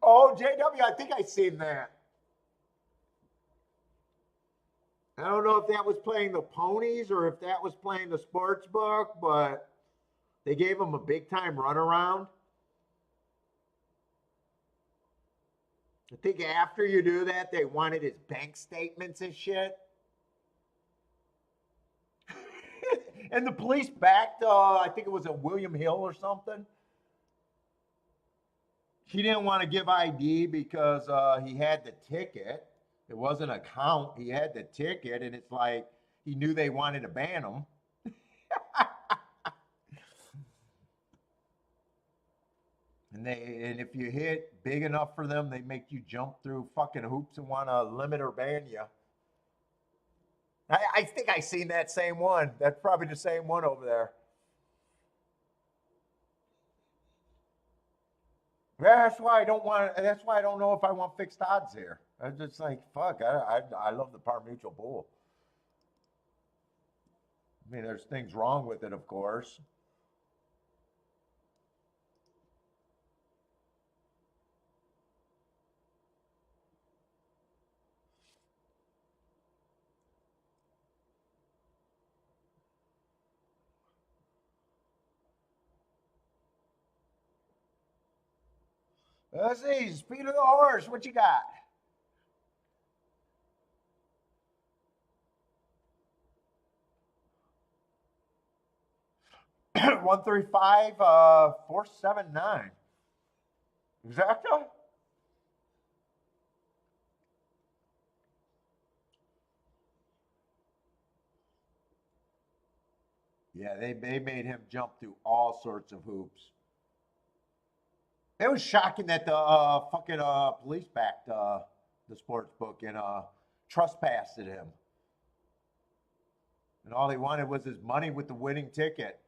Oh, JW, I think I seen that. I don't know if that was playing the ponies or if that was playing the sports book, but they gave him a big time runaround. I think after you do that, they wanted his bank statements and shit. And the police backed, I think it was a William Hill or something. He didn't want to give ID because he had the ticket. It wasn't a count. He had the ticket, and it's like he knew they wanted to ban him. And if you hit big enough for them, they make you jump through fucking hoops and want to limit or ban you. I think I seen that same one. That's probably the same one over there. That's why I don't want. That's why I don't know if I want fixed odds here. I'm just like, fuck. I love the par mutual pool. I mean, there's things wrong with it, of course. Let's see. Speed of the horse. What you got? 135, 479. Exacto? Yeah, they made him jump through all sorts of hoops. It was shocking that the fucking police backed the sports book and trespassed him. And all he wanted was his money with the winning ticket.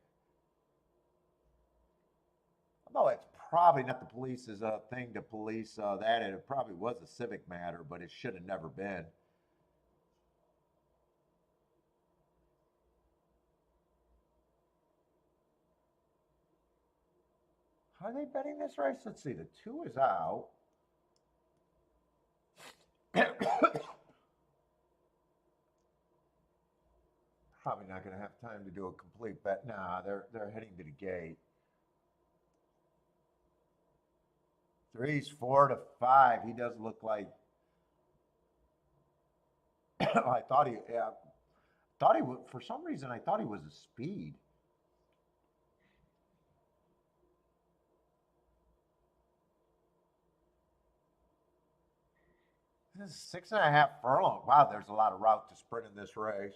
Although it's probably not the police's thing to police that, and it probably was a civic matter, but it should have never been. How are they betting this race? Let's see. The two is out. Probably not going to have time to do a complete bet. Nah, they're heading to the gate. Three's 4 to 5. He does look like. I thought he. Yeah, thought he would. For some reason, I thought he was a speed. This is 6.5 furlong. Wow, there's a lot of route to sprint in this race.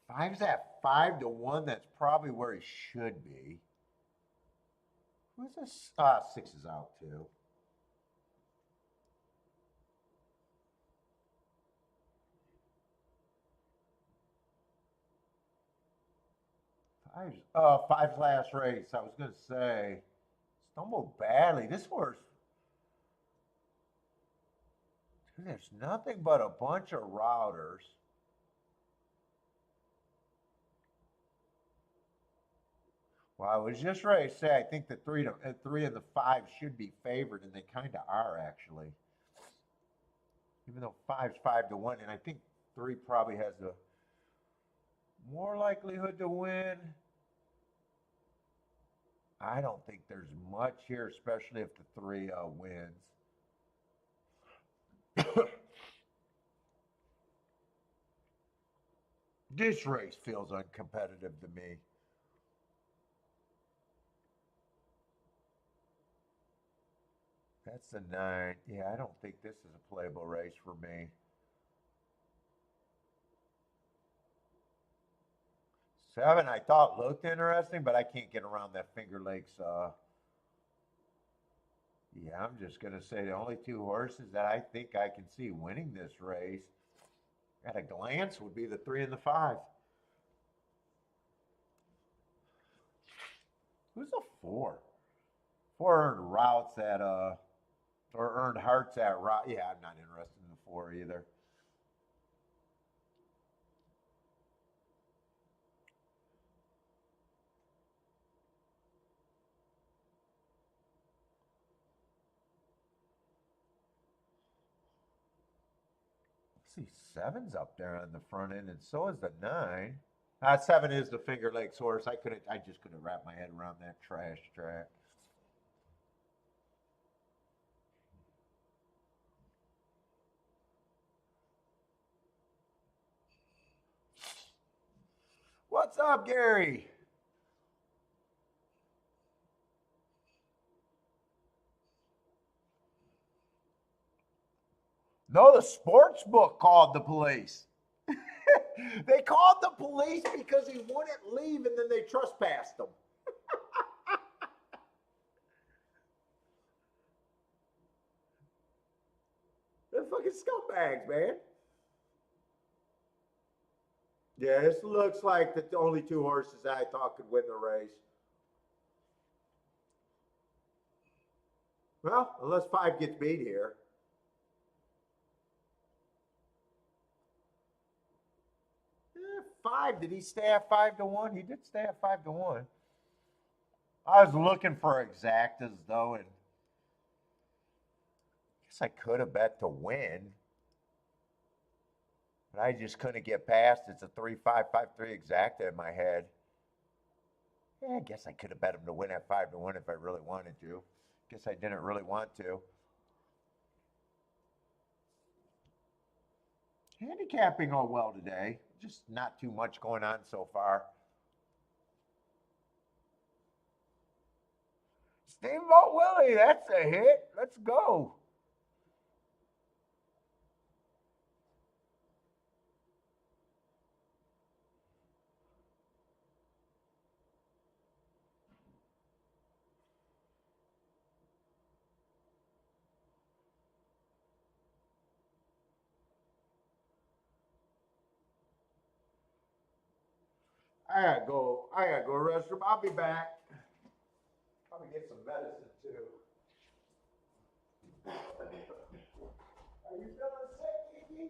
Five's at 5 to 1. That's probably where he should be. Who's this? Six is out too. Five's last race. I was gonna say, stumbled badly. This horse, there's nothing but a bunch of routers. Well, I was just ready to say I think the three and the five should be favored, and they kind of are actually. Even though five's 5 to 1, and I think three probably has the more likelihood to win. I don't think there's much here, especially if the three wins. This race feels uncompetitive to me. That's the 9. Yeah, I don't think this is a playable race for me. 7, I thought looked interesting, but I can't get around that Finger Lakes. Yeah, I'm just gonna say the only two horses that I think I can see winning this race at a glance would be the 3 and the 5. Who's the 4? 4 earned routes at or earned hearts at route. Yeah, I'm not interested in the 4 either. see seven's up there on the front end, and so is the nine. Seven is the Finger Lakes horse. I just couldn't wrap my head around that trash track. What's up, Gary? No, the sports book called the police. They called the police because he wouldn't leave and then they trespassed him. They're fucking scumbags, man. Yeah, this looks like the only two horses I thought could win the race. Well, unless five gets beat here. Five. Did he stay at 5-1? He did stay at 5-1. I was looking for exactas though, and I guess I could have bet to win, but I just couldn't get past. It's a 3-5-5-3 exacta in my head. Yeah, I guess I could have bet him to win at 5-1 if I really wanted to. Guess I didn't really want to. Handicapping all well today. Just not too much going on so far. Steamboat Willie, that's a hit. Let's go. I gotta go to the restroom. I'll be back. Probably get some medicine too. Are you feeling sick, Kiki?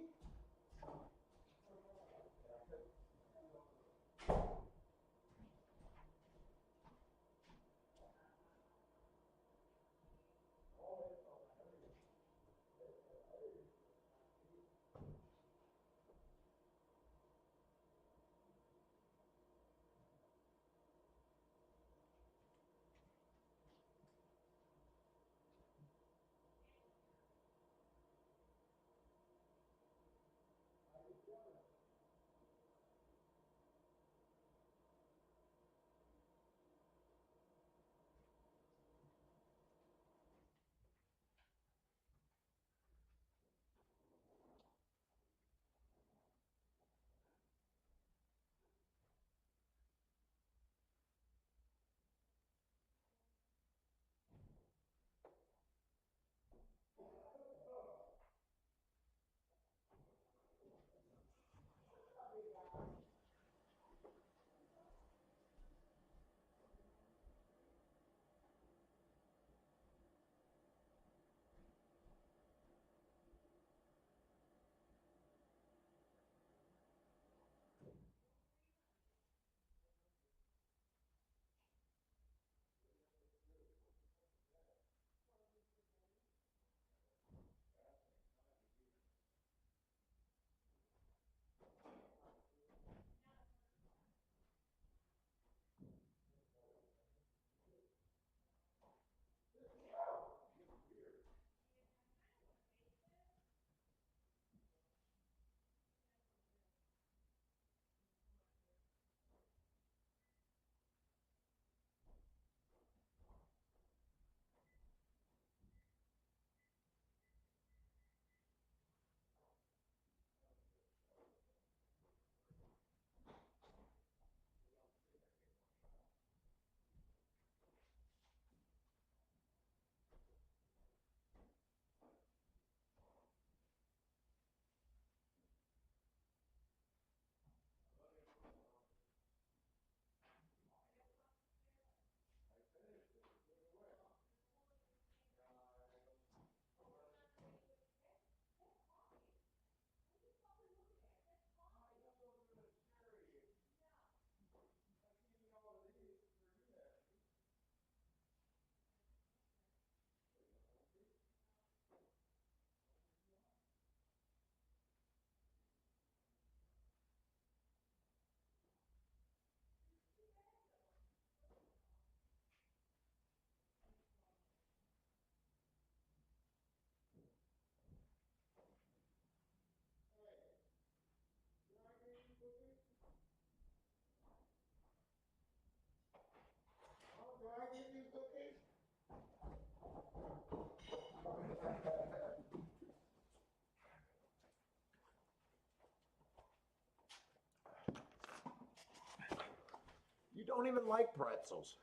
even like pretzels.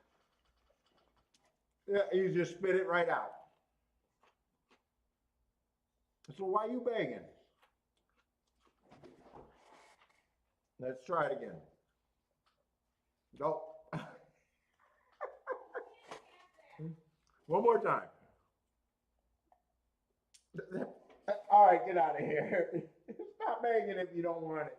Yeah, you just spit it right out. So why are you begging? Let's try it again. Go. One more time. All right, get out of here. Stop begging if you don't want it.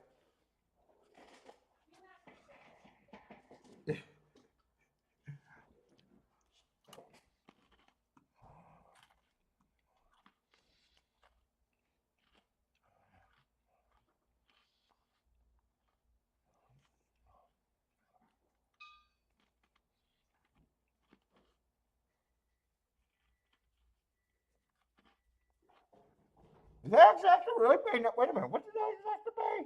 Is that exactly really paying? Wait a minute. What did that exactly pay?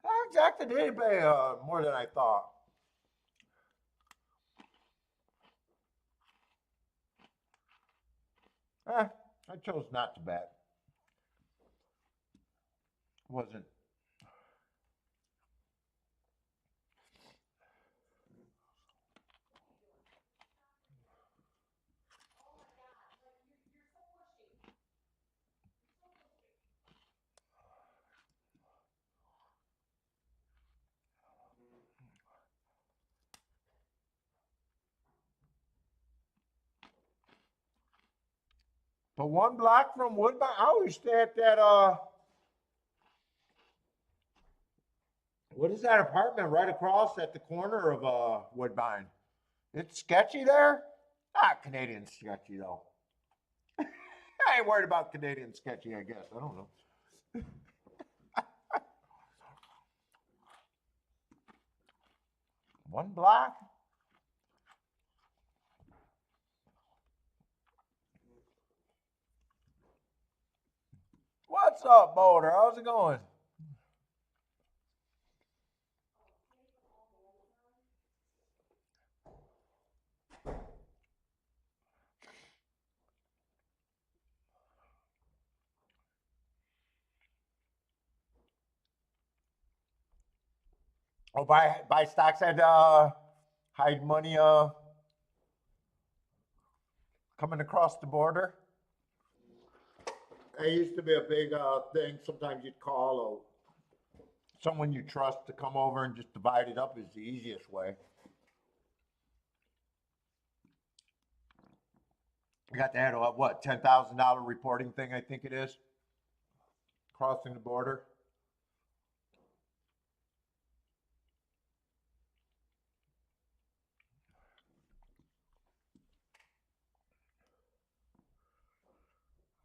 That exactly did pay more than I thought. I chose not to bet. Wasn't. But one block from Woodbine, I always stay at that what is that apartment right across at the corner of Woodbine? It's sketchy there. Canadian sketchy though. I ain't worried about Canadian sketchy. I guess I don't know. One block. What's up, Boulder? How's it going? Oh, buy stocks and hide money coming across the border. It used to be a big thing. Sometimes you'd call someone you trust to come over and just divide it up is the easiest way. You got that what $10,000 reporting thing? I think it is crossing the border.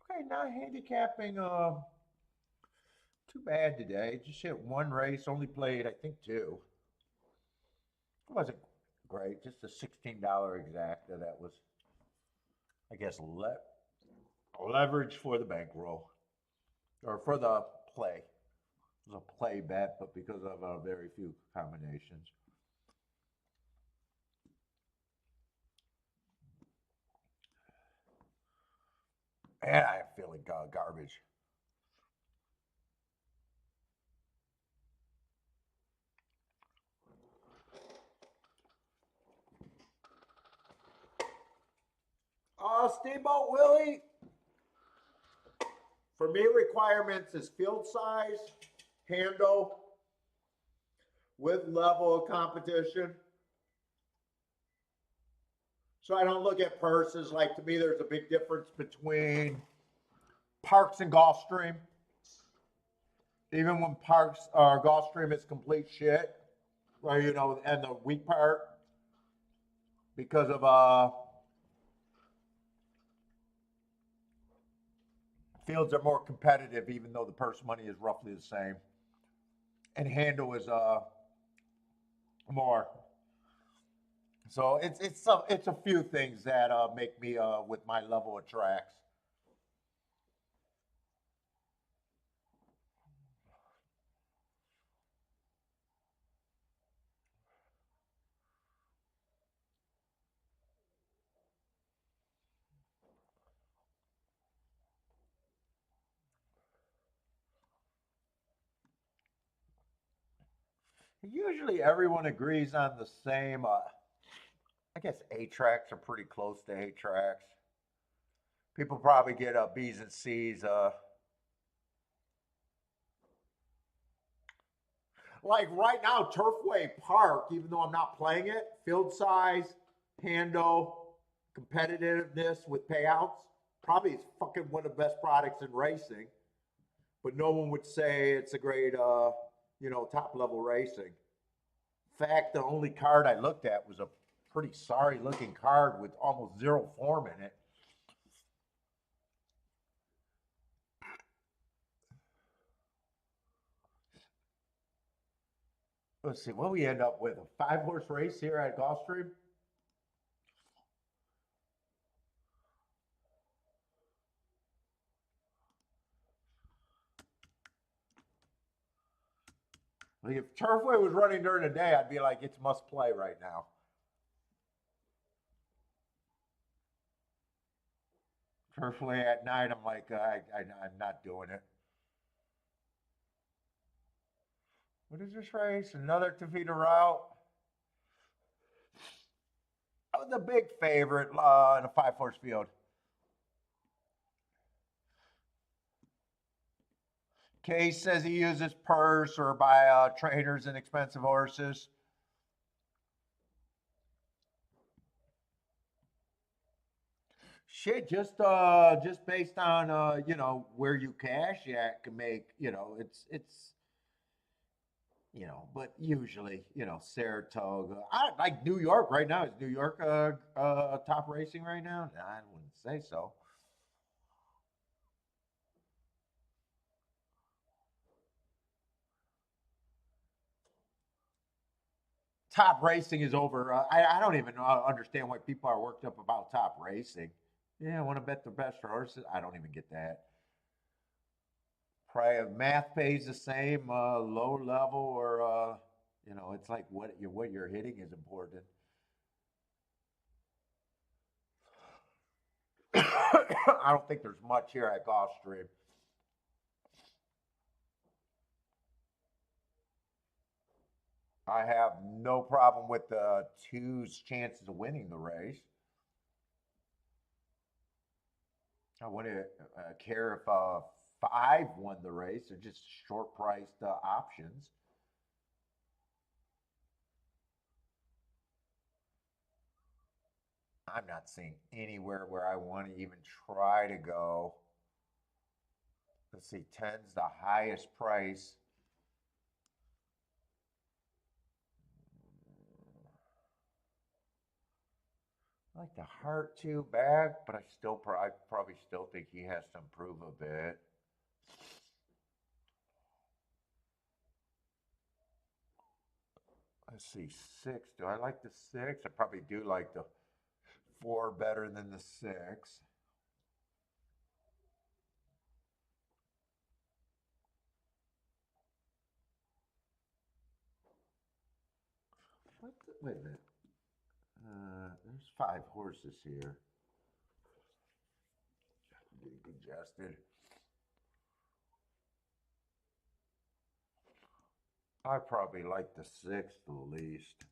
Okay, now handicapping. Too bad today. Just hit one race. Only played I think two. It wasn't great. Just a $16 exacta. That was, I guess, leverage for the bankroll or for the play. It was a play bet, but because of very few combinations. And I am feeling garbage. Steamboat Willie, for me, requirements is field size, handle, with level of competition. So I don't look at purses. Like, to me, there's a big difference between Parks and Gulfstream. Even when Parks or Gulfstream is complete shit, or and the weak part because of fields are more competitive, even though the purse money is roughly the same, and handle is more. So it's a few things that make me with my level of tracks. Usually everyone agrees on the same. I guess A tracks are pretty close to A tracks. People probably get B's and C's. Like right now, Turfway Park, even though I'm not playing it, field size, handle, competitiveness with payouts, probably is fucking one of the best products in racing. But no one would say it's a great, top level racing. In fact, the only card I looked at was a pretty sorry looking card with almost zero form in it. Let's see, what we end up with? A 5-horse race here at Gulfstream? Like if Turfway was running during the day, I'd be like, it's must play right now. Turfway at night, I'm like, I'm not doing it. What is this race? Another Tavita route. I was a big favorite in a 5-horse field. Case says he uses purse or buy trainers and expensive horses. Shit, just based on where you cash at can make it's but usually Saratoga. I like New York right now. Is New York top racing right now? I wouldn't say so. Top racing is over. I don't even understand why people are worked up about top racing. Yeah, I want to bet the best horses. I don't even get that. Probably math pays the same, low level or it's like what you're hitting is important. I don't think there's much here at Gulfstream. I have no problem with the two's chances of winning the race. I wouldn't care if five won the race. They're just short priced options. I'm not seeing anywhere where I want to even try to go. Let's see, 10's the highest price. I like the heart too bad, but I probably still think he has to improve a bit. Let's see, six. Do I like the six? I probably do like the four better than the six. Wait a minute. There's 5 horses here. I'm getting congested. I probably like the six the least.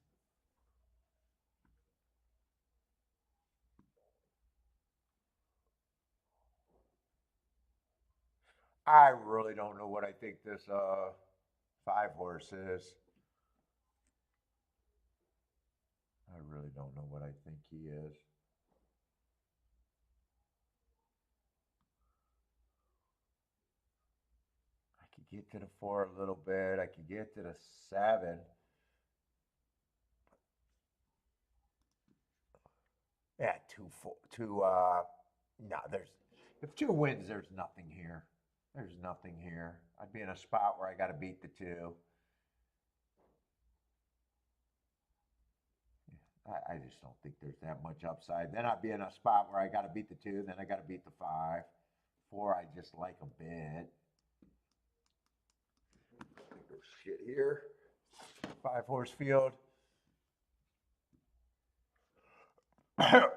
I really don't know what I think this 5 horse is. I really don't know what I think he is. I could get to the four a little bit. I could get to the seven. Yeah, two, four, two. No, there's if two wins, there's nothing here. There's nothing here. I'd be in a spot where I got to beat the two. I just don't think there's that much upside. Then I'd be in a spot where I got to beat the two, then I got to beat the five. Four, I just like a bit. I think there's shit here. 5-horse field.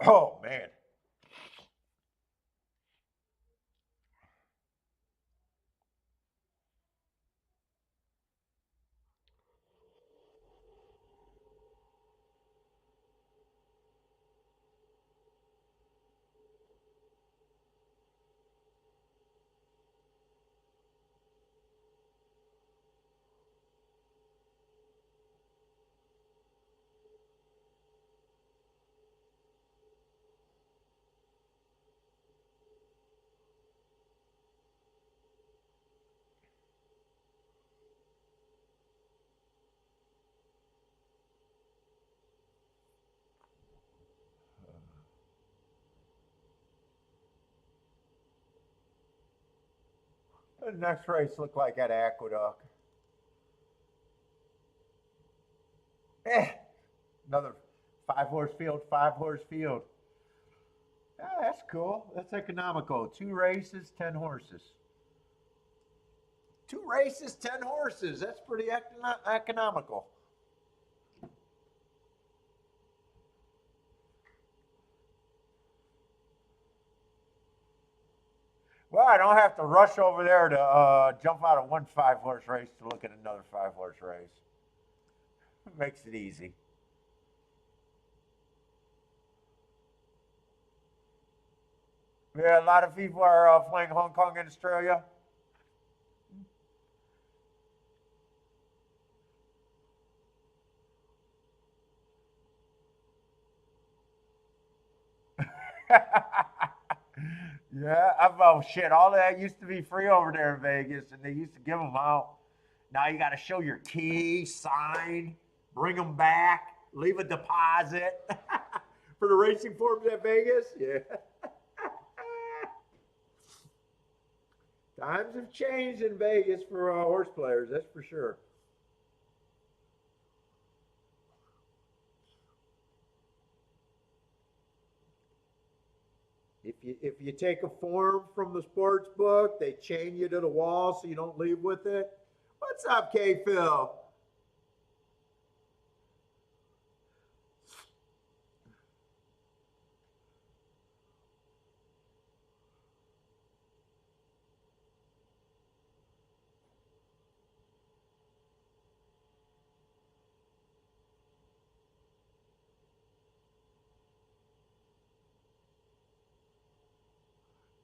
Oh man. What does the next race look like at Aqueduct? Another 5-horse field, 5-horse field. Yeah, that's cool. That's economical. 2 races, 10 horses. 2 races, 10 horses. That's pretty economical. Well, I don't have to rush over there to jump out of one 5-horse race to look at another 5-horse race. It makes it easy. Yeah, a lot of people are playing Hong Kong and Australia. Yeah, oh shit, all that used to be free over there in Vegas, and they used to give them out. Now you got to show your key, sign, bring them back, leave a deposit for the racing forms at Vegas. Yeah. Times have changed in Vegas for horse players, that's for sure. If you take a form from the sports book, they chain you to the wall so you don't leave with it. What's up, K Phil?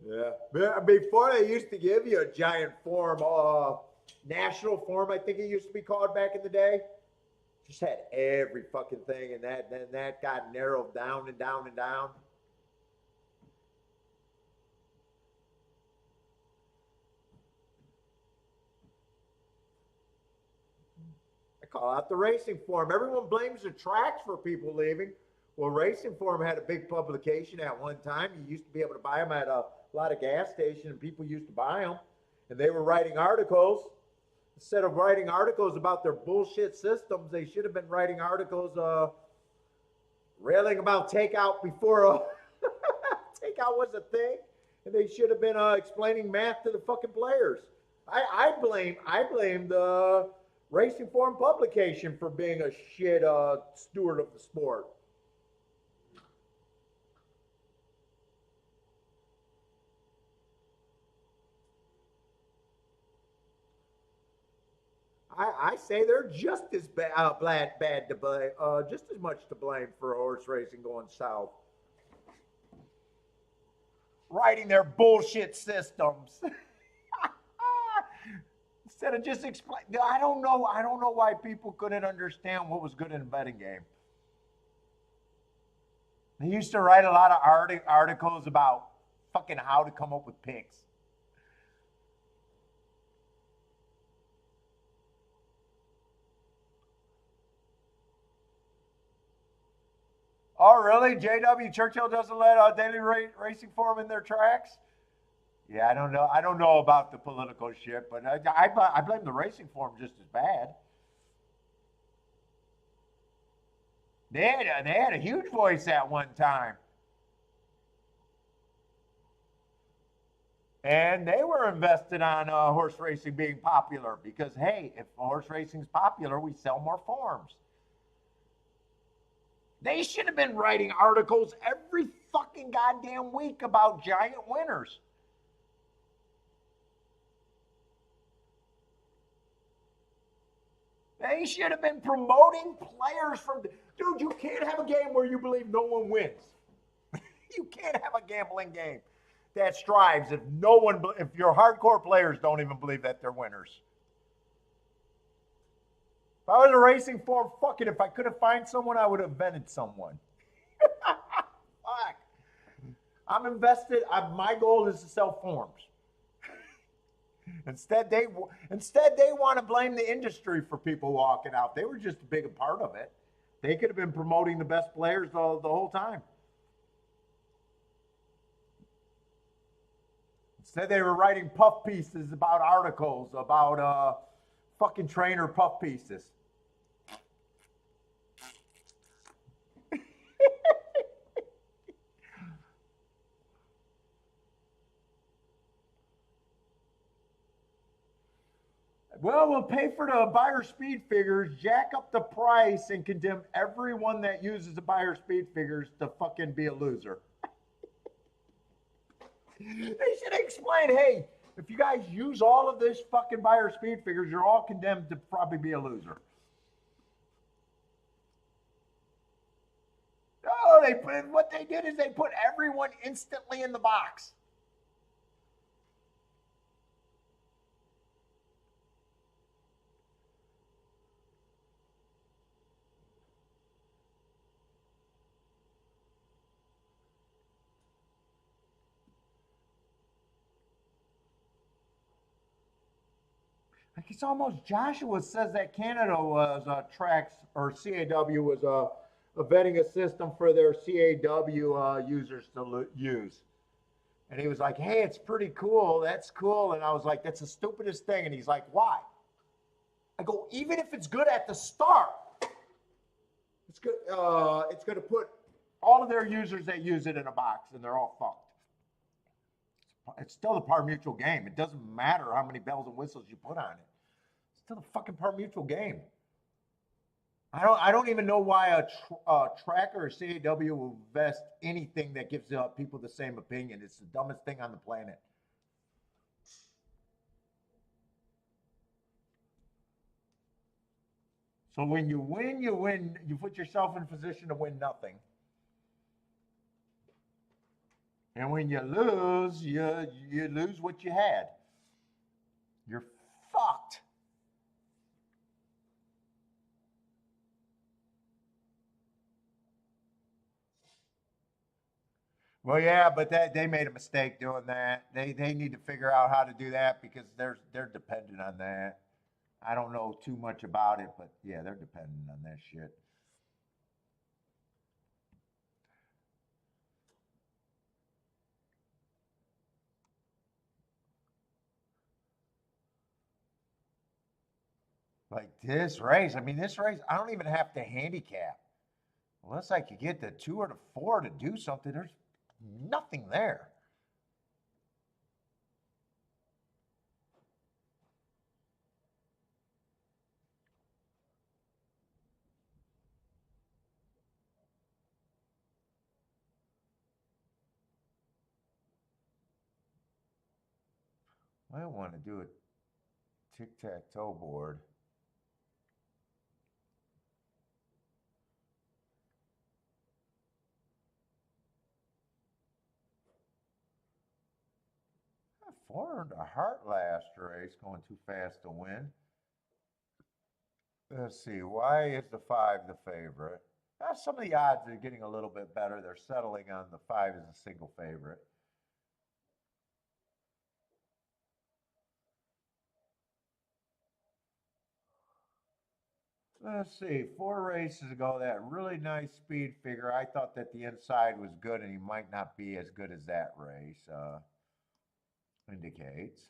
Yeah. Before they used to give you a giant form, national form, I think it used to be called back in the day. Just had every fucking thing, and that got narrowed down and down and down. I call out the racing form. Everyone blames the tracks for people leaving. Well, Racing Form had a big publication at one time. You used to be able to buy them at a lot of gas stations, and people used to buy them. And they were writing articles. Instead of writing articles about their bullshit systems, they should have been writing articles railing about takeout before takeout was a thing. And they should have been explaining math to the fucking players. I blame the Racing Form publication for being a shit steward of the sport. I say they're just as bad to blame, just as much to blame for horse racing going south. Writing their bullshit systems instead of just explain. I don't know. I don't know why people couldn't understand what was good in a betting game. They used to write a lot of articles about fucking how to come up with picks. Oh, really? JW Churchill doesn't let Daily Racing Form in their tracks? Yeah, I don't know. I don't know about the political shit, but I blame the Racing Form just as bad. They had a huge voice at one time. And they were invested on horse racing being popular because, hey, if horse racing's popular, we sell more forms. They should have been writing articles every fucking goddamn week about giant winners. They should have been promoting players from. Dude, you can't have a game where you believe no one wins. You can't have a gambling game that strives if no one, if your hardcore players don't even believe that they're winners. If I was a racing form, fuck it. If I couldn't find someone, I would have invented someone. Fuck. I'm invested. My goal is to sell forms. Instead, they want to blame the industry for people walking out. They were just a big part of it. They could have been promoting the best players the whole time. Said they were writing puff pieces about articles about fucking trainer puff pieces. Well, we'll pay for the buyer speed figures, jack up the price, and condemn everyone that uses the buyer speed figures to fucking be a loser. They should explain, hey, if you guys use all of this fucking buyer speed figures, you're all condemned to probably be a loser. No, what they did is they put everyone instantly in the box. Like it's almost Joshua says that Canada was tracks or CAW was a vetting a system for their CAW users to use. And he was like, hey, it's pretty cool. That's cool. And I was like, that's the stupidest thing. And he's like, why? I go, even if it's good at the start, it's good. It's going to put all of their users that use it in a box, and they're all fucked. It's still the par mutual game. It doesn't matter how many bells and whistles you put on it. It's still the fucking par mutual game. I don't even know why a tracker or CAW will vest anything that gives people the same opinion. It's the dumbest thing on the planet. So when you win, you win. You put yourself in a position to win nothing. And when you lose, you lose what you had. You're fucked. Well, yeah, but they made a mistake doing that. They need to figure out how to do that because they're dependent on that. I don't know too much about it, but yeah, they're dependent on that shit. Like this race, I mean, this race, I don't even have to handicap. Unless I could get the 2 or the 4 to do something, there's nothing there. I want to do a tic-tac-toe board. I formed a heart last race, going too fast to win. Let's see, why is the 5 the favorite? Some of the odds are getting a little bit better. They're settling on the 5 as a single favorite. Let's see, 4 races ago, that really nice speed figure, I thought that the inside was good and he might not be as good as that race indicates.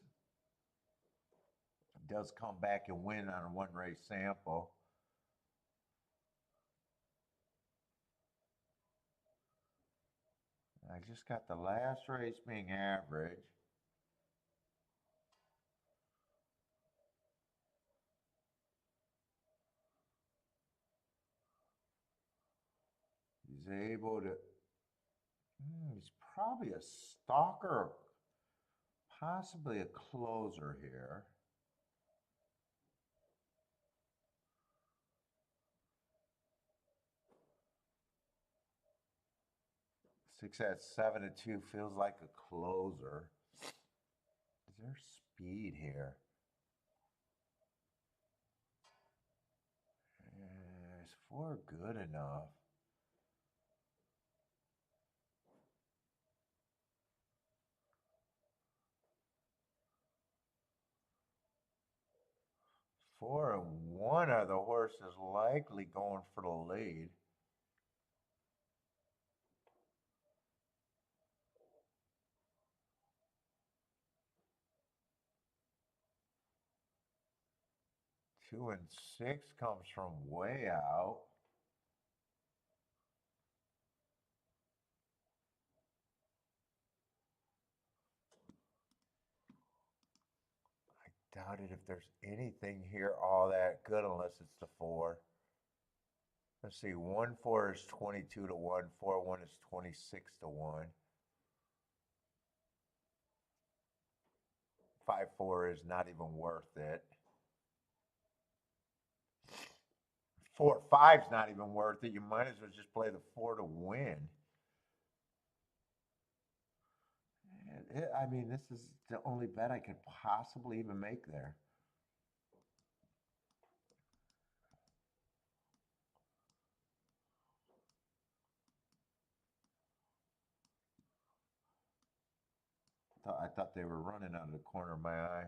He does come back and win on a 1 race sample. I just got the last race being average. He's able to, he's probably a stalker, possibly a closer here. 6 at 7 and 2 feels like a closer. Is there speed here? Is 4 good enough? Four and one are the horses likely going for the lead. 2 and 6 comes from way out. I doubt it if there's anything here all that good unless it's the 4. Let's see, 1 4 is 22 to 1, 4 1 is 26 to 1. 5 4 is not even worth it. 4 5's not even worth it. You might as well just play the 4 to win. I mean, this is the only bet I could possibly even make there. I thought they were running out of the corner of my eye.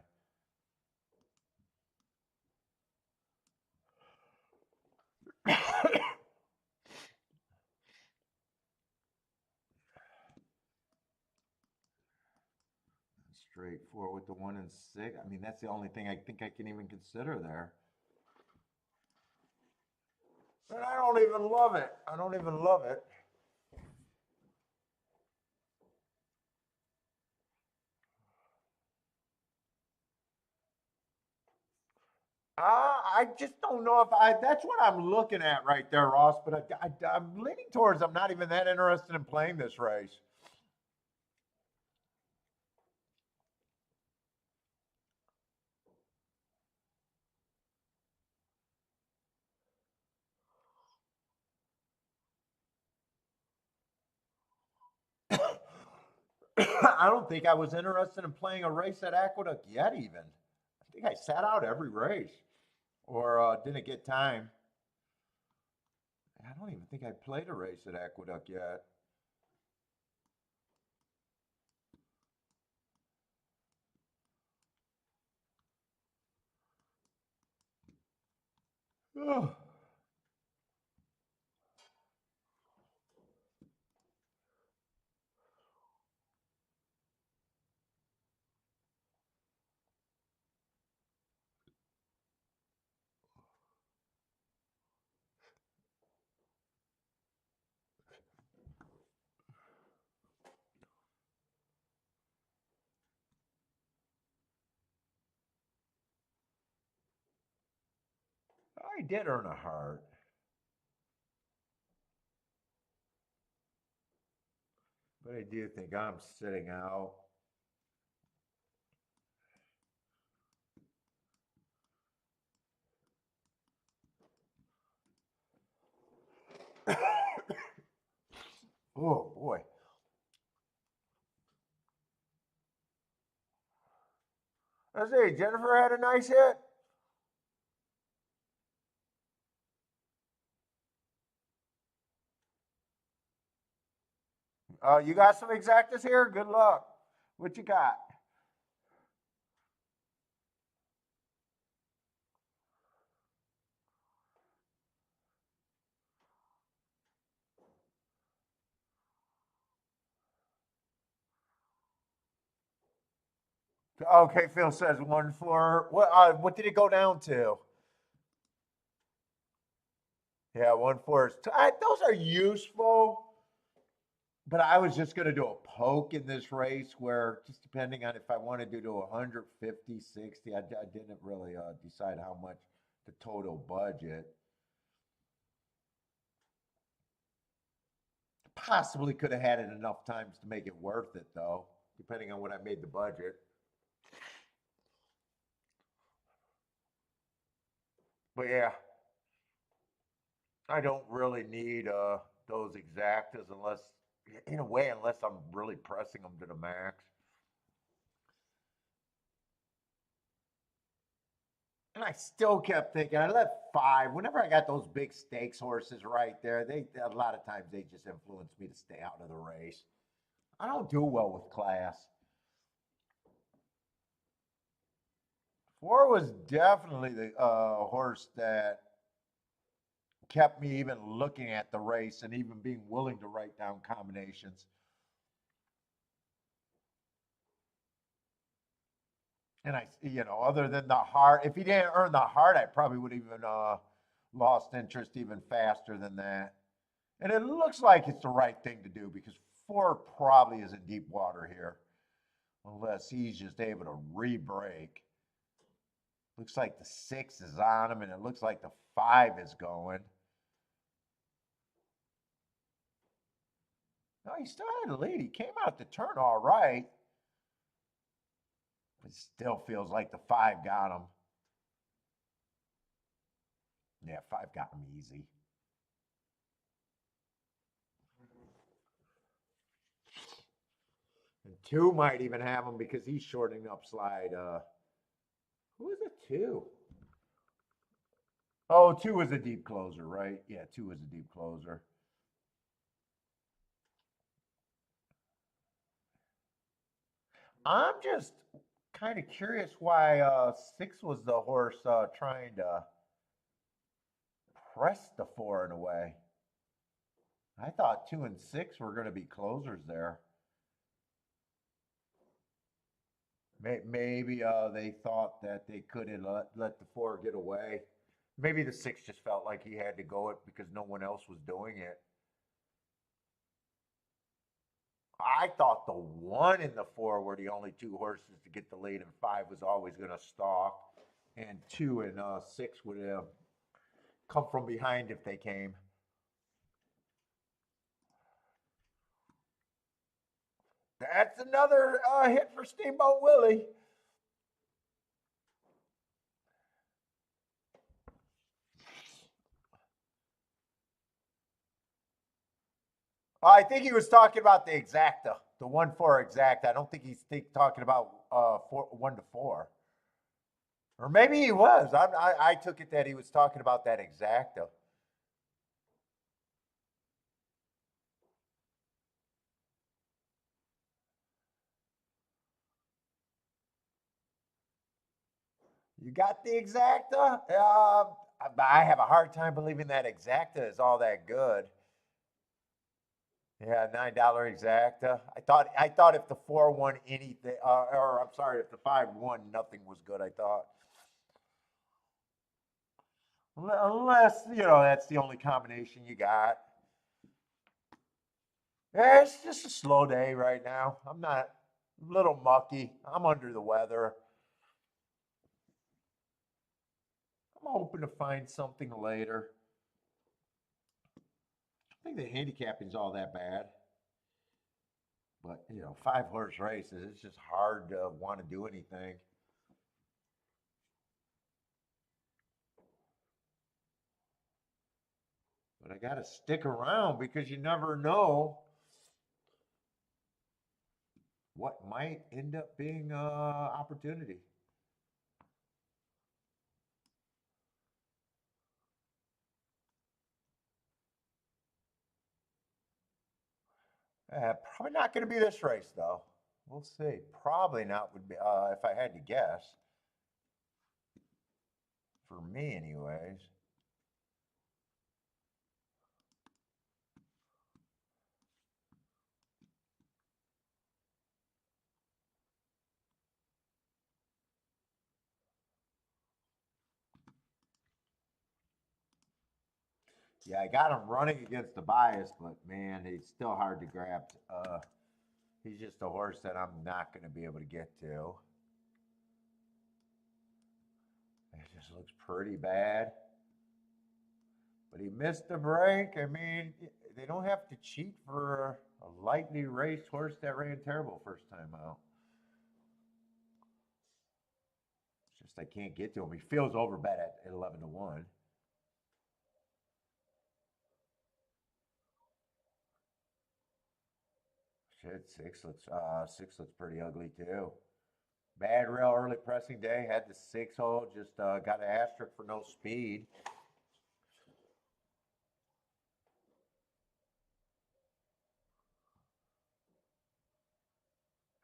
Straight 4 with the 1 and 6. I mean, that's the only thing I think I can even consider there. And I don't even love it. I don't even love it. I just don't know if that's what I'm looking at right there, Ross. But I'm leaning towards I'm not even that interested in playing this race. I don't think I was interested in playing a race at Aqueduct yet, even. I think I sat out every race or didn't get time. I don't even think I played a race at Aqueduct yet. Oh. I did earn a heart. But I do think I'm sitting out. Oh boy. Let's see, Jennifer had a nice hit. You got some exactas here? Good luck. What you got? Okay, Phil says 1 4. What did it go down to? Yeah, 1 4 is. Those are useful. But I was just going to do a poke in this race where just depending on if I wanted to do 150, 60, I didn't really decide how much the total budget. Possibly could have had it enough times to make it worth it though, depending on what I made the budget. But yeah, I don't really need those exactas unless, in a way, unless I'm really pressing them to the max. And I still kept thinking, I left 5. Whenever I got those big stakes horses right there, they a lot of times they just influence me to stay out of the race. I don't do well with class. 4 was definitely the horse that kept me even looking at the race and even being willing to write down combinations. And other than the heart, if he didn't earn the heart, I probably would even lost interest even faster than that. And it looks like it's the right thing to do because 4 probably is in deep water here, unless he's just able to re-break. Looks like the 6 is on him, and it looks like the 5 is going. No, he still had a lead. He came out the turn all right. But still feels like the 5 got him. Yeah, 5 got him easy. And 2 might even have him because he's shortening up slide. Who is it? 2. Oh, 2 is a deep closer, right? Yeah, 2 is a deep closer. I'm just kind of curious why 6 was the horse trying to press the 4 in a way. I thought 2 and 6 were going to be closers there. Maybe they thought that they couldn't let the 4 get away. Maybe the 6 just felt like he had to go it because no one else was doing it. I thought the 1 and the 4 were the only 2 horses to get the lead, and 5 was always going to stalk, and 2 and 6 would have come from behind if they came. That's another hit for Steamboat Willie. I think he was talking about the exacta, the 1-4 exacta. I don't think he's talking about 1 to 4. Or maybe he was. I took it that he was talking about that exacta. You got the exacta? I have a hard time believing that exacta is all that good. Yeah, $9 exacta. I thought if the 4 won anything, or I'm sorry, if the 5 won, nothing was good. I thought, unless that's the only combination you got. Yeah, it's just a slow day right now. I'm not a little mucky. I'm under the weather. I'm hoping to find something later. I think the handicapping's all that bad. But, 5-horse races, it's just hard to want to do anything. But I got to stick around because you never know what might end up being an opportunity. Probably not going to be this race, though. We'll see. Probably not would be, if I had to guess. For me, anyways. Yeah, I got him running against the bias, but man, he's still hard to grab. He's just a horse that I'm not going to be able to get to. It just looks pretty bad. But he missed the break. I mean, they don't have to cheat for a lightly raced horse that ran terrible first time out. It's just I can't get to him. He feels overbet at 11 to 1. Shit, 6 looks pretty ugly too. Bad rail early pressing day. Had the 6 hole. Just got an asterisk for no speed.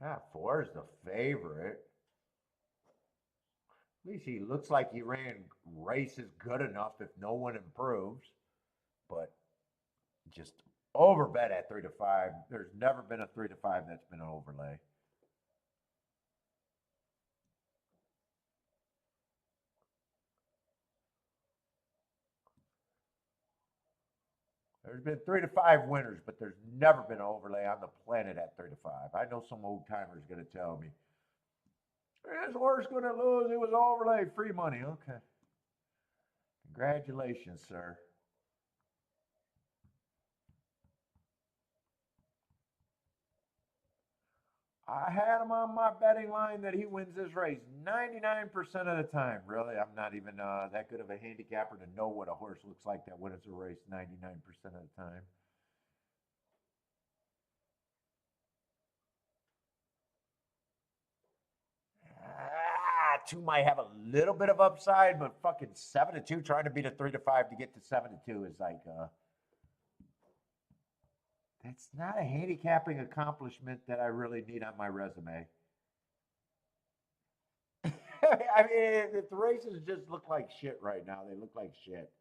Ah, 4 is the favorite. At least he looks like he ran races good enough if no one improves. But just overbet at 3 to 5. There's never been a 3 to 5 that's been an overlay. There's been 3 to 5 winners, but there's never been an overlay on the planet at 3 to 5. I know some old timer's going to tell me, this horse going to lose. It was overlay, free money. Okay. Congratulations, sir. I had him on my betting line that he wins this race 99% of the time. Really, I'm not even that good of a handicapper to know what a horse looks like that wins a race 99% of the time. Two might have a little bit of upside, but fucking 7 to 2 trying to beat a 3 to 5 to get to 7 to 2 is like that's not a handicapping accomplishment that I really need on my resume. I mean, if the races just look like shit right now, they look like shit.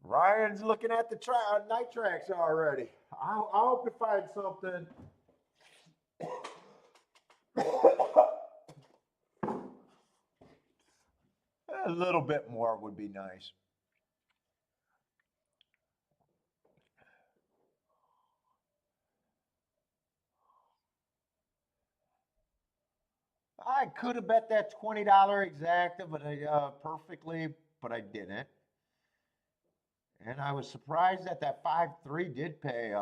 Ryan's looking at the night tracks already. I hope to find something. A little bit more would be nice. I could have bet that $20 exacta, but perfectly, but I didn't. And I was surprised that 5-3 did pay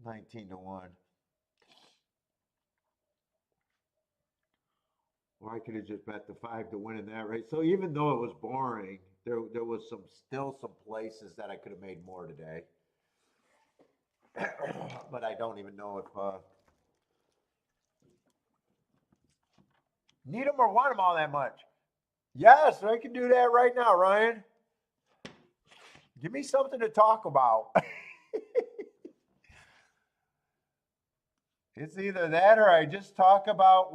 19 to 1. Or I could have just bet the 5 to win in that race. So even though it was boring, there was still some places that I could have made more today. But I don't even know if need them or want them all that much. Yes, I can do that right now, Ryan. Give me something to talk about. It's either that or I just talk about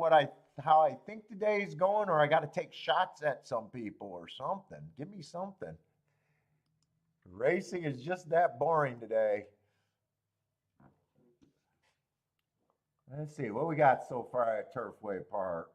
how I think the day's going, or I got to take shots at some people or something. Give me something. Racing is just that boring today. Let's see what we got so far at Turfway Park.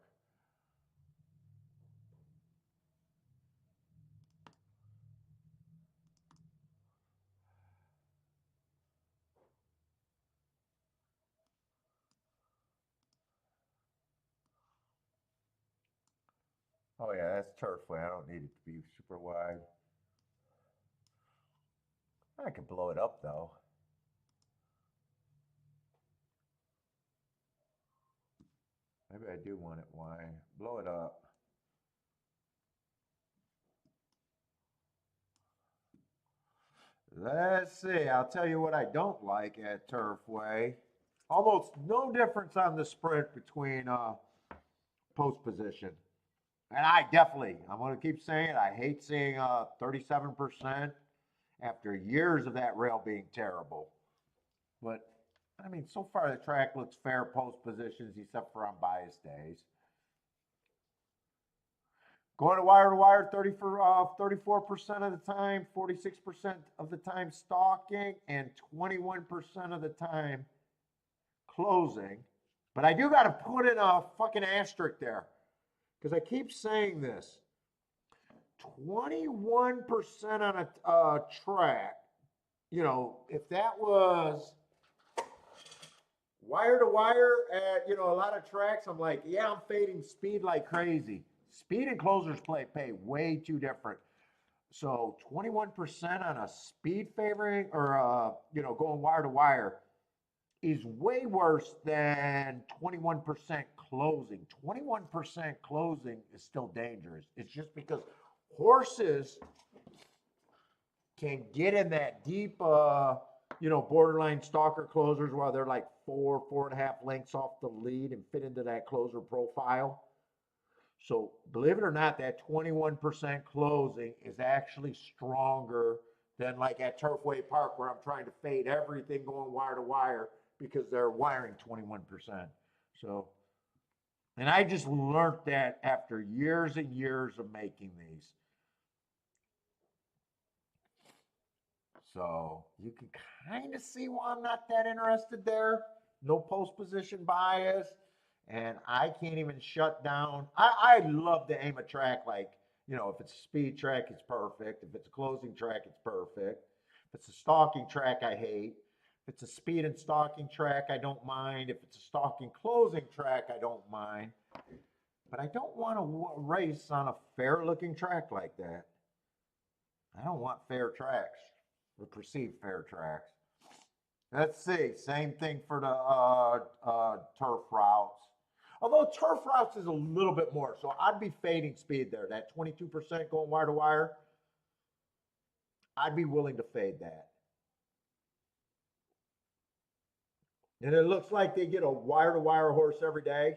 Oh yeah, that's Turfway. I don't need it to be super wide. I could blow it up though. Maybe I do want it wide. Blow it up. Let's see. I'll tell you what I don't like at Turfway. Almost no difference on the sprint between post position. And I'm going to keep saying it, I hate seeing 37% after years of that rail being terrible. But, I mean, so far the track looks fair post positions except for on bias days. Going to wire, 34% of the time, 46% of the time stalking, and 21% of the time closing. But I do got to put in a fucking asterisk there because I keep saying this. 21% on a track, if that was wire to wire at, a lot of tracks, I'm like, yeah, I'm fading speed like crazy. Speed and closers pay way too different. So 21% on a speed favoring or, going wire to wire is way worse than 21% closing. 21% closing is still dangerous. It's just because horses can get in that deep, borderline stalker closers while they're like 4.5 lengths off the lead and fit into that closer profile. So believe it or not, that 21% closing is actually stronger than like at Turfway Park where I'm trying to fade everything going wire to wire because they're wiring 21%. So And I just learned that after years and years of making these. So you can kind of see why I'm not that interested there. No post position bias. And I can't even shut down. I love to aim a track like, if it's a speed track, it's perfect. If it's a closing track, it's perfect. If it's a stalking track, I hate. If it's a speed and stalking track, I don't mind. If it's a stalking closing track, I don't mind. But I don't want to race on a fair looking track like that. I don't want fair tracks or perceived fair tracks. Let's see. Same thing for the turf routes. Although turf routes is a little bit more, so I'd be fading speed there. That 22% going wire to wire, I'd be willing to fade that. And it looks like they get a wire to wire horse every day.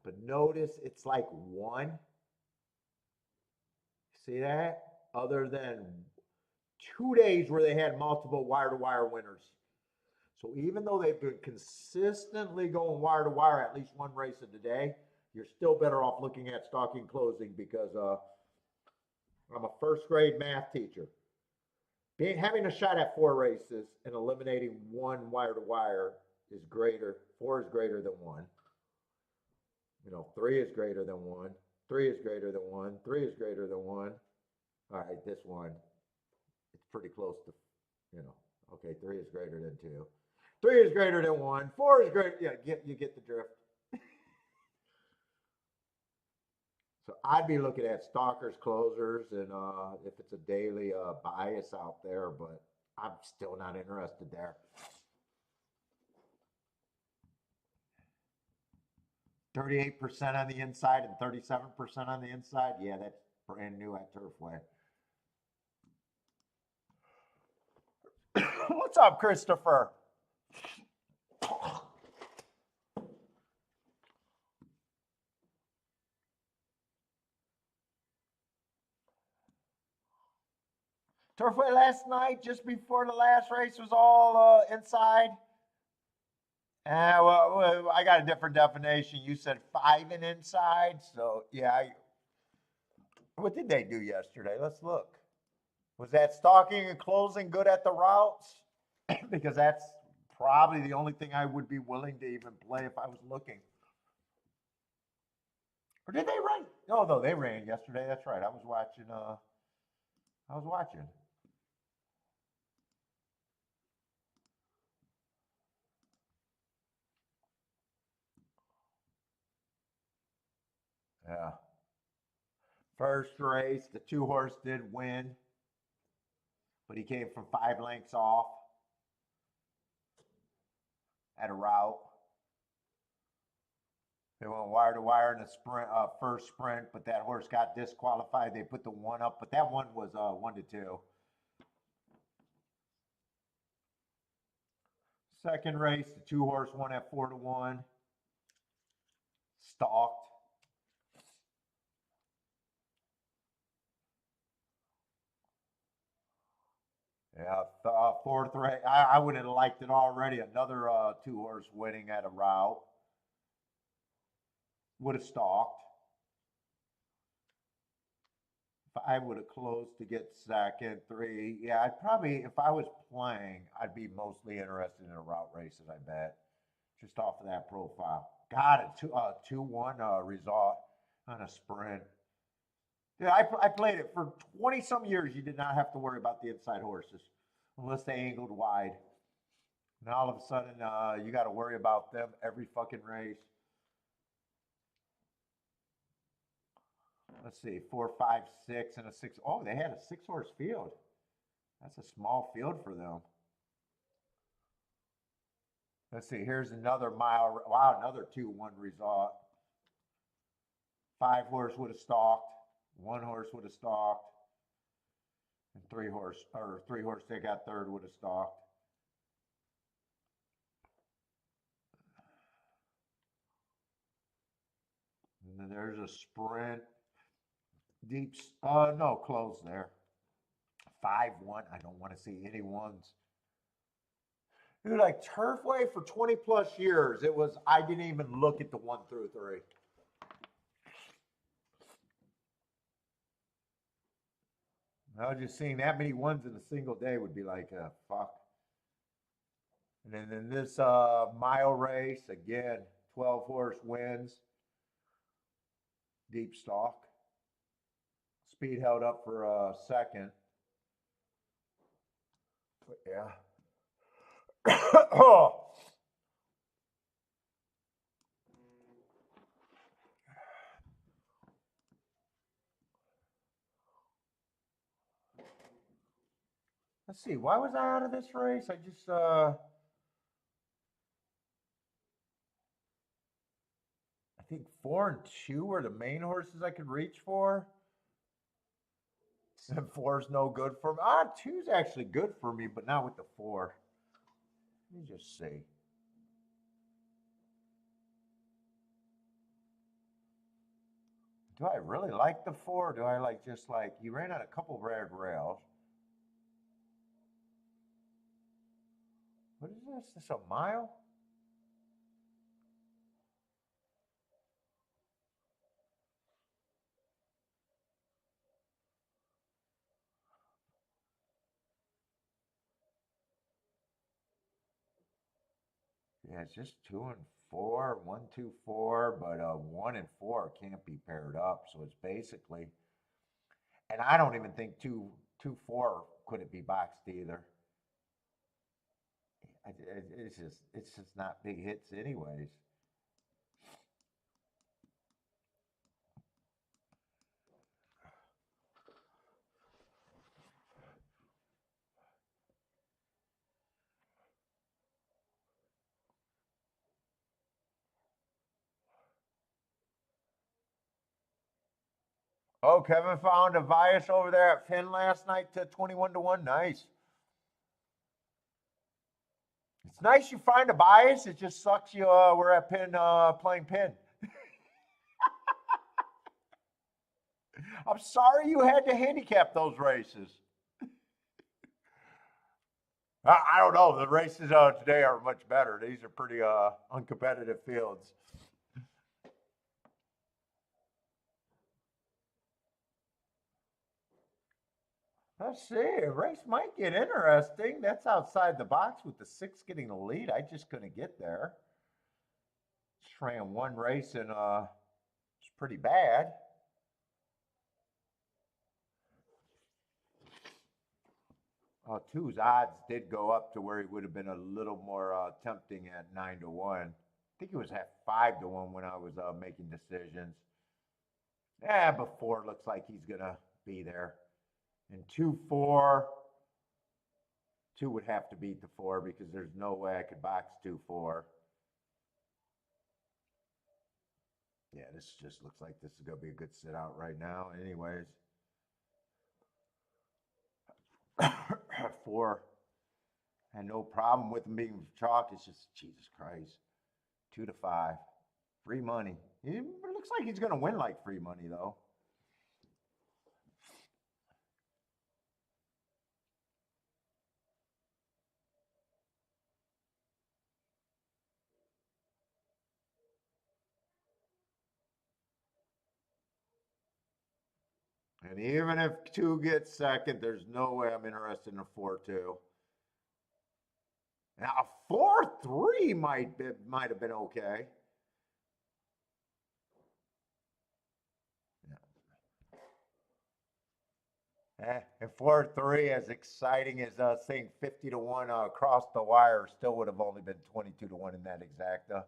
But notice it's like one. See that? Other than 2 days where they had multiple wire to wire winners. So even though they've been consistently going wire to wire at least one race of the day, you're still better off looking at stalking closing because I'm a first grade math teacher. Having a shot at 4 races and eliminating one wire to wire is greater. 4 is greater than 1. 3 is greater than 1. 3 is greater than 1. 3 is greater than 1. All right, this one, it's pretty close to, okay, 3 is greater than 2. 3 is greater than 1. 4 is greater. Yeah, you get the drift. So I'd be looking at stalkers, closers, and if it's a daily bias out there, but I'm still not interested there. 38% on the inside and 37% on the inside. Yeah, that's brand new at Turfway. What's up, Christopher? Turfway last night, just before the last race, was all inside. Well, I got a different definition. You said 5 and inside, so yeah. What did they do yesterday? Let's look. Was that stalking and closing good at the routes? Because that's probably the only thing I would be willing to even play if I was looking. Or did they run? No, they ran yesterday. That's right. I was watching. Yeah. First race, the 2-horse did win, but he came from 5 lengths off at a route. They went wire to wire in the sprint, first sprint, but that horse got disqualified. They put the 1 up, but that one was 1-2. Second race, the 2-horse won at 4-1. Stalked. Yeah, fourth race. I would have liked it already. Another 2-horse winning at a route. Would have stalked. I would have closed to get second. 3. Yeah, I'd probably, if I was playing, I'd be mostly interested in a route races, I bet. Just off of that profile. Got it. 2-1 result on a sprint. Yeah, I played it for 20 some years. You did not have to worry about the inside horses unless they angled wide. Now all of a sudden, you got to worry about them every fucking race. Let's see, 4, 5, 6, and a 6. Oh, they had a 6-horse field. That's a small field for them. Let's see, here's another mile. Wow, another 2-1 result. 5-horse would have stalked. 1-horse would have stalked. And 3-horse they got third would have stalked. And then there's a sprint. Deep, no, close there. 5-1. I don't want to see any ones. Dude, like Turfway for 20 plus years, it was, I didn't even look at the 1 through 3. I was just seeing that many ones in a single day would be like, fuck. And then this mile race, again, 12 horse wins, deep stalk. Speed held up for a second. But yeah. Oh. Let's see, why was I out of this race? I just I think 4 and 2 were the main horses I could reach for. And 4 is no good for me. 2's actually good for me, but not with the 4. Let me just see. Do I really like the 4? Do I like just like, he ran out a couple red rails. What is this? Is this a mile? Yeah, it's just 2 and 4, 1, 2, 4, but 1 and 4 can't be paired up. So it's basically, and I don't even think 2, 2, 4 could it be boxed either. It's just not big hits anyways. Oh, Kevin found a bias over there at Penn last night to 21 to 1. Nice. It's nice you find a bias. It just sucks you we're at Penn playing Penn. I'm sorry you had to handicap those races. I don't know. The races today are much better. These are pretty uncompetitive fields. Let's see. A race might get interesting. That's outside the box with the 6 getting the lead. I just couldn't get there. Just ran one race and it's pretty bad. Two's odds did go up to where he would have been a little more tempting at 9 to 1. I think it was at 5 to 1 when I was making decisions. Yeah, but 4 looks like he's gonna be there. And 2, 4. 2 would have to beat the 4 because there's no way I could box 2, 4. Yeah, this just looks like this is gonna be a good sit out right now. Anyways. 4. And no problem with him being chalk. It's just Jesus Christ. 2 to 5. Free money. It looks like he's gonna win like free money though. And even if 2 gets second, there's no way I'm interested in a 4-2. Now a 4-3 might have been okay. And 4-3, as exciting as saying 50 to 1 across the wire, still would have only been 22 to 1 in that exacta.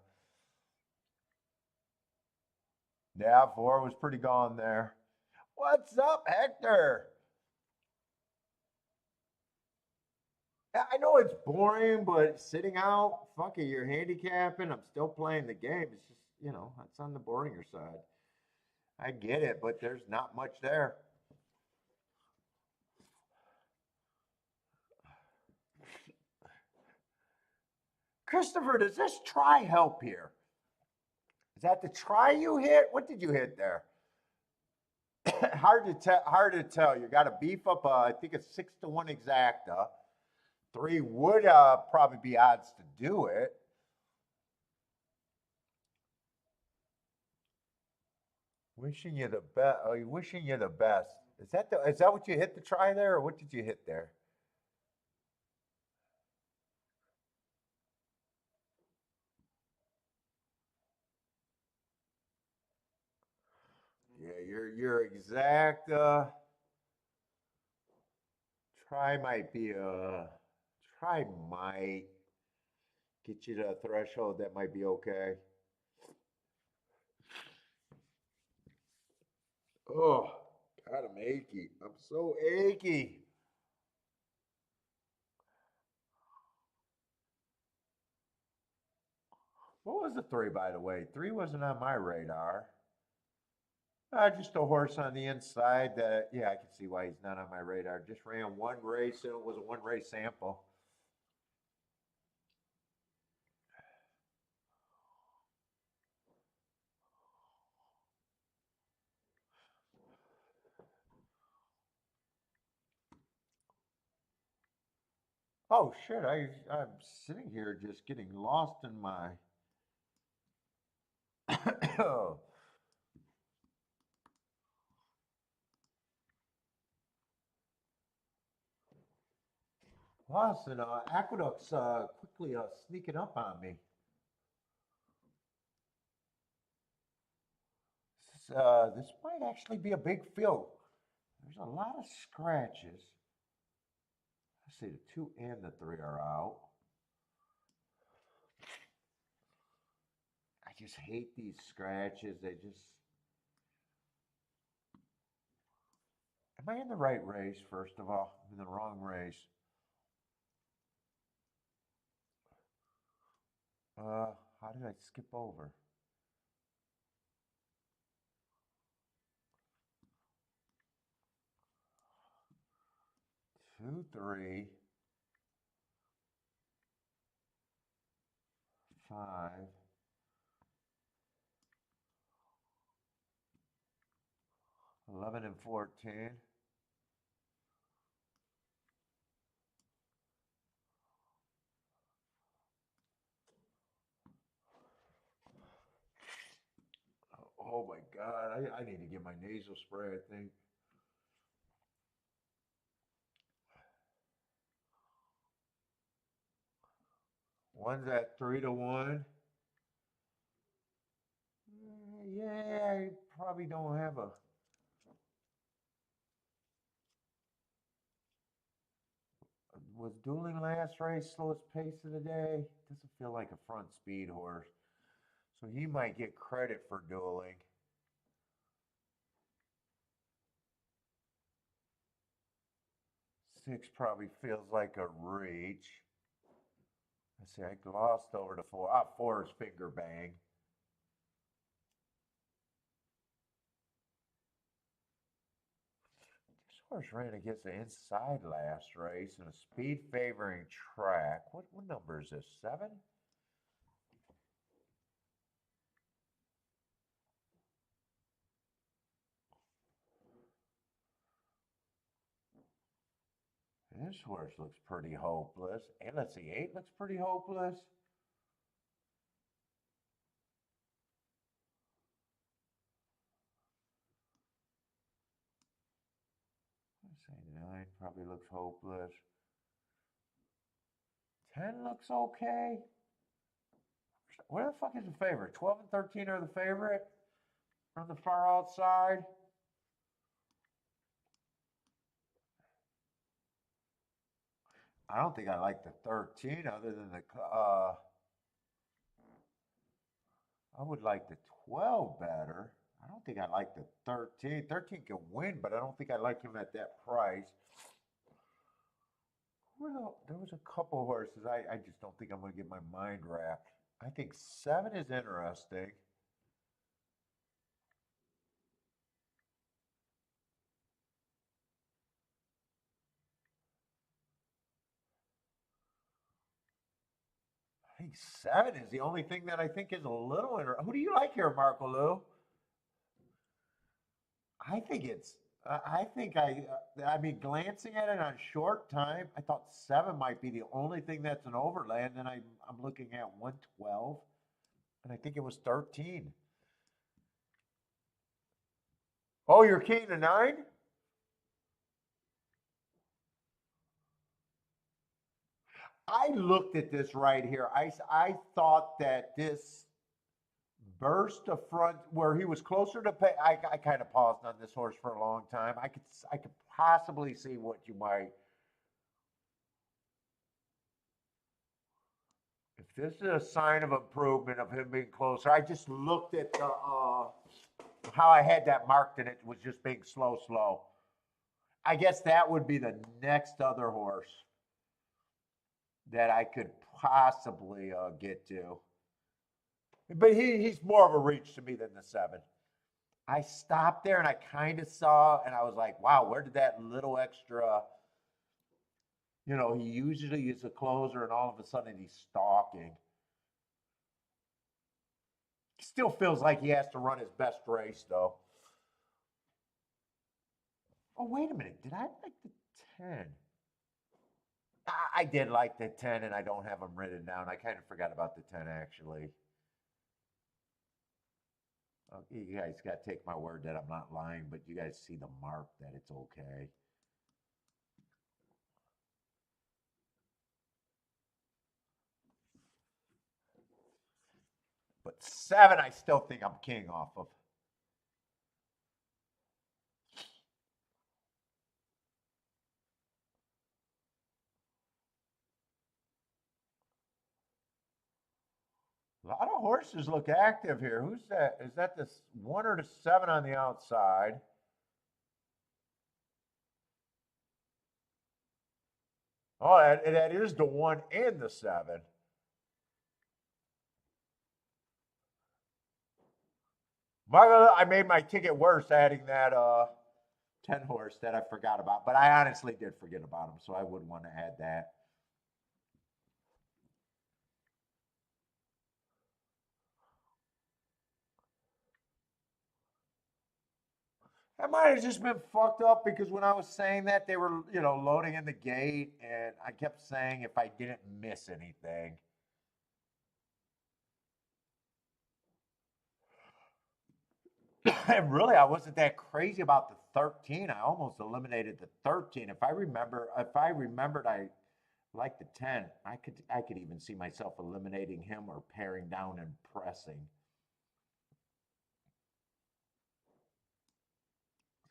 Yeah, 4 was pretty gone there. What's up, Hector? I know it's boring, but sitting out, fuck it, you're handicapping. I'm still playing the game. It's just, that's on the boringer side. I get it, but there's not much there. Christopher, does this try help here? Is that the try you hit? What did you hit there? Hard to tell. You got to beef up. I think it's 6 to 1 exacta. 3 would probably be odds to do it. Wishing you the best. Oh, wishing you the best. Is that what you hit to try there, or what did you hit there? Yeah, your exact try might be try might get you to a threshold that might be okay. Oh, God, I'm achy. I'm so achy. What was the 3, by the way? 3 wasn't on my radar. Just a horse on the inside that, yeah, I can see why he's not on my radar. Just ran one race and it was a one race sample. Oh shit! I'm sitting here just getting lost in my. Lost and Aqueducts quickly sneaking up on me. This might actually be a big field. There's a lot of scratches. I see the 2 and the 3 are out. I just hate these scratches. They just. Am I in the right race, first of all? I'm in the wrong race. How did I skip over? 2, 3, 5. 11 and 14. Oh my God, I need to get my nasal spray, I think. One's at 3 to 1. Yeah, I probably don't have a. Was Dueling last race slowest pace of the day? Doesn't feel like a front speed horse. So he might get credit for dueling. 6 probably feels like a reach. Let's see, I glossed over to 4. 4 is finger bang. This horse ran against the inside last race in a speed favoring track. What number is this? 7? This horse looks pretty hopeless. And let's see, 8 looks pretty hopeless. Let's say 9 probably looks hopeless. 10 looks okay. Where the fuck is the favorite? 12 and 13 are the favorite from the far outside. I don't think I like the 13 other than the. I would like the 12 better. I don't think I like the 13. 13 can win, but I don't think I like him at that price. There was a couple horses. I just don't think I'm going to get my mind wrapped. I think 7 is interesting. I think 7 is the only thing that I think is a little interesting. Who do you like here, Marco Lou? I think it's I think I mean, glancing at it on short time, I thought 7 might be the only thing that's an overland. And I'm looking at 112, and I think it was 13. Oh, you're keying to 9? I looked at this right here. I thought that this burst of front where he was closer to pay. I kind of paused on this horse for a long time. I could possibly see what you might. If this is a sign of improvement of him being closer, I just looked at the how I had that marked and it was just being slow, slow. I guess that would be the next other horse that I could possibly get to. But he's more of a reach to me than the 7. I stopped there and I kind of saw, and I was like, wow, where did that little extra, he usually is a closer and all of a sudden he's stalking. Still feels like he has to run his best race though. Oh, wait a minute. Did I like the 10? I did like the 10 and I don't have them written down. I kind of forgot about the 10 actually. You guys got to take my word that I'm not lying, but you guys see the mark that it's okay. But 7, I still think I'm king off of. A lot of horses look active here. Who's that? Is that the 1 or the 7 on the outside? Oh, that is the 1 and the 7. I made my ticket worse adding that 10 horse that I forgot about, but I honestly did forget about him, so I wouldn't want to add that. That might have just been fucked up because when I was saying that, they were, loading in the gate, and I kept saying if I didn't miss anything. And really, I wasn't that crazy about the 13. I almost eliminated the 13. If I remembered, I like the 10. I could even see myself eliminating him or paring down and pressing.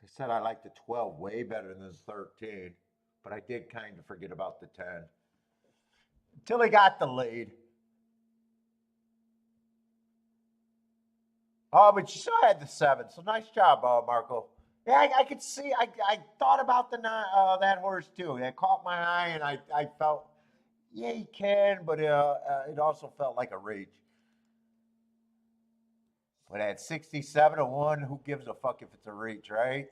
I said I like the 12 way better than the 13, but I did kind of forget about the 10 until he got the lead. Oh, but you still had the 7, so nice job, Marco. Yeah, I could see. I thought about that horse too. It caught my eye, and I felt, yeah, he can, but it also felt like a reach. But at 67 to 1, who gives a fuck if it's a reach, right?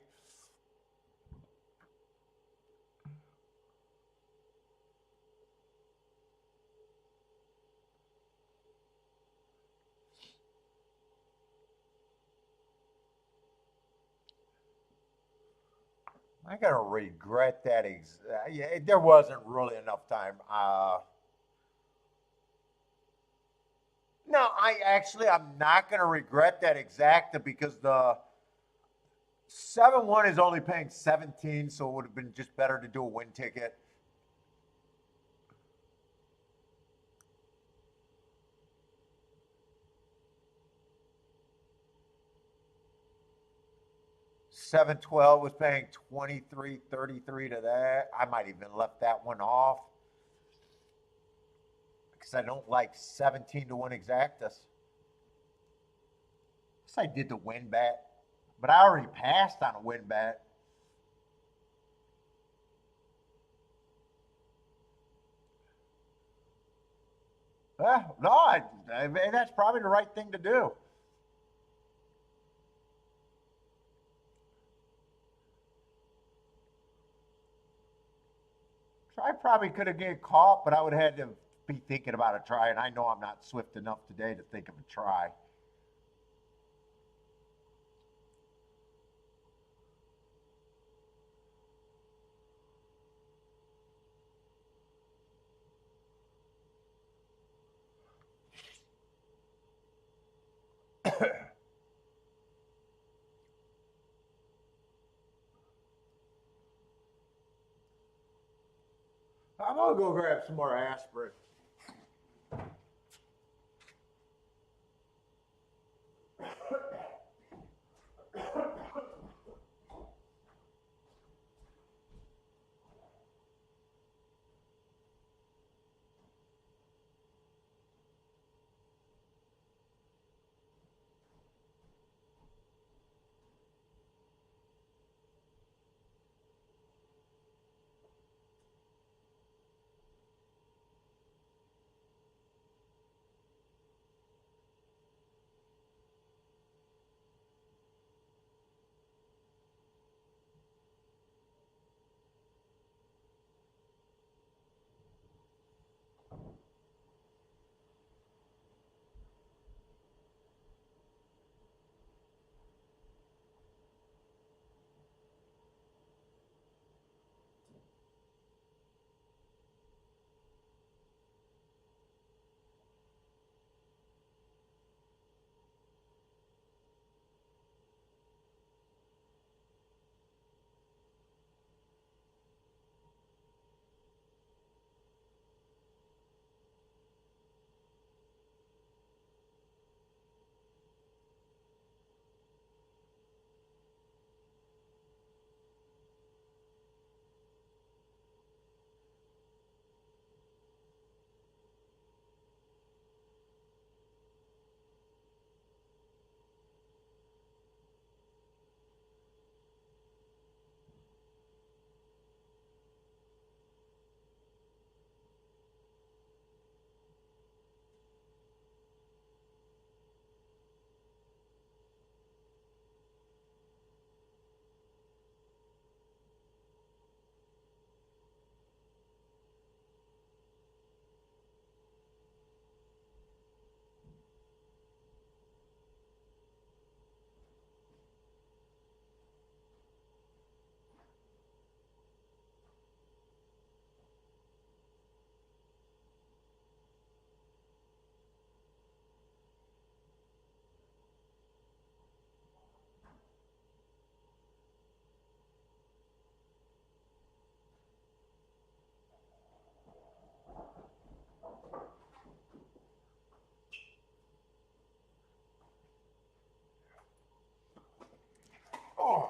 I gotta regret that. Yeah, there wasn't really enough time. No, I'm not gonna regret that exacta because the 7-1 is only paying 17, so it would have been just better to do a win ticket. 712 was paying 23.33 to that. I might even left that one off because I don't like 17 to 1 exactus. Guess I did the win bet, but I already passed on a win bet. No, that's probably the right thing to do. So I probably could have get caught, but I would have had to be thinking about a try, and I know I'm not swift enough today to think of a try. I'm gonna go grab some more aspirin. Oh,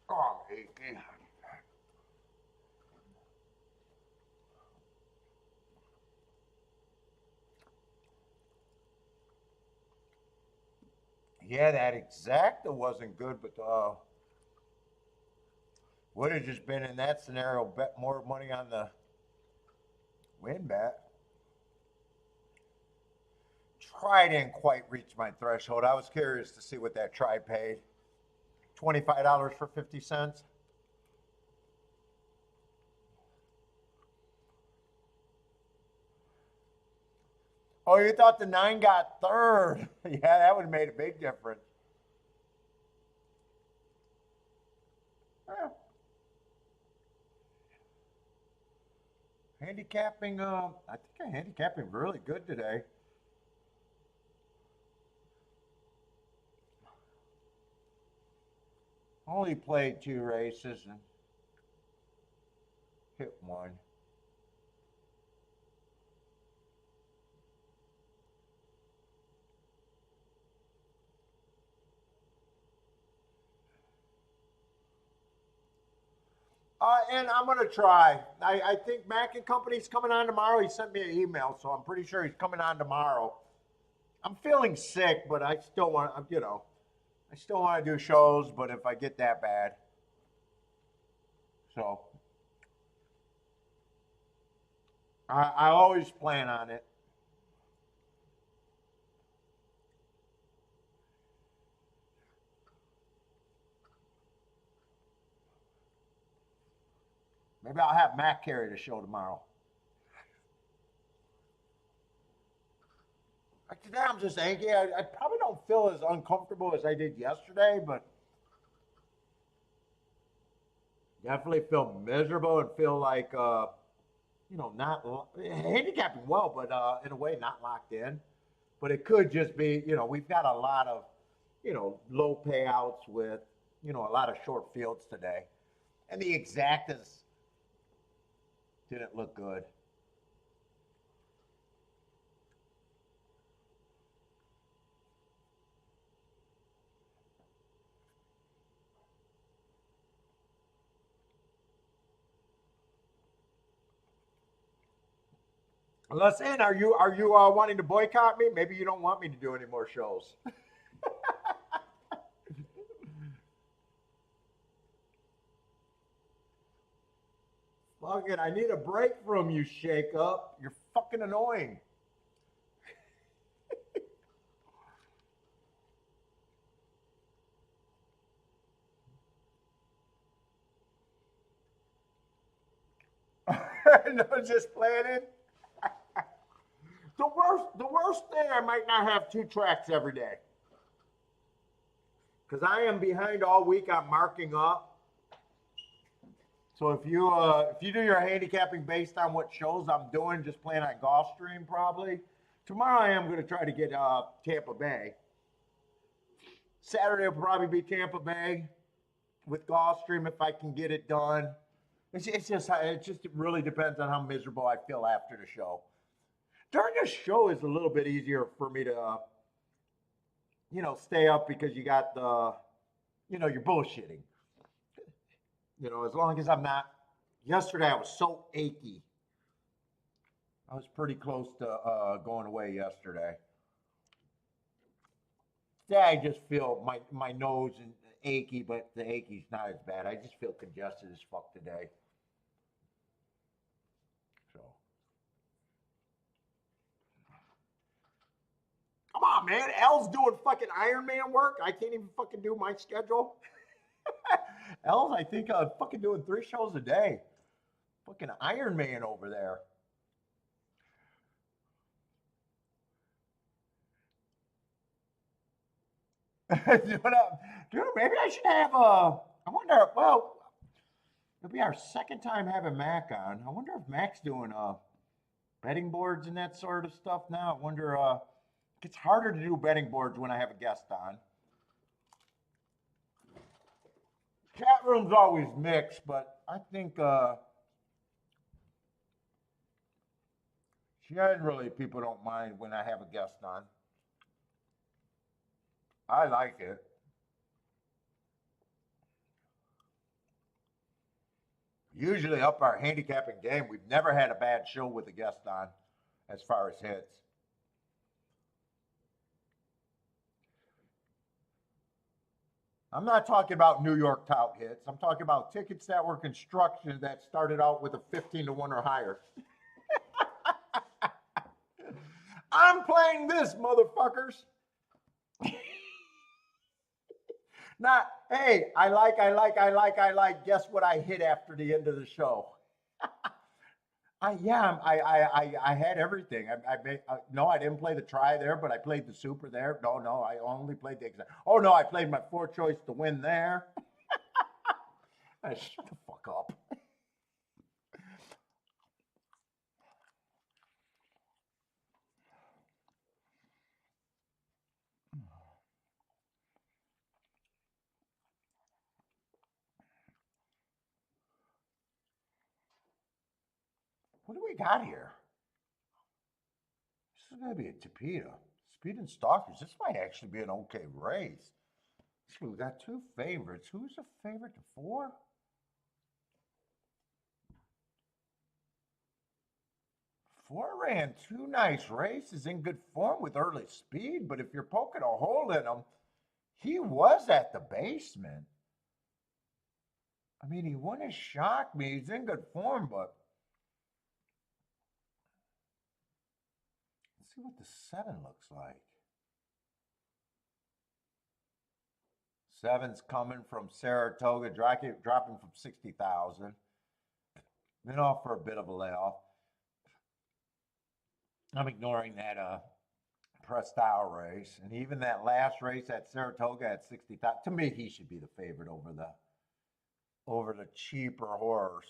oh, I'm aching. Yeah, that exacta wasn't good, but would have just been in that scenario, bet more money on the win bet. Try didn't quite reach my threshold. I was curious to see what that try paid. $25 for 50 cents. Oh, you thought the 9 got third? Yeah, that would have made a big difference. Eh, handicapping, I think I'm handicapping really good today. Only played 2 races and hit one. And I'm gonna try. I think Mac and Company's coming on tomorrow. He sent me an email, so I'm pretty sure he's coming on tomorrow. I'm feeling sick, but I still want, I still want to do shows. But if I get that bad, so I always plan on it. Maybe I'll have Mac carry the show tomorrow. Like today, I'm just angry. I probably don't feel as uncomfortable as I did yesterday, but definitely feel miserable and feel like, not handicapping well, but in a way not locked in. But it could just be, we've got a lot of, low payouts with, a lot of short fields today. And the exactas didn't look good. Listen, are you wanting to boycott me? Maybe you don't want me to do any more shows. Fucking, I need a break from you, Shake Up. You're fucking annoying. No, just playing it. The worst thing, I might not have two tracks every day. Because I am behind all week on marking up. So if you do your handicapping based on what shows I'm doing, just playing on Gulfstream probably. Tomorrow I am going to try to get Tampa Bay. Saturday will probably be Tampa Bay with Gulfstream if I can get it done. It just really depends on how miserable I feel after the show. During the show is a little bit easier for me to, stay up because you got the, you're bullshitting. As long as I'm not. Yesterday I was so achy. I was pretty close to going away yesterday. Today I just feel my nose and achy, but the achy's not as bad. I just feel congested as fuck today. So. Come on, man. L's doing fucking Iron Man work. I can't even fucking do my schedule. L's, I think, fucking doing 3 shows a day. Fucking Iron Man over there. Dude, maybe I should have I wonder, well, it'll be our second time having Mac on. I wonder if Mac's doing betting boards and that sort of stuff now. I wonder, it gets harder to do betting boards when I have a guest on. Chat room's always mixed, but I think generally people don't mind when I have a guest on. I like it. Usually up our handicapping game, we've never had a bad show with a guest on as far as hits. I'm not talking about New York tout hits. I'm talking about tickets that were construction that started out with a 15 to 1 or higher. I'm playing this, motherfuckers. Not, hey, I like. Guess what I hit after the end of the show? I had everything. No, I didn't play the try there, but I played the super there. No, I only played the exact. Oh no, I played my 4 choice to win there. Shut the fuck up. What do we got here? This is going to be a Tapeta. Speed and Stalkers. This might actually be an okay race. We got 2 favorites. Who's a favorite to 4? 4 ran 2 nice races in good form with early speed, but if you're poking a hole in him, he was at the basement. I mean, he wouldn't shock me. He's in good form, but let's see what the 7 looks like. 7's coming from Saratoga, dropping from 60,000. Then off for a bit of a layoff. I'm ignoring that Prestile race, and even that last race at Saratoga at 60,000. To me, he should be the favorite over the cheaper horse.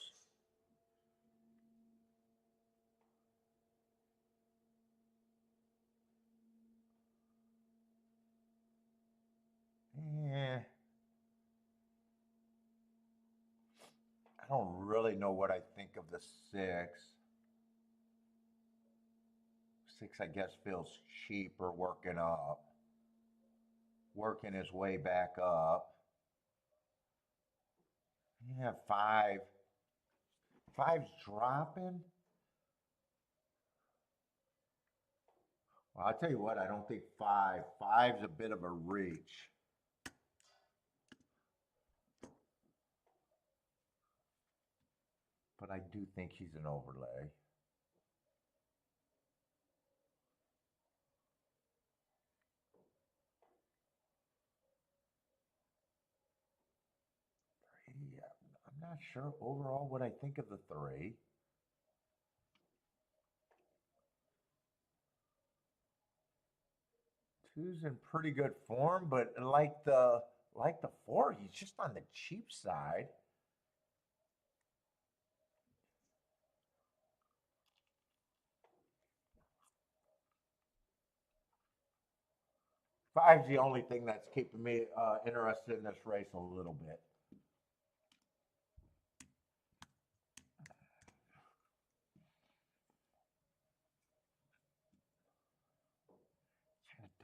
Yeah. I don't really know what I think of the six. Six, I guess, feels cheaper working his way back up. Yeah, five. Five's dropping. Well, I'll tell you what, I don't think five. Five's a bit of a reach. But I do think he's an overlay. Three, I'm not sure overall what I think of the three. Two's in pretty good form, but like the four, he's just on the cheap side. Five's the only thing that's keeping me interested in this race a little bit.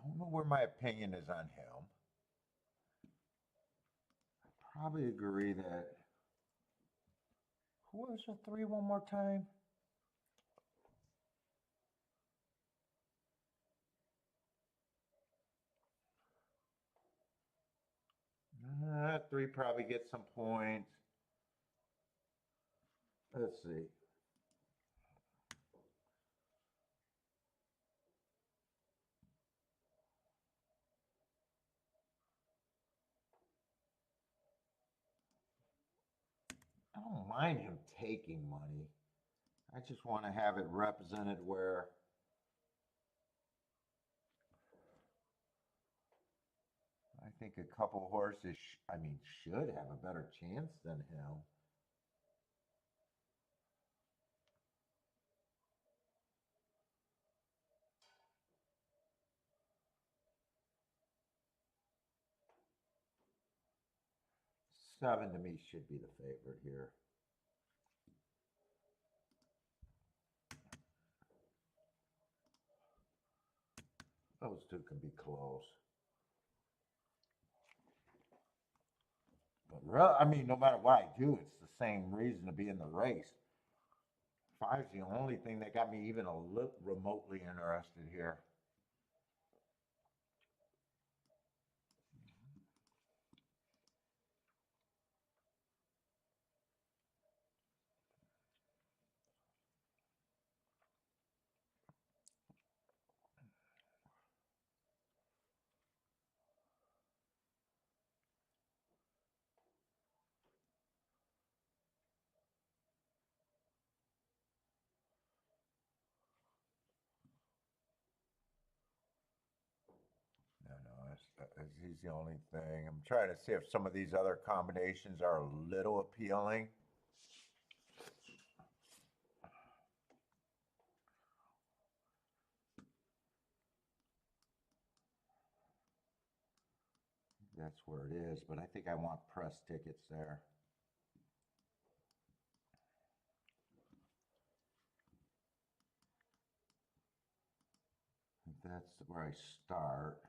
I don't know where my opinion is on him. I probably agree that. Who was the three one more time? Three probably gets some points. Let's see. I don't mind him taking money. I just want to have it represented where I think a couple horses, should have a better chance than him. Seven to me should be the favorite here. Those two can be close. But no matter what I do, it's the same reason to be in the race. Five's the only thing that got me even a little remotely interested here. No, he's the only thing. I'm trying to see if some of these other combinations are a little appealing. That's where it is, but I think I want press tickets there. That's where I start.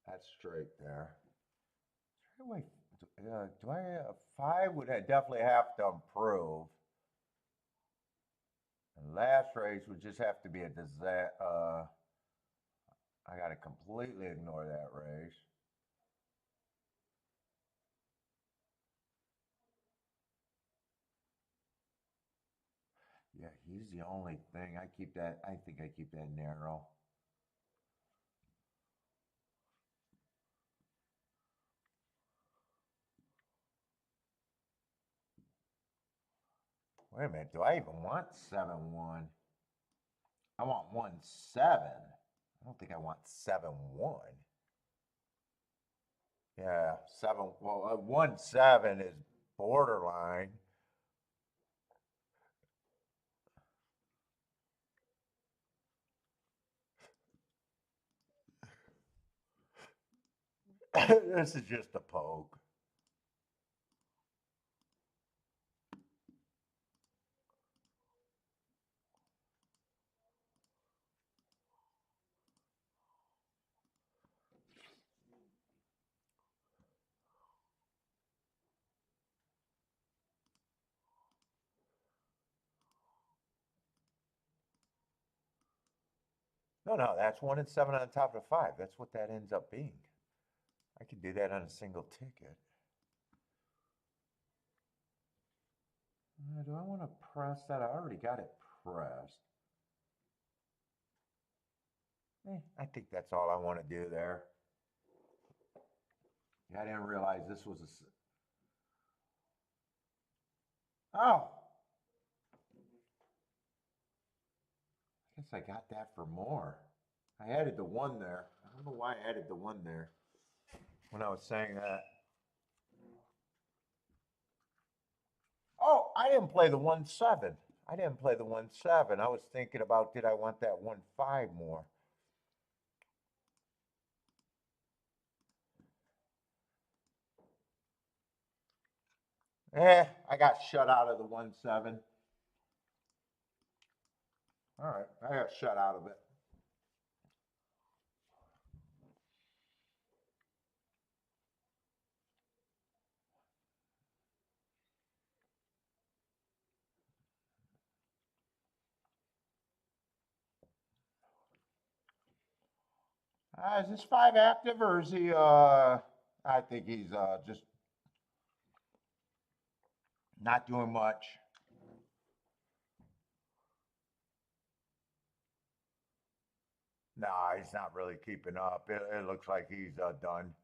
That's straight there. Wait, do I? Five would definitely have to improve. And last race would just have to be a disaster. I got to completely ignore that race. Yeah, he's the only thing. I think I keep that narrow. Wait a minute. Do I even want 7-1? I want 1-7. I don't think I want 7-1. Yeah, seven. Well, 1-7 is borderline. This is just a poke. No, that's 1 and 7 on top of 5. That's what that ends up being. I could do that on a single ticket. Do I want to press that? I already got it pressed. I think that's all I want to do there. I didn't realize this was a... Oh! I guess I got that for more. I added the 1 there. I don't know why I added the 1 there when I was saying that. Oh, I didn't play the 1-7. I didn't play the 1-7. I was thinking about, did I want that 1-5 more? I got shut out of the 1-7. All right, I got shut out of it. Is this 5 active or is he, I think he's just not doing much. No, he's not really keeping up. It looks like he's done.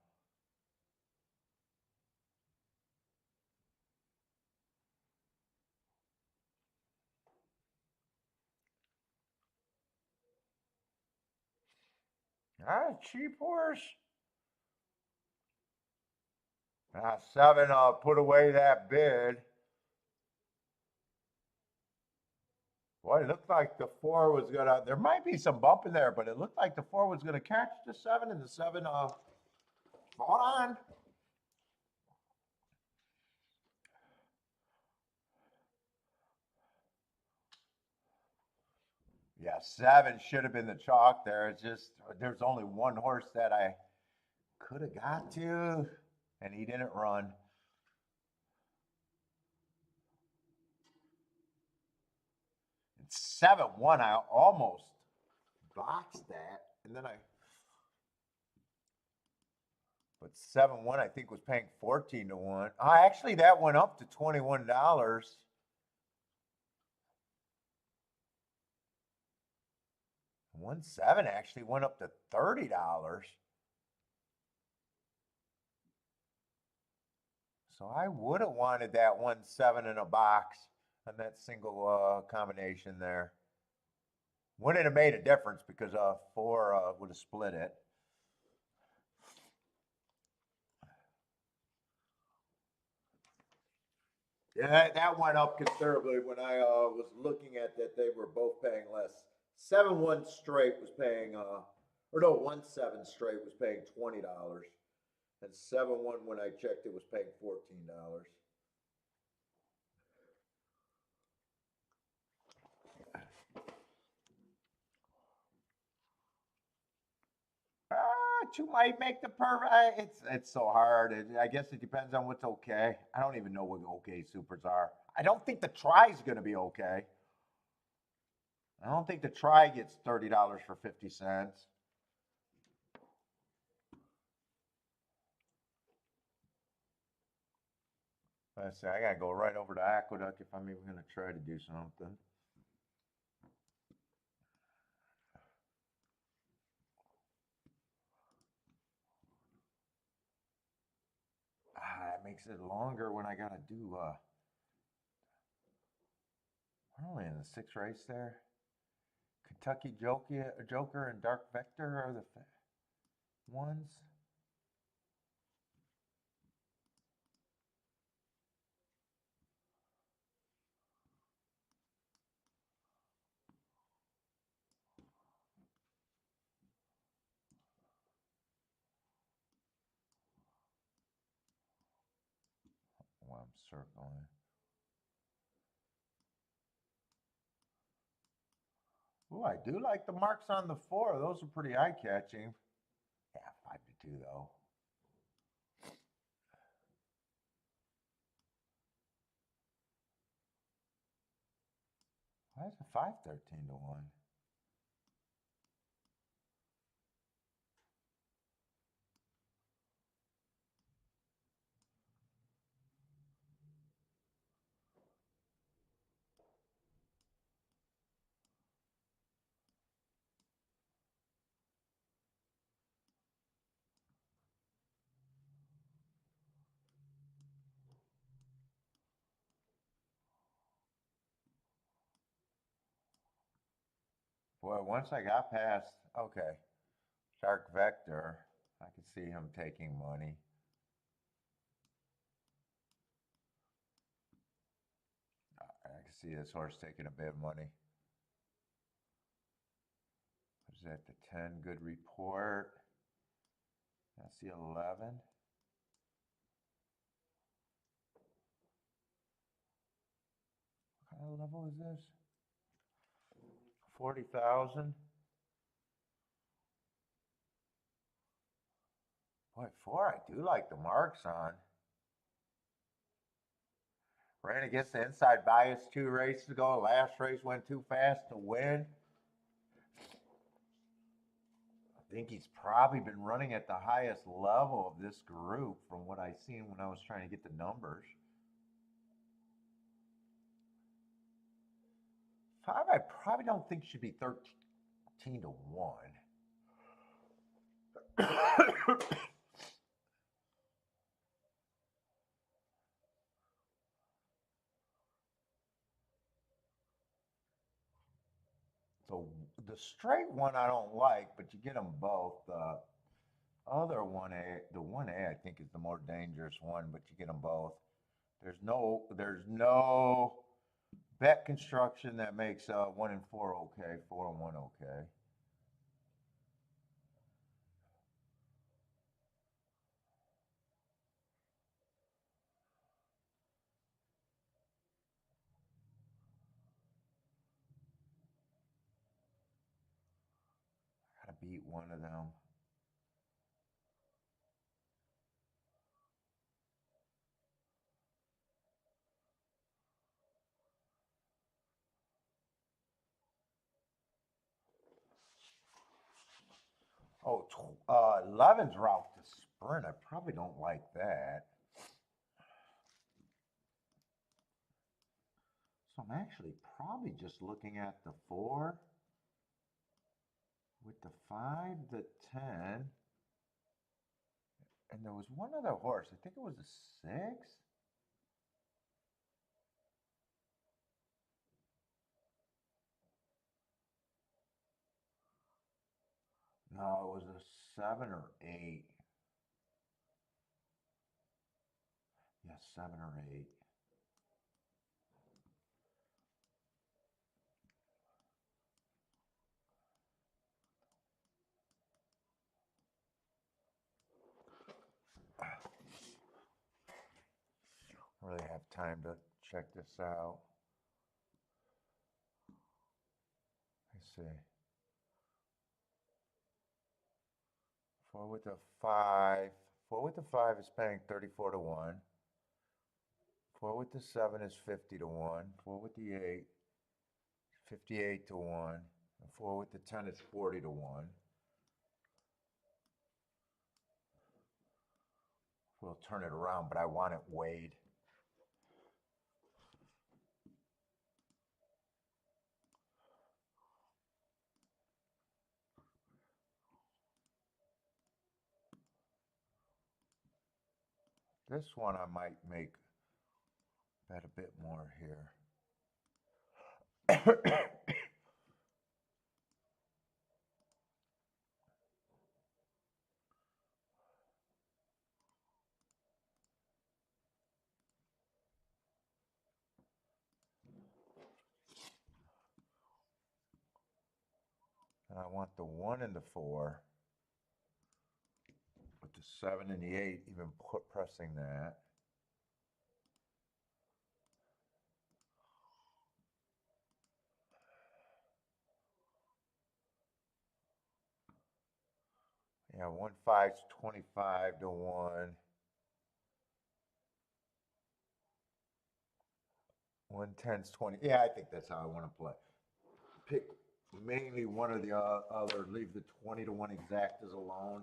Cheap horse. 7 put away that bid. Boy, it looked like the 4 was gonna. There might be some bump in there, but it looked like the 4 was gonna catch the 7, and the 7 fought on. Yeah, 7 should have been the chalk there. It's just there's only 1 horse that I could have got to, and he didn't run. And 7-1, I almost boxed that, and then but 7-1 I think was paying 14-1. Actually that went up to $21. 1-7 actually went up to $30. So I would have wanted that 1-7 in a box on that single combination there. Wouldn't have made a difference because 4 would have split it. Yeah, that went up considerably when I was looking at that. They were both paying less. 7-1 straight was paying, or no, 1-7 straight was paying $20, and 7-1 when I checked it was paying $14. You might make the perfect. It's so hard. I guess it depends on what's okay. I don't even know what okay supers are. I don't think the try is going to be okay. I don't think the try gets $30 for 50 cents. Let's see. I gotta go right over to Aqueduct if I'm even going to try to do something. That makes it longer when I gotta do. We're only in the 6th race there. Kentucky Joker and Dark Vector are the ones. circling. Oh, I do like the marks on the 4. Those are pretty eye-catching. Yeah, 5-2 though. Why is it 5-13-1? Boy, once I got past, okay, Shark Vector, I could see him taking money. I can see this horse taking a bit of money. What is that, the 10, good report. That's the 11. What kind of level is this? 40,000. Boy, 4, I do like the marks on. Ran against the inside bias 2 races ago. Last race went too fast to win. I think he's probably been running at the highest level of this group from what I seen when I was trying to get the numbers. 5, I probably don't think should be 13-1. So the straight one I don't like, but you get them both. The other 1A, the 1A I think is the more dangerous one, but you get them both. There's no bet construction that makes 1 and 4 okay, 4 and 1 okay. Gotta beat one of them. Oh, 11's route to sprint. I probably don't like that. So I'm actually probably just looking at the 4 with the 5, the 10, and there was one other horse. I think it was a 6. No, it was a 7 or 8. Yeah, 7 or 8. Really have time to check this out. Let's see. 4 with the 5. 4 with the 5 is paying 34-1. 4 with the 7 is 50-1. 4 with the 8, 58-1. And 4 with the 10 is 40-1. We'll turn it around, but I want it weighed. This one I might make bet a bit more here. And I want the 1 and the 4. With the 7 and the 8, even pressing that. Yeah, 1-5's 25 to 1. 1-10's 20. Yeah, I think that's how I want to play. Pick mainly one or the other. Leave the 20 to 1 exactas alone.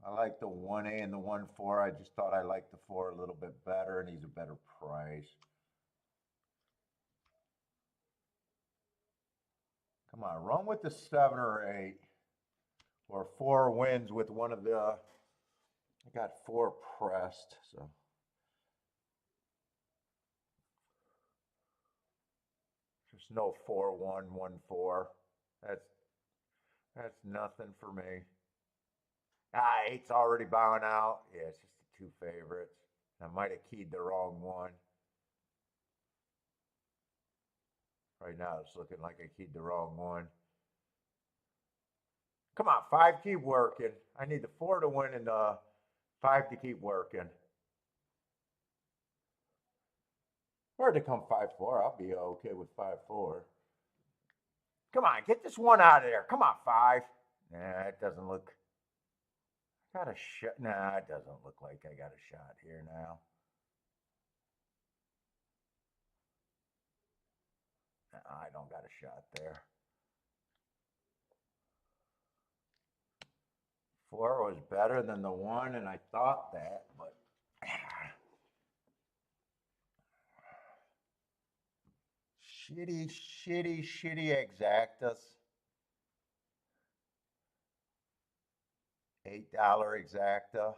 I like the 1A and the 1-4. I just thought I liked the 4 a little bit better, and he's a better price. Come on, run with the 7 or 8. Or 4 wins with one of the. I got 4 pressed, so. There's no 4-1, 1-4. That's nothing for me. Ah, 8's already bowing out. Yeah, it's just the 2 favorites. I might have keyed the wrong one. Right now, it's looking like I keyed the wrong one. Come on, 5, keep working. I need the 4 to win and the 5 to keep working. Or to come 5-4, I'll be okay with 5-4. Come on, get this one out of there. Come on, 5. Nah, it doesn't look. Got a shot. Nah, it doesn't look like I got a shot here now. I don't got a shot there. 4 was better than the 1, and I thought that, but. Shitty exactas. $8 exacta.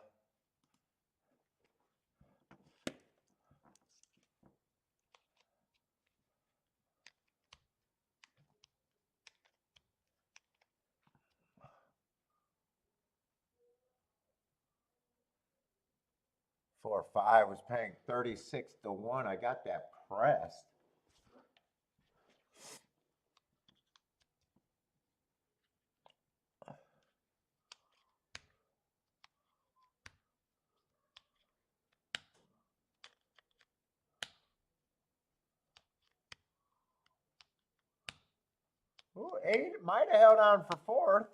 Four or 5 was paying 36 to 1. I got that pressed. Ooh, 8 might have held on for 4th.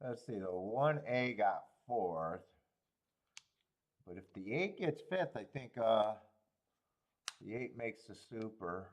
Let's see, the 1A got 4th. But if the 8 gets 5th, I think the 8 makes the super.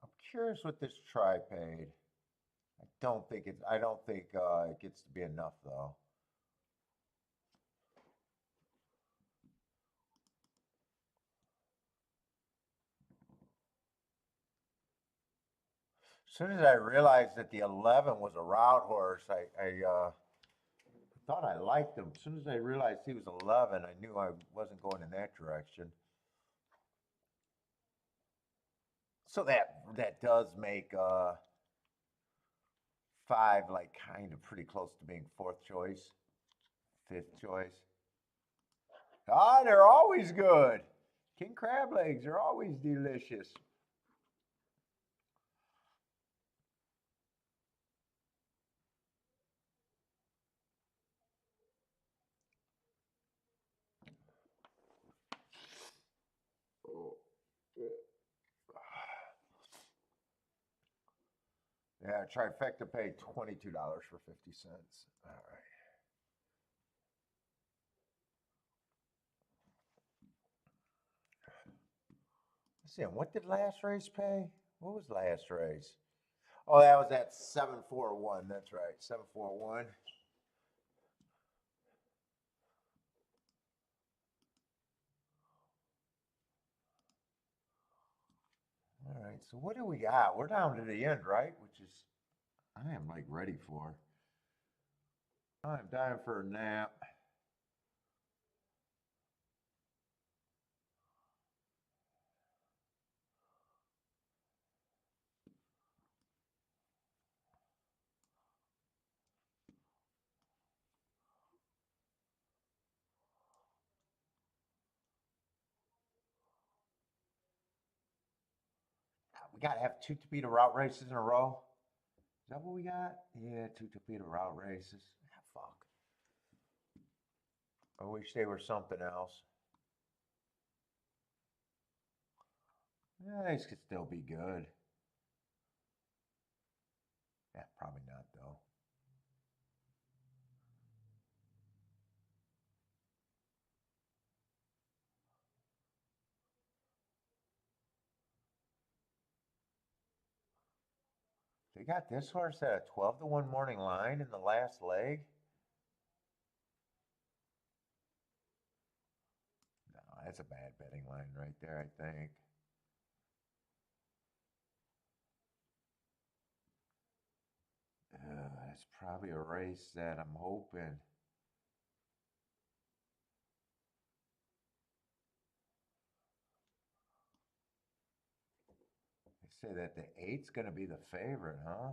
I'm curious what this try paid. I don't think it gets to be enough though. As soon as I realized that the 11 was a route horse, I thought I liked him. As soon as I realized he was 11, I knew I wasn't going in that direction. So that does make 5 like kind of pretty close to being fourth choice, fifth choice. Ah, they're always good. King crab legs are always delicious. Yeah, trifecta paid $22 for 50 cents. All right. Let's see, what did last race pay? What was last race? Oh, that was at 741. That's right, 741. All right, so what do we got? We're down to the end, right? Which is, I am like ready for. I'm dying for a nap. We got to have 2 torpedo route races in a row. Is that what we got? Yeah, 2 torpedo route races. Ah, fuck. I wish they were something else. Yeah, these could still be good. Yeah, probably not though. They got this horse at a 12-1 morning line in the last leg. No, that's a bad betting line right there, I think. That's probably a race that I'm hoping. They say that the 8's going to be the favorite, huh?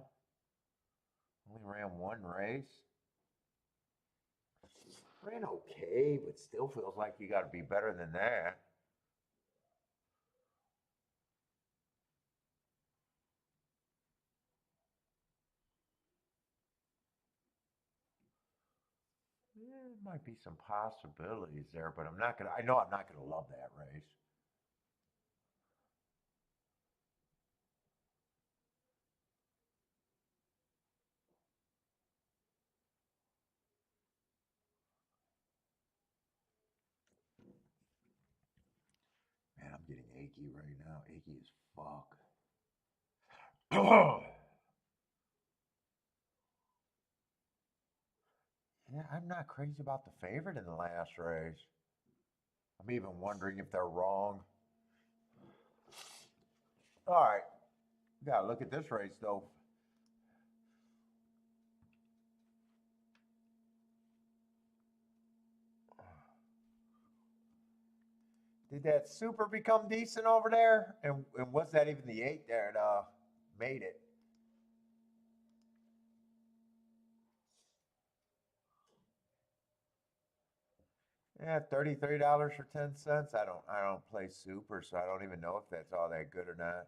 Only ran one race. Ran okay, but still feels like you got to be better than that. Yeah, there might be some possibilities there, but I'm not gonna. I know I'm not gonna love that race. Man, I'm getting achy right now. Achy as fuck. Yeah, I'm not crazy about the favorite in the last race. I'm even wondering if they're wrong. All right, gotta look at this race though. Did that super become decent over there? And was that even the 8 there that made it? Yeah, $33 for 10 cents. I don't play super, so I don't even know if that's all that good or not.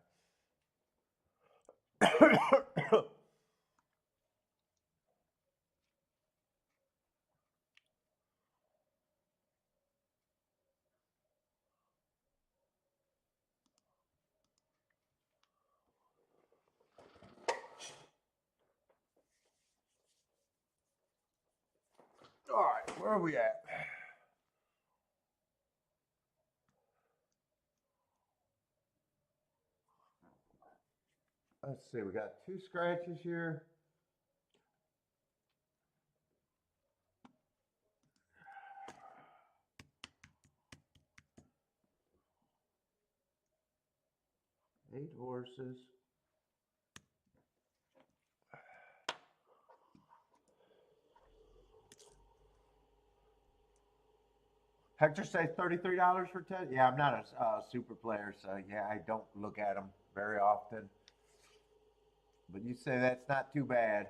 All right, where are we at? Let's see, we got 2 scratches here. Eight horses. Hector says $33 for 10. Yeah, I'm not a super player, so yeah, I don't look at them very often. But you say that's not too bad.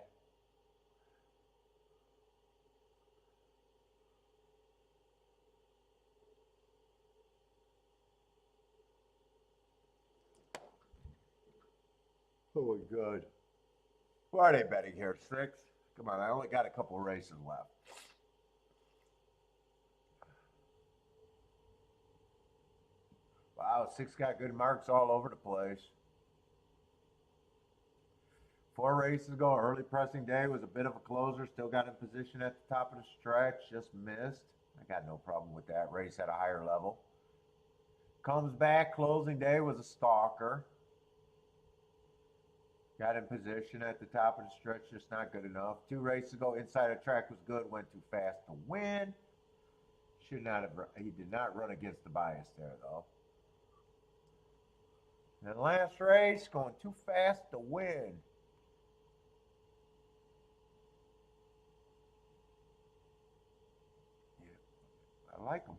Oh, good. Who are they betting here? 6? Come on, I only got a couple races left. Wow, 6 got good marks all over the place. 4 races ago, early pressing day was a bit of a closer. Still got in position at the top of the stretch, just missed. I got no problem with that. Race at a higher level. Comes back, closing day was a stalker. Got in position at the top of the stretch, just not good enough. 2 races ago, inside the track was good, went too fast to win. Should not have, he did not run against the bias there though. And last race, going too fast to win. Yeah, I like him.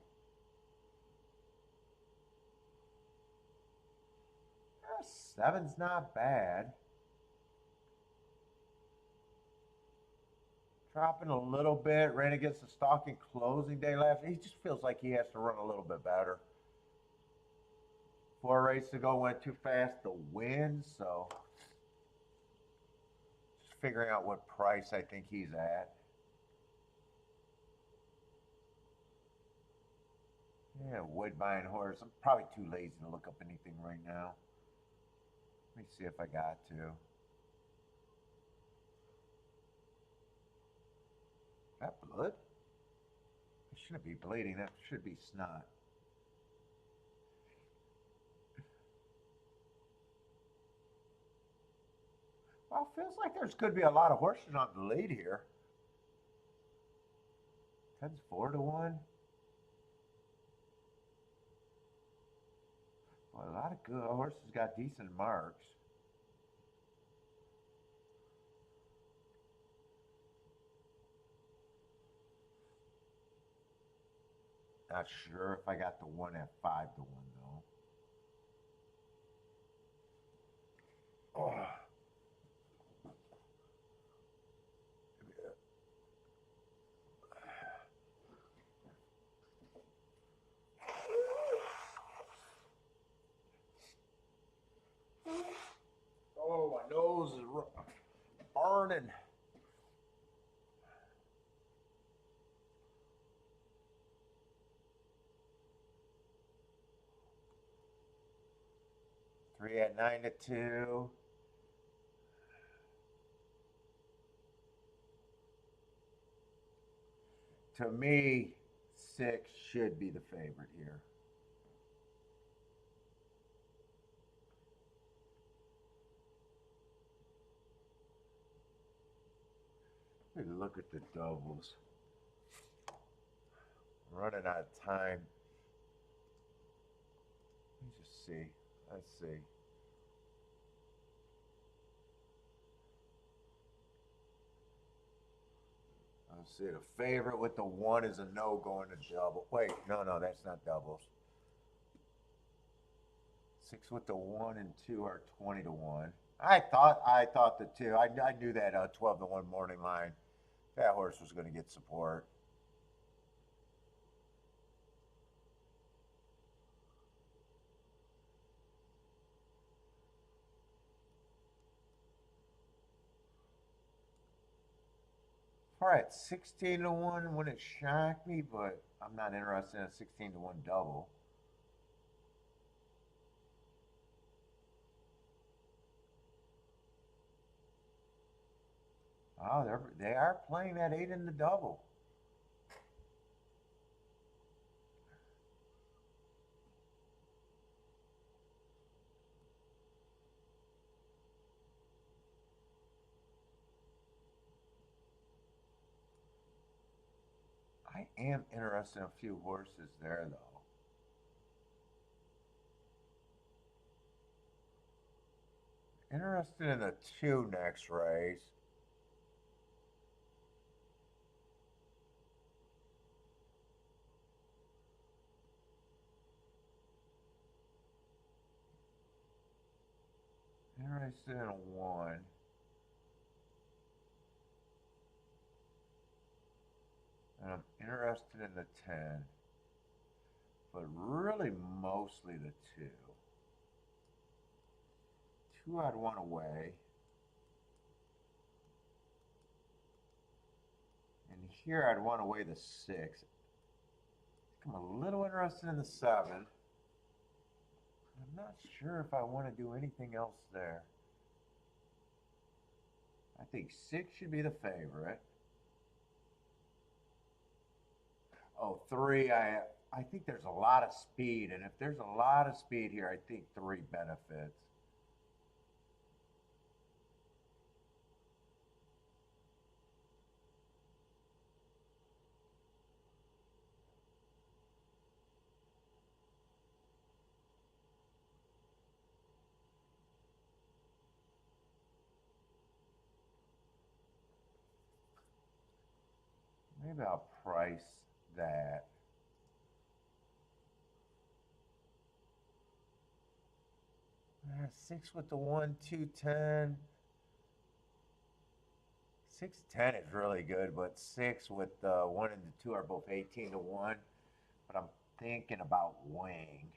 7's not bad. Dropping a little bit, ran against the stalking closing day last. He just feels like he has to run a little bit better. 4 races ago, went too fast to win, so just figuring out what price I think he's at. Yeah, Woodbine horse. I'm probably too lazy to look up anything right now. Let me see if I got to. That blood? It shouldn't be bleeding. That should be snot. Well, feels like there's could be a lot of horses on the lead here. 10's 4 to 1. Well, a lot of good horses got decent marks. Not sure if I got the one at 5 to 1 though. Oh. Oh, my nose is burning. Three at 9 to 2. To me, 6 should be the favorite here. Let me look at the doubles. I'm running out of time. Let me just see. Let's see. Let's see. The favorite with the 1 is a no going to double. Wait, no, that's not doubles. 6 with the 1 and 2 are 20 to 1. I thought the 2. I knew that 12 to 1 morning line. That horse was going to get support. All right, 16 to 1 wouldn't shock me, but I'm not interested in a 16 to 1 double. Oh, they are playing that 8 in the double. I am interested in a few horses there, though. Interested in the 2 next race. interested in a 1. And I'm interested in the 10. But really mostly the 2. 2 I'd want away. And here I'd want away the 6. I'm a little interested in the 7. I'm not sure if I want to do anything else there. I think 6 should be the favorite. Oh, 3, I think there's a lot of speed, and if there's a lot of speed here, I think 3 benefits. Maybe I'll price that. Six with the 1, 2, 10. 6, 10 is really good, but 6 with the 1 and the 2 are both 18 to 1. But I'm thinking about weighing.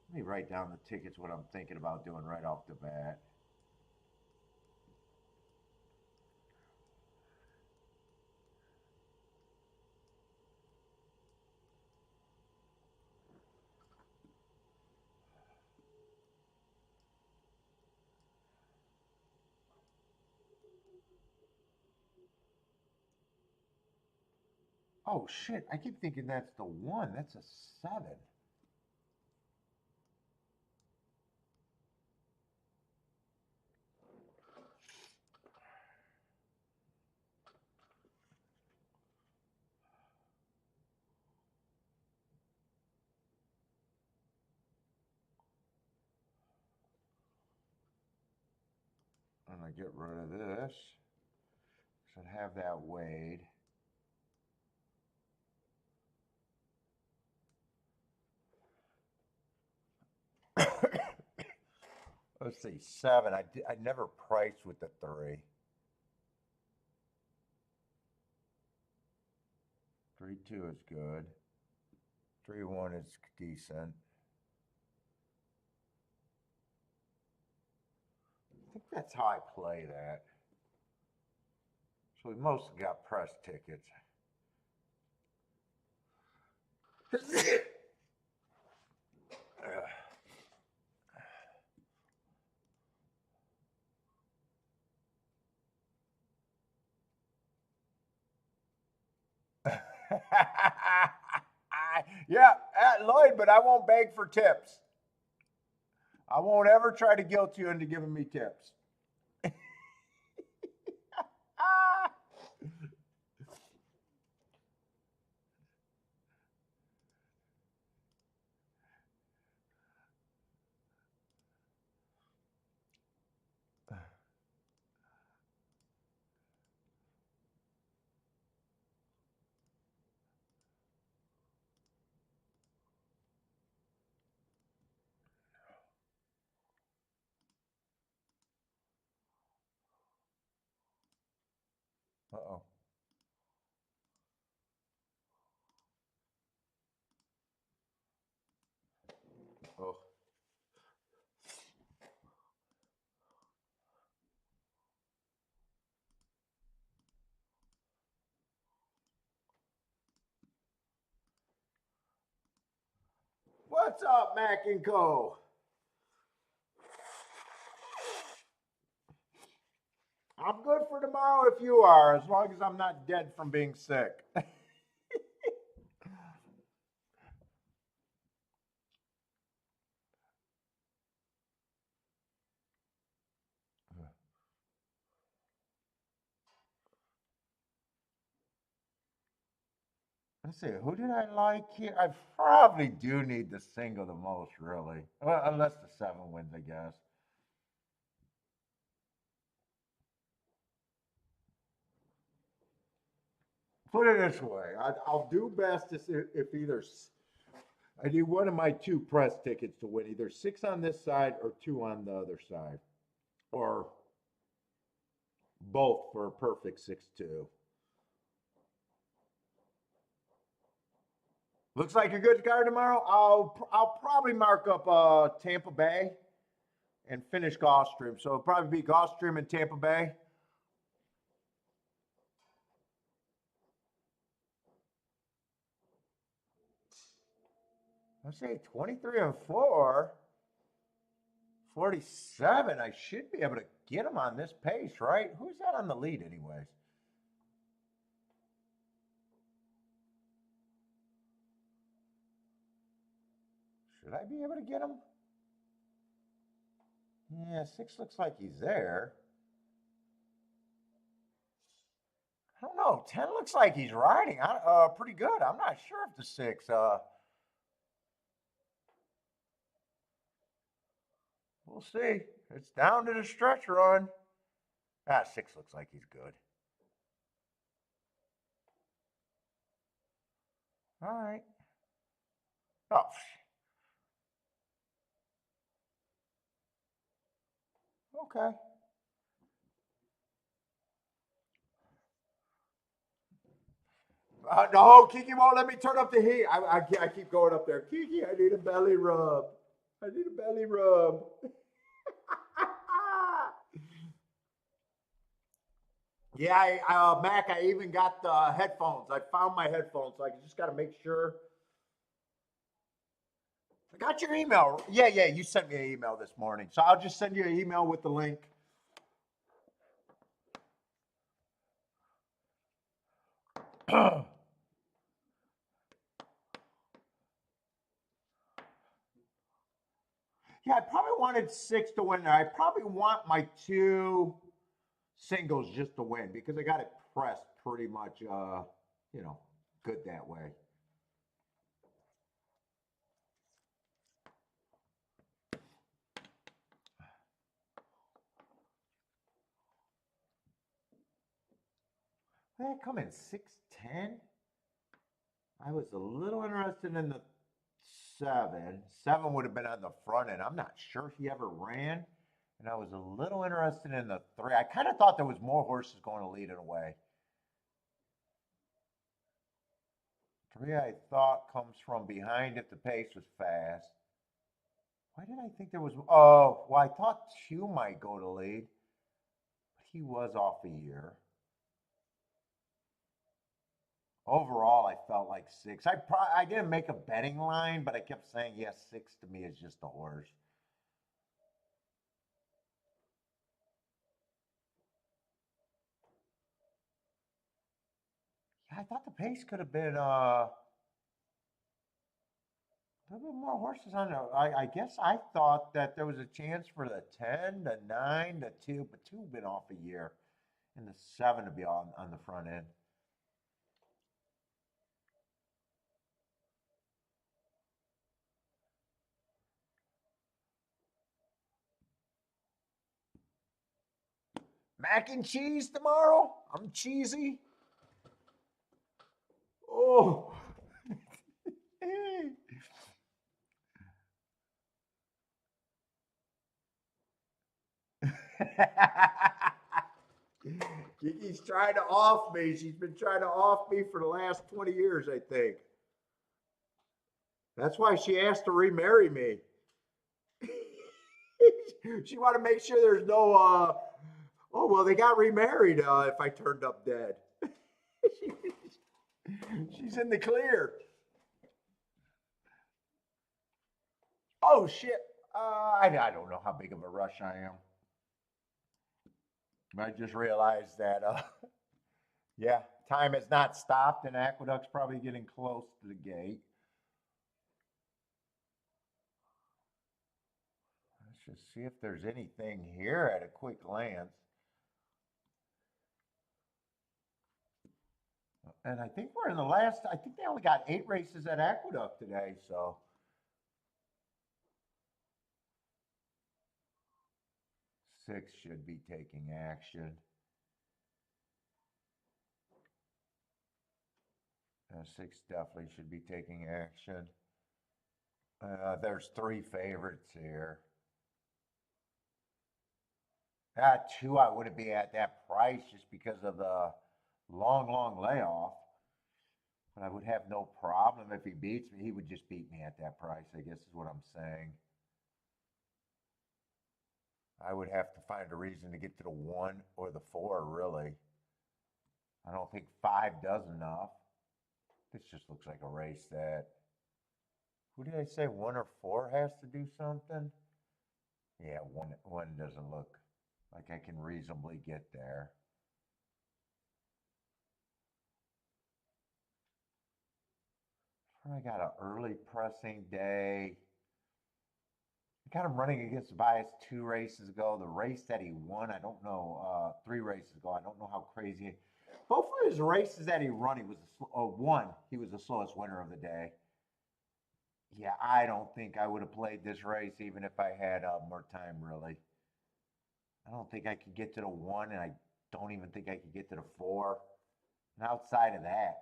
Let me write down the tickets, what I'm thinking about doing right off the bat. Oh shit, I keep thinking that's the 1. That's a 7. I'm gonna get rid of this. Should have that weighed. Let's see, 7. I never priced with the 3. 3, 2 is good. 3, 1 is decent. I think that's how I play that. So we mostly got press tickets. Yeah, Lloyd, but I won't beg for tips. I won't ever try to guilt you into giving me tips. Uh-oh. Oh. What's up, Mac and Co? I'm good for tomorrow if you are, as long as I'm not dead from being sick. Let's see, who did I like here? I probably do need the single the most, really. Well, unless the 7 wins, I guess. Put it this way, I'll do best if either I need one of my two press tickets to win, either 6 on this side or 2 on the other side, or both for a perfect 6-2. Looks like a good card tomorrow. I'll probably mark up Tampa Bay and finish Gulfstream. So it'll probably be Gulfstream and Tampa Bay. Let's say 23 and 4. 47. I should be able to get him on this pace, right? Who's that on the lead, anyways? Should I be able to get him? Yeah, 6 looks like he's there. I don't know. 10 looks like he's riding pretty good. I'm not sure if the 6. We'll see. It's down to the stretch run. 6 looks like he's good. All right. Oh. Okay. No, Kiki won't let me turn up the heat. I keep going up there. Kiki, I need a belly rub. I need a belly rub. Yeah, Mac, I even got the headphones. I found my headphones, so I just got to make sure. I got your email. Yeah, you sent me an email this morning. So I'll just send you an email with the link. Yeah, I probably wanted 6 to win there. I probably want my 2 singles just to win because I got it pressed pretty much, good that way. They come in 6-10. I was a little interested in the 7. 7 would have been on the front end. I'm not sure he ever ran. And I was a little interested in the 3. I kind of thought there was more horses going to lead it away. 3, I thought, comes from behind if the pace was fast. Why did I think there was... Oh, well, I thought 2 might go to lead. But he was off a year. Overall, I felt like 6. I didn't make a betting line, but I kept saying, yes, 6 to me is just a horse. Yeah, I thought the pace could have been a little bit more horses on there. I guess I thought that there was a chance for the 10, the 9, the 2, but 2 been off a year, and the 7 to be on the front end. Mac and cheese tomorrow? I'm cheesy. Oh. Kiki's trying to off me. She's been trying to off me for the last 20 years, I think. That's why she asked to remarry me. She wanted to make sure there's no, oh, well, they got remarried if I turned up dead. She's in the clear. Oh, shit. I don't know how big of a rush I am. I just realized that, yeah, time has not stopped, and Aqueduct's probably getting close to the gate. Let's just see if there's anything here at a quick glance. And I think we're in the last, I think they only got 8 races at Aqueduct today, so. 6 should be taking action. 6 definitely should be taking action. There's 3 favorites here. 2, I wouldn't be at that price just because of the long layoff. But I would have no problem if he beats me. He would just beat me at that price, I guess is what I'm saying. I would have to find a reason to get to the 1 or the 4, really. I don't think 5 does enough. This just looks like a race that. Who did I say 1 or 4 has to do something? Yeah, one doesn't look like I can reasonably get there. I got an early pressing day. I got him running against the bias 2 races ago. The race that he won, I don't know, 3 races ago. I don't know how crazy. Both of his races that he run, he was one. He was the slowest winner of the day. Yeah, I don't think I would have played this race even if I had more time. Really, I don't think I could get to the 1, and I don't even think I could get to the 4. And outside of that,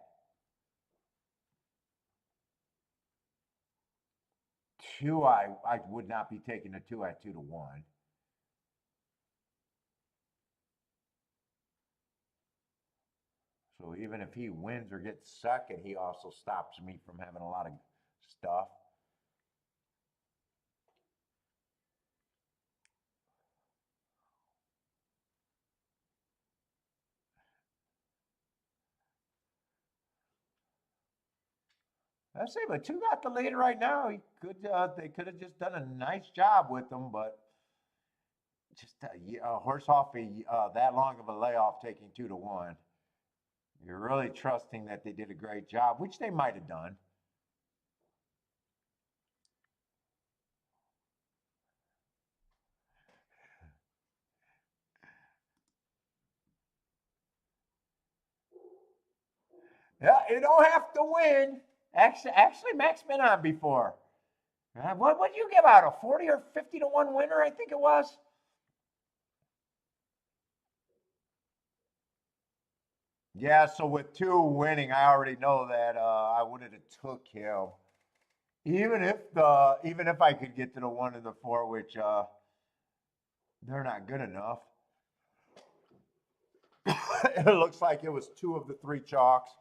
2, I would not be taking the 2 at 2 to 1. So even if he wins or gets second, he also stops me from having a lot of stuff. I say, but 2 got the lead right now. He could, they could have just done a nice job with him, but just a horse off that long of a layoff, taking 2 to 1. You're really trusting that they did a great job, which they might have done. Yeah, you don't have to win. Actually, Mac's been on before. What did you give out? A 40 or 50 to 1 winner, I think it was. Yeah, so with 2 winning, I already know that I would have took him. Even if I could get to the 1 and the 4, which they're not good enough. It looks like it was 2 of the 3 chalks.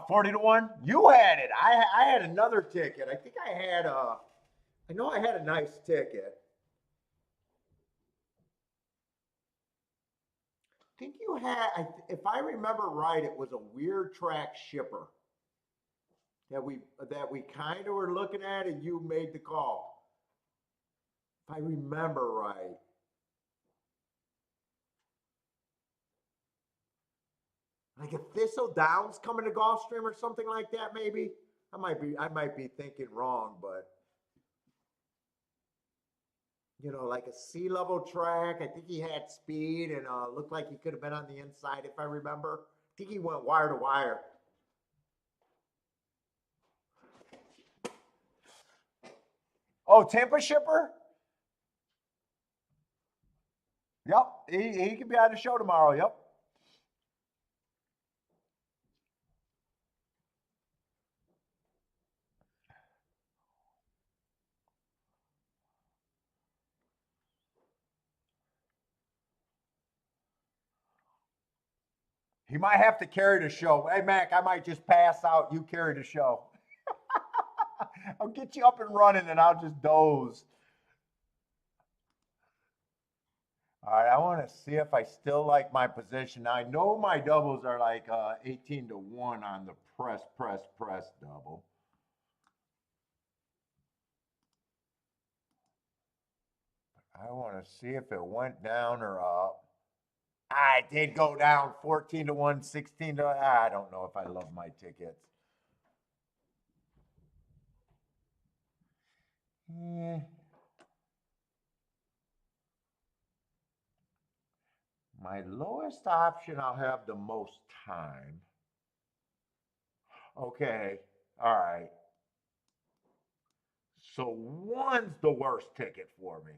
40 to 1. You had it. I had another ticket. I think I had I know I had a nice ticket. I think you had, if I remember right, it was a weird track shipper that we kind of were looking at, and you made the call. If I remember right. Like a Thistle Downs coming to Gulfstream or something like that, maybe. I might be thinking wrong, but like a sea level track. I think he had speed and looked like he could have been on the inside if I remember. I think he went wire to wire. Oh, Tampa shipper? Yep. He could be on the show tomorrow. Yep. He might have to carry the show. Hey, Mac, I might just pass out. You carry the show. I'll get you up and running and I'll just doze. All right, I want to see if I still like my position. Now, I know my doubles are like 18 to 1 on the press double. I want to see if it went down or up. I did go down 14 to 1, 16 to 1. I don't know if I love my tickets. Yeah. My lowest option, I'll have the most time. Okay. All right. So 1's the worst ticket for me.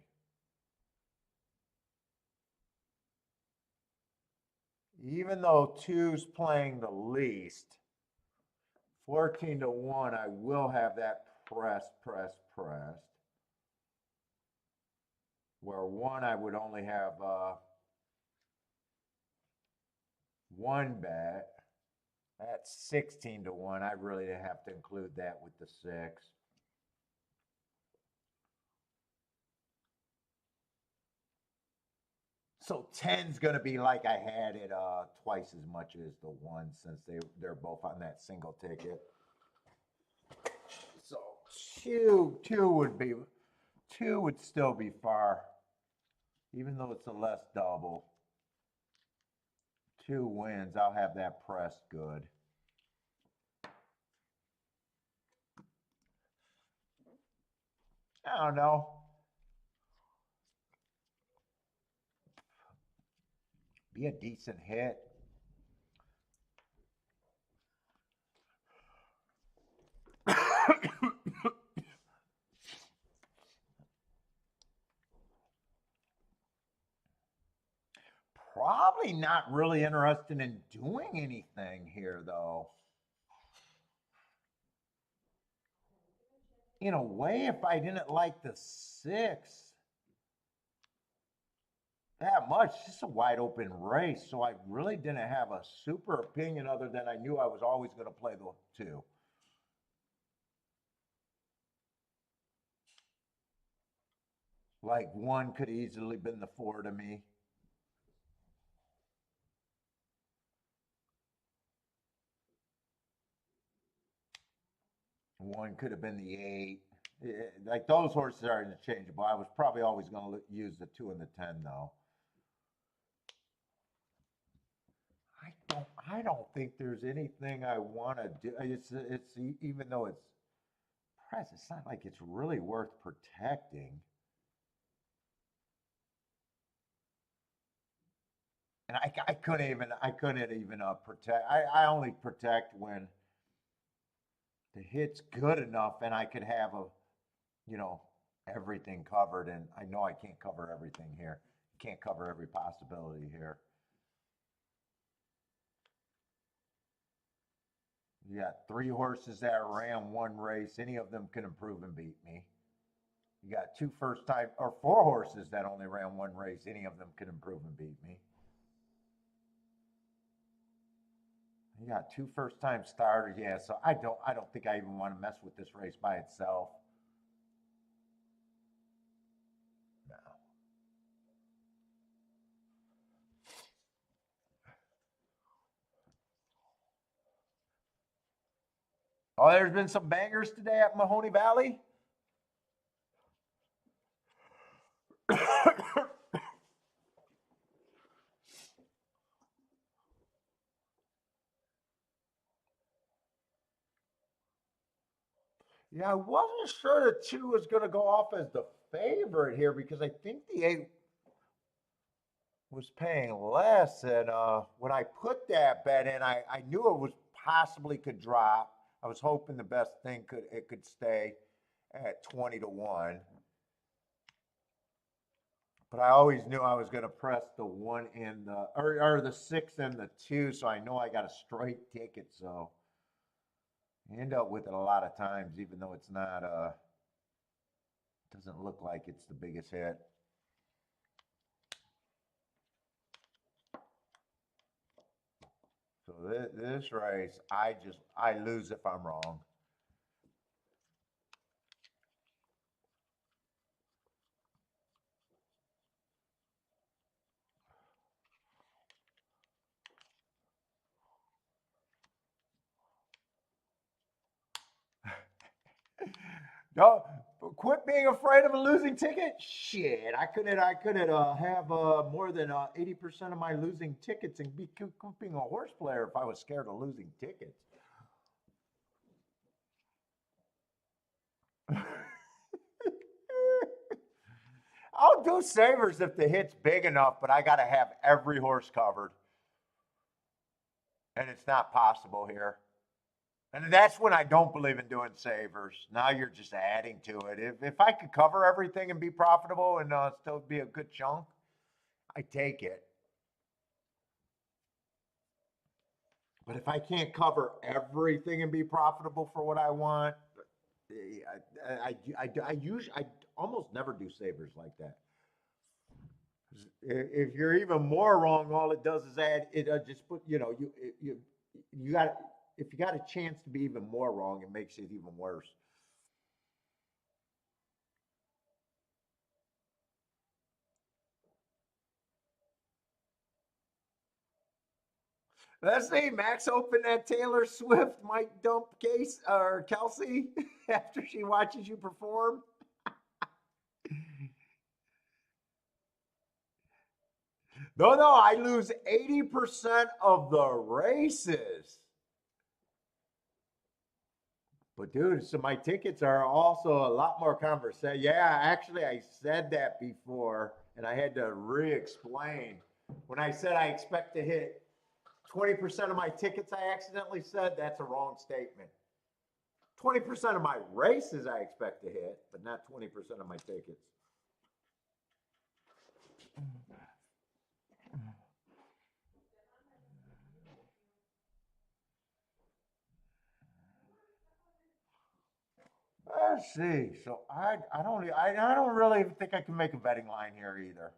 Even though two's playing the least, 14 to 1, I will have that pressed. Where one, I would only have one bet. That's 16 to 1. I really have to include that with the 6. So 10's going to be like I had it twice as much as the 1 since they're both on that single ticket. So two would still be far, even though it's a less double. 2 wins. I'll have that pressed good. I don't know. Be a decent hit. Probably not really interested in doing anything here, though. In a way, if I didn't like the 6 that much, it's just a wide open race. So I really didn't have a super opinion other than I knew I was always going to play the 2. Like 1 could easily been the 4 to me. One could have been the 8. Like those horses are interchangeable. I was probably always going to use the 2 and the 10 though. I don't think there's anything I want to do. It's even though it's press, it's not like it's really worth protecting. And I couldn't even protect. I only protect when the hit's good enough and I could have everything covered. And I know I can't cover everything here. Can't cover every possibility here. You got 3 horses that ran 1 race. Any of them can improve and beat me. You got 2 first time or 4 horses that only ran 1 race. Any of them can improve and beat me. You got 2 first time starters. Yeah, so I don't think I even want to mess with this race by itself. No. Oh, there's been some bangers today at Mahoney Valley. Yeah, I wasn't sure the 2 was going to go off as the favorite here because I think the 8 was paying less. And when I put that bet in, I knew it was possibly could drop. I was hoping the best thing could stay at 20 to 1. But I always knew I was going to press the 1 and or the 6 and the 2, so I know I got a straight ticket. So I end up with it a lot of times, even though it's not doesn't look like it's the biggest hit. So this race, I lose if I'm wrong. No, quit being afraid of a losing ticket. Shit, I couldn't have more than 80% of my losing tickets and be being a horse player if I was scared of losing tickets. I'll do savers if the hit's big enough, but I got to have every horse covered, and it's not possible here. And that's when I don't believe in doing savers. Now you're just adding to it. If I could cover everything and be profitable and still be a good chunk, I take it. But if I can't cover everything and be profitable for what I want, I almost never do savers like that. If you're even more wrong, all it does is add. It just put you got if you got a chance to be even more wrong, it makes it even worse. Let's see. Max opened that Taylor Swift mic dump case or Kelsey after she watches you perform. No, no, I lose 80% of the races. But dude, so my tickets are also a lot more conversation. Yeah, actually, I said that before, and I had to re-explain. When I said I expect to hit 20% of my tickets, I accidentally said that's a wrong statement. 20% of my races I expect to hit, but not 20% of my tickets. Let's see. So I don't really think I can make a betting line here either.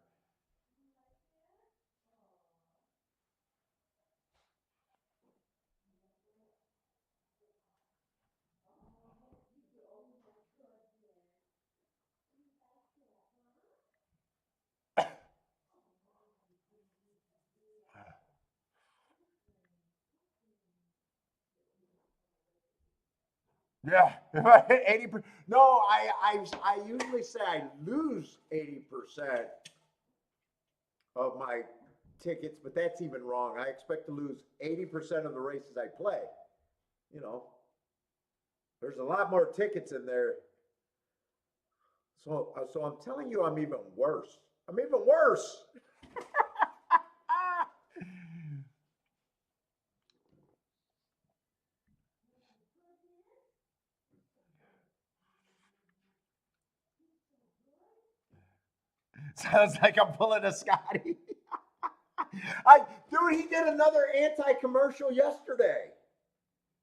Yeah, if I hit 80%. No, I usually say I lose 80% of my tickets, but that's even wrong. I expect to lose 80% of the races I play. You know, there's a lot more tickets in there. So I'm telling you, I'm even worse. I'm even worse. Sounds like I'm pulling a Scotty. Dude, he did another anti-commercial yesterday.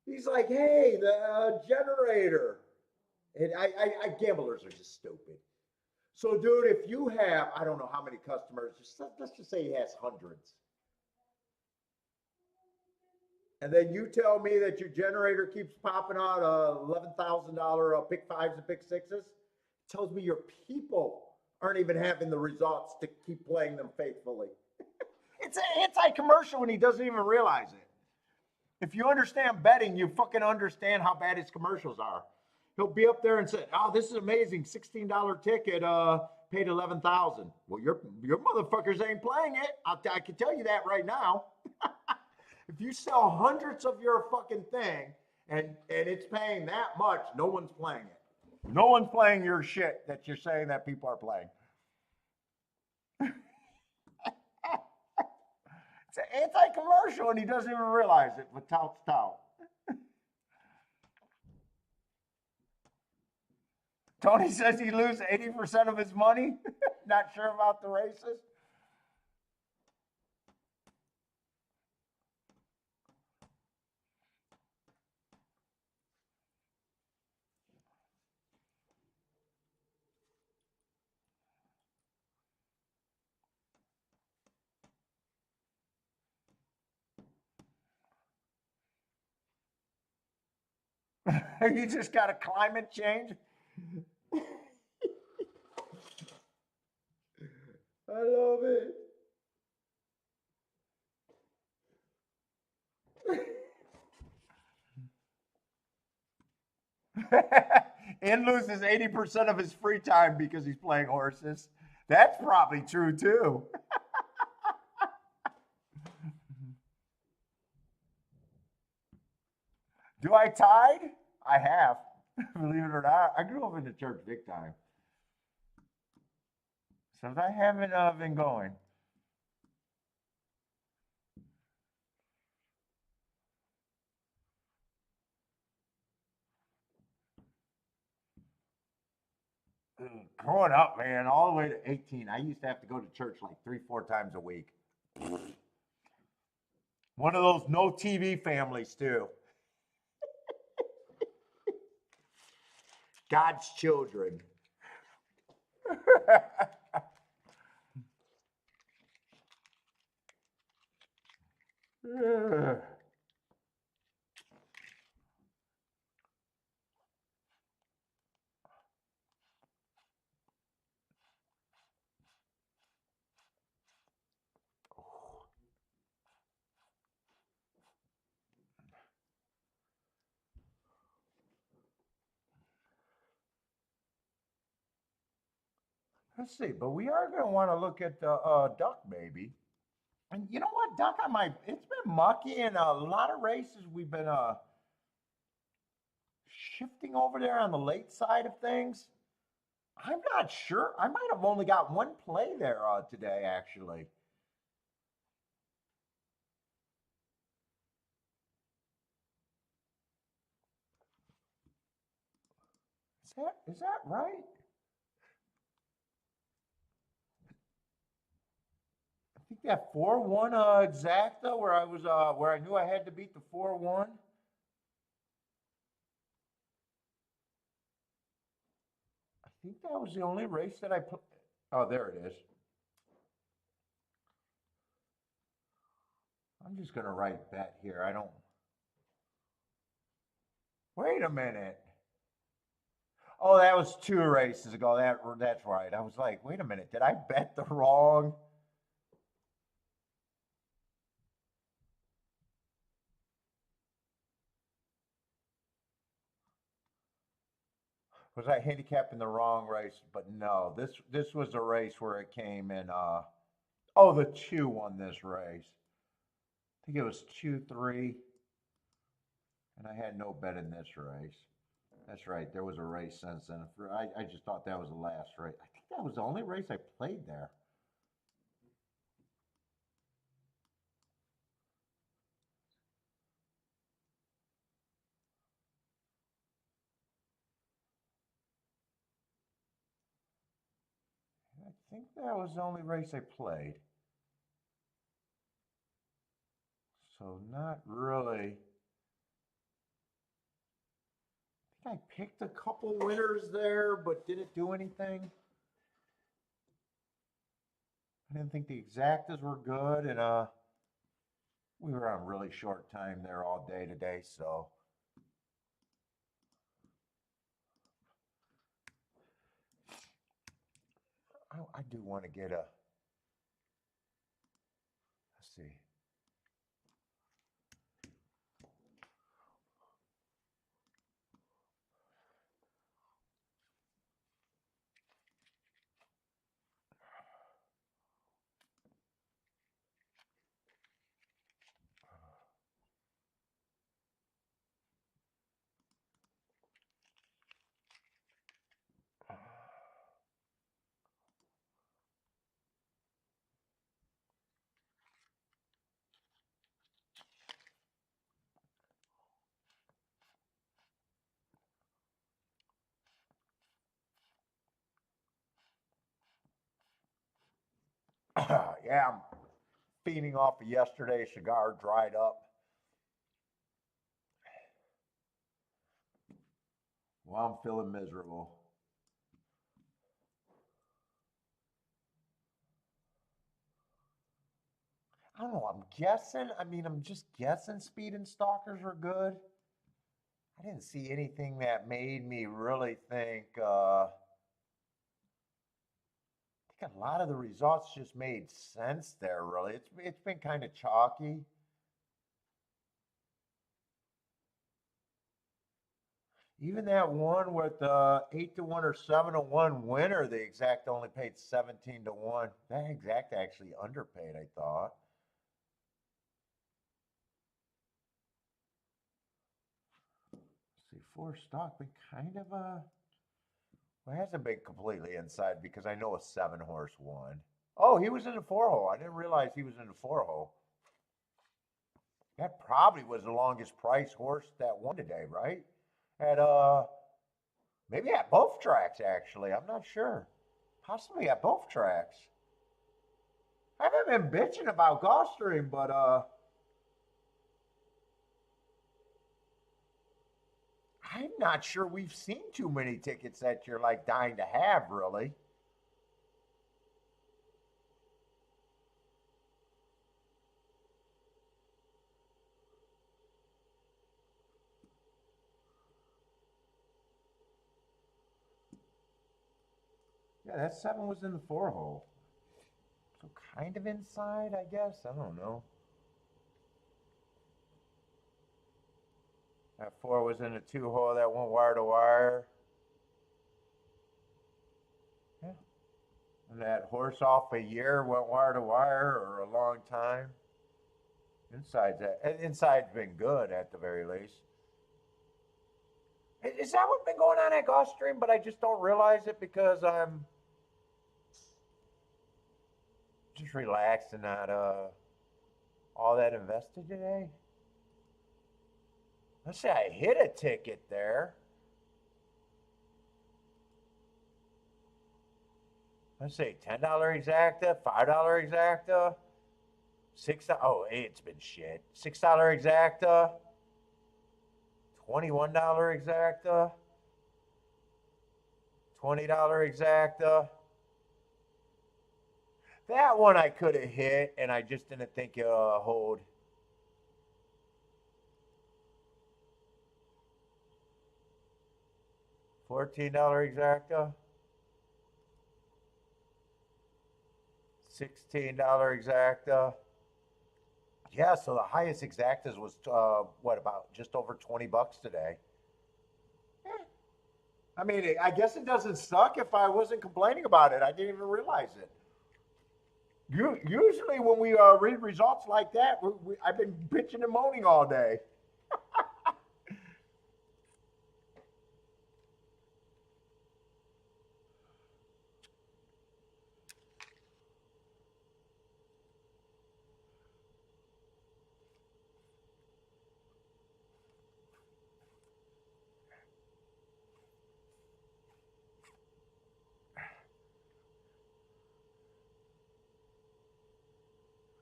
He's like, hey, the generator. And gamblers are just stupid. So, dude, if you have, I don't know how many customers, let's just say he has hundreds. And then you tell me that your generator keeps popping out $11,000 pick fives and pick sixes. It tells me your people aren't even having the results to keep playing them faithfully. It's an anti-commercial and he doesn't even realize it. If you understand betting, you fucking understand how bad his commercials are. He'll be up there and say, "Oh, this is amazing, $16 ticket, paid 11,000." Well, your motherfuckers ain't playing it. I can tell you that right now. If you sell hundreds of your fucking thing and it's paying that much, no one's playing it. No one's playing your shit that you're saying that people are playing. It's an anti-commercial and he doesn't even realize it, but tout's tout. Tony says he loses 80% of his money. Not sure about the races. You just got a climate change. I love it. And loses 80% of his free time because he's playing horses. That's probably true too. Do I tide? I have. Believe it or not, I grew up in the church big time. So I haven't been going. Growing up, man, all the way to 18, I used to have to go to church like 3, 4 times a week. One of those no TV families too. God's children. Let's see, but we are going to want to look at the duck, maybe. And you know what, duck? It's been mucky in a lot of races. We've been shifting over there on the late side of things. I'm not sure. I might have only got one play there today, actually. Is that right? I think that 4-1 exacta where I knew I had to beat the 4-1. I think that was the only race that I put. Oh, there it is. I'm just gonna write bet here. I don't. Wait a minute. Oh, that was 2 races ago. That's right. I was like, wait a minute. Did I bet the wrong? Was I handicapping the wrong race? But no, this was a race where it came in. Oh, the 2 won this race. I think it was 2-3, and I had no bet in this race. That's right. There was a race since then. I just thought that was the last race. I think that was the only race I played there. I think that was the only race I played. So not really. I think I picked a couple winners there, but didn't do anything. I didn't think the exactas were good, and we were on really short time there all day today, so I do want to get a. Let's see. Yeah, I'm feeding off of yesterday's cigar, dried up. Well, I'm feeling miserable. I don't know. I'm guessing. I mean, I'm just guessing speed and stalkers are good. I didn't see anything that made me really think. I think a lot of the results just made sense there. Really, it's been kind of chalky. Even that one with the 8-1 or 7-1 winner, the exact only paid 17-1. That exact actually underpaid, I thought. Let's see, 4 stock been kind of a. Well, it hasn't been completely inside because I know a 7-horse won. Oh, he was in the 4 hole. I didn't realize he was in the 4 hole. That probably was the longest price horse that won today, right? At maybe at both tracks actually. I'm not sure. Possibly at both tracks. I haven't been bitching about Gulfstream, but I'm not sure we've seen too many tickets that you're like dying to have, really. Yeah, that 7 was in the 4 hole. So kind of inside, I guess. I don't know. That 4 was in the 2 hole that went wire to wire. Yeah. And that horse off a year went wire to wire or a long time. Inside's been good at the very least. Is that what's been going on at Gulfstream? But I just don't realize it because I'm just relaxed and not all that invested today. Let's say I hit a ticket there. Let's say $10 exacta, $5 exacta, $6. Oh, hey, it's been shit. $6 exacta, $21 exacta, $20 exacta. That one I could have hit, and I just didn't think hold. $14 exacta. $16 exacta. Yeah, so the highest exactas was what, about just over 20 bucks today. I mean, I guess it doesn't suck if I wasn't complaining about it. I didn't even realize it. Usually when we read results like that, I've been bitching and moaning all day.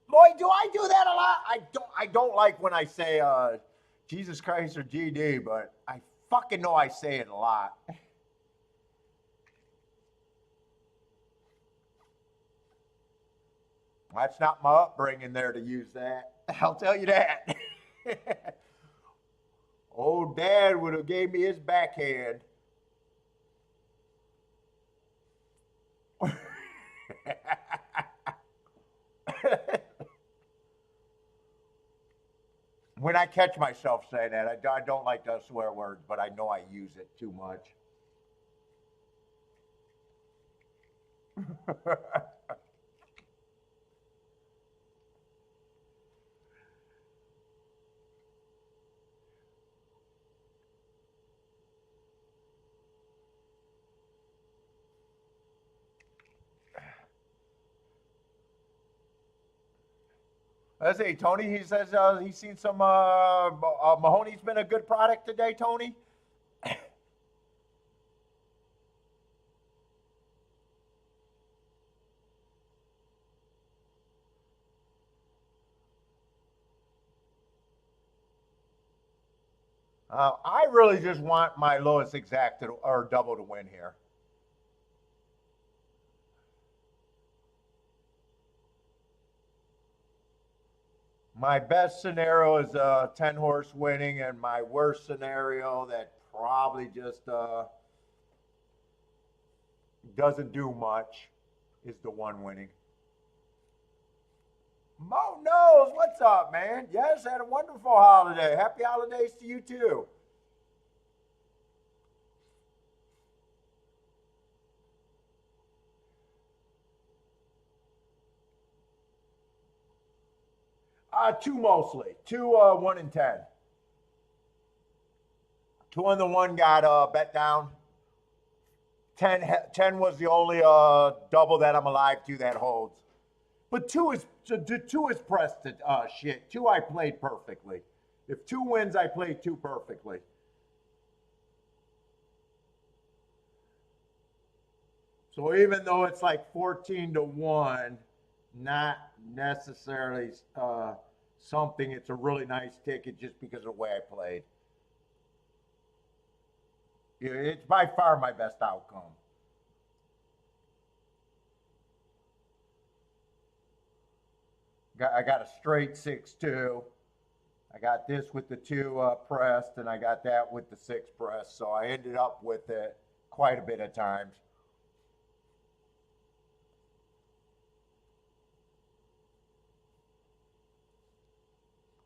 Lloyd, do I do that a lot? I don't like when I say Jesus Christ or GD, but I fucking know I say it a lot. That's not my upbringing there to use that. I'll tell you that. Old dad would have gave me his backhand. When I catch myself saying that, I don't like to swear words, but I know I use it too much. Let's see, Tony. He says he's seen some. Mahoney's been a good product today, Tony. I really just want my lowest exact or double to win here. My best scenario is a 10 horse winning, and my worst scenario that probably just doesn't do much is the 1 winning. Mo knows what's up, man. Yes, had a wonderful holiday. Happy holidays to you too. 2 mostly. 2, 1 and 10. 2 on the 1 got bet down. 10 was the only double that I'm alive to that holds. But 2 is pressed to shit. 2 I played perfectly. If 2 wins, I played 2 perfectly. So even though it's like 14 to 1, not necessarily something. It's a really nice ticket just because of the way I played. It's by far my best outcome. I got a straight 6-2. I got this with the two pressed, and I got that with the six pressed. So I ended up with it quite a bit of times.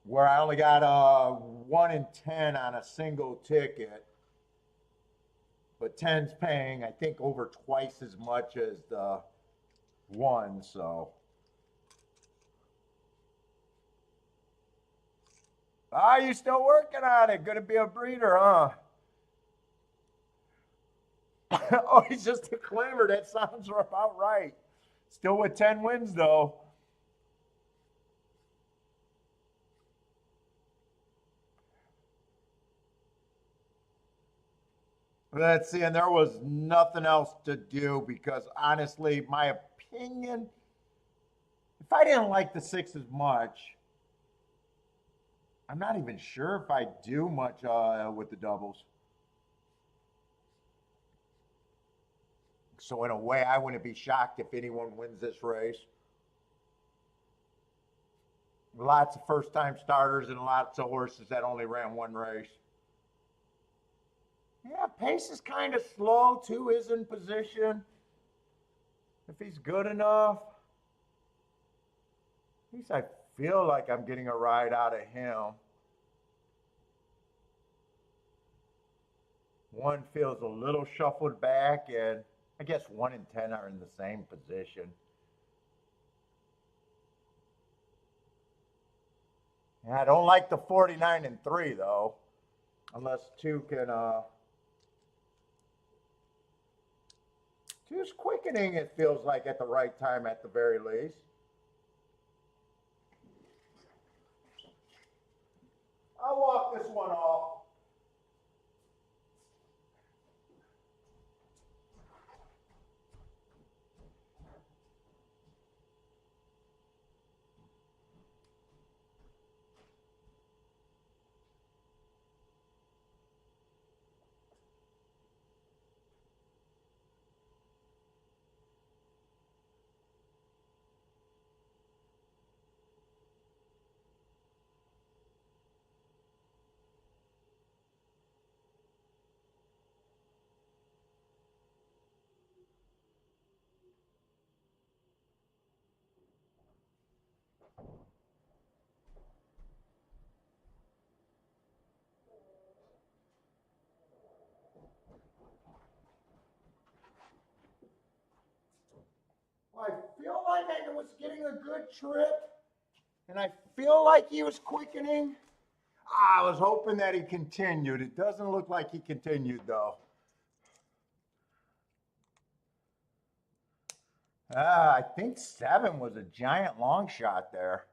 Where I only got a 1 in 10 on a single ticket, but 10's paying, I think, over twice as much as the one. So, you still working on it? Gonna be a breeder, huh? Oh, he's just a claimer. That sounds about right. Still with 10 wins, though. Let's see, and there was nothing else to do because honestly, my opinion, if I didn't like the six as much, I'm not even sure if I do much with the doubles. So in a way, I wouldn't be shocked if anyone wins this race. Lots of first-time starters and lots of horses that only ran one race. Yeah, pace is kind of slow. Two is in position. If he's good enough, at least I feel like I'm getting a ride out of him. One feels a little shuffled back, and I guess 1 and 10 are in the same position. Yeah, I don't like the 49 and 3 though, unless two can. Two's quickening. It feels like at the right time, at the very least. I'll walk this one off. I feel like I was getting a good trip, and I feel like he was quickening. I was hoping that he continued. It doesn't look like he continued, though. I think 7 was a giant long shot there.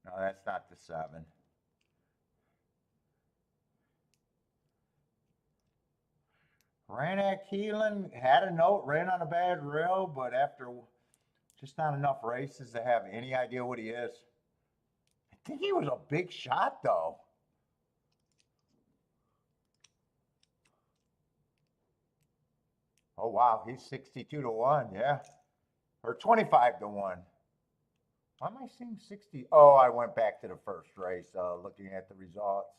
No, that's not the 7. Ran at Keelan, had a note, ran on a bad rail, but after just not enough races to have any idea what he is. I think he was a big shot, though. Oh, wow. He's 62 to 1. Yeah. Or 25 to 1. Why am I seeing 60? Oh, I went back to the first race looking at the results.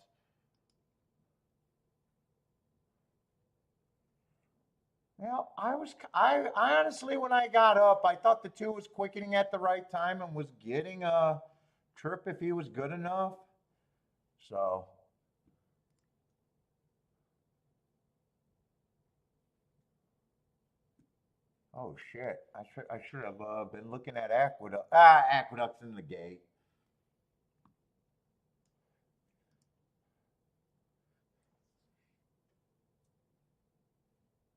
Well, I honestly, when I got up, I thought the 2 was quickening at the right time and was getting a trip if he was good enough. So, oh shit! I should have been looking at Aqueduct. Aqueduct's in the gate.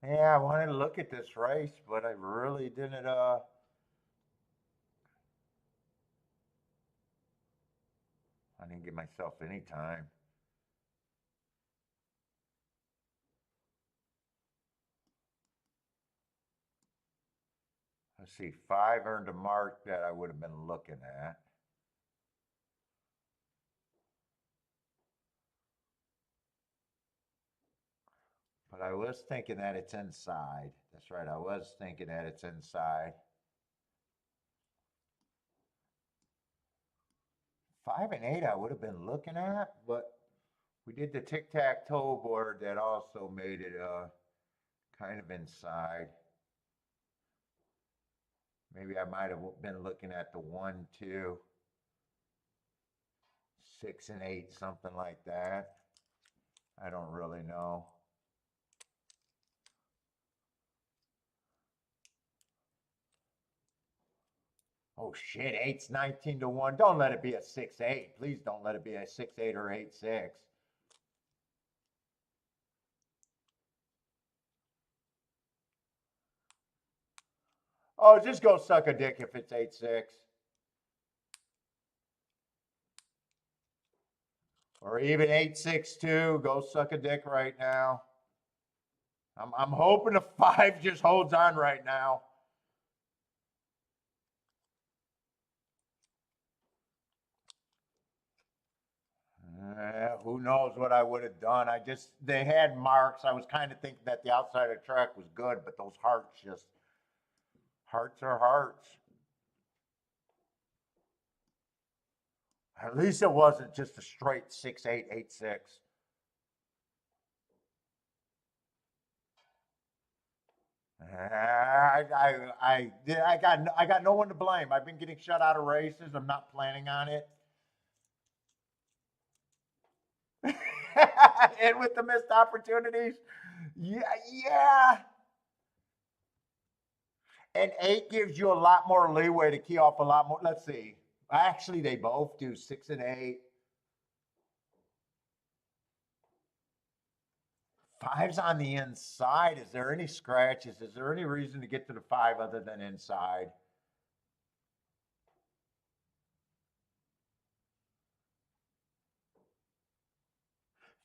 Yeah, I wanted to look at this race, but I really didn't. I didn't give myself any time. Let's see, 5 earned a mark that I would have been looking at. But I was thinking that it's inside. That's right. I was thinking that it's inside. 5 and 8 I would have been looking at, but we did the tic-tac-toe board that also made it kind of inside. Maybe I might have been looking at the 1, 2, 6 and 8, something like that. I don't really know. Oh shit, 8's 19 to 1. Don't let it be a 6-8. Please don't let it be a 6-8 or 8-6. Oh, just go suck a dick if it's 8-6. Or even 8-6-2. Go suck a dick right now. I'm hoping the 5 just holds on right now. Who knows what I would have done? They had marks. I was kind of thinking that the outside of the track was good, but those hearts are hearts. At least it wasn't just a straight 6-8, 8-6. I got no one to blame. I've been getting shut out of races. I'm not planning on it. And with the missed opportunities, yeah. And 8 gives you a lot more leeway to key off a lot more. Let's see. Actually, they both do 6 and 8. 5's on the inside. Is there any scratches? Is there any reason to get to the 5 other than inside?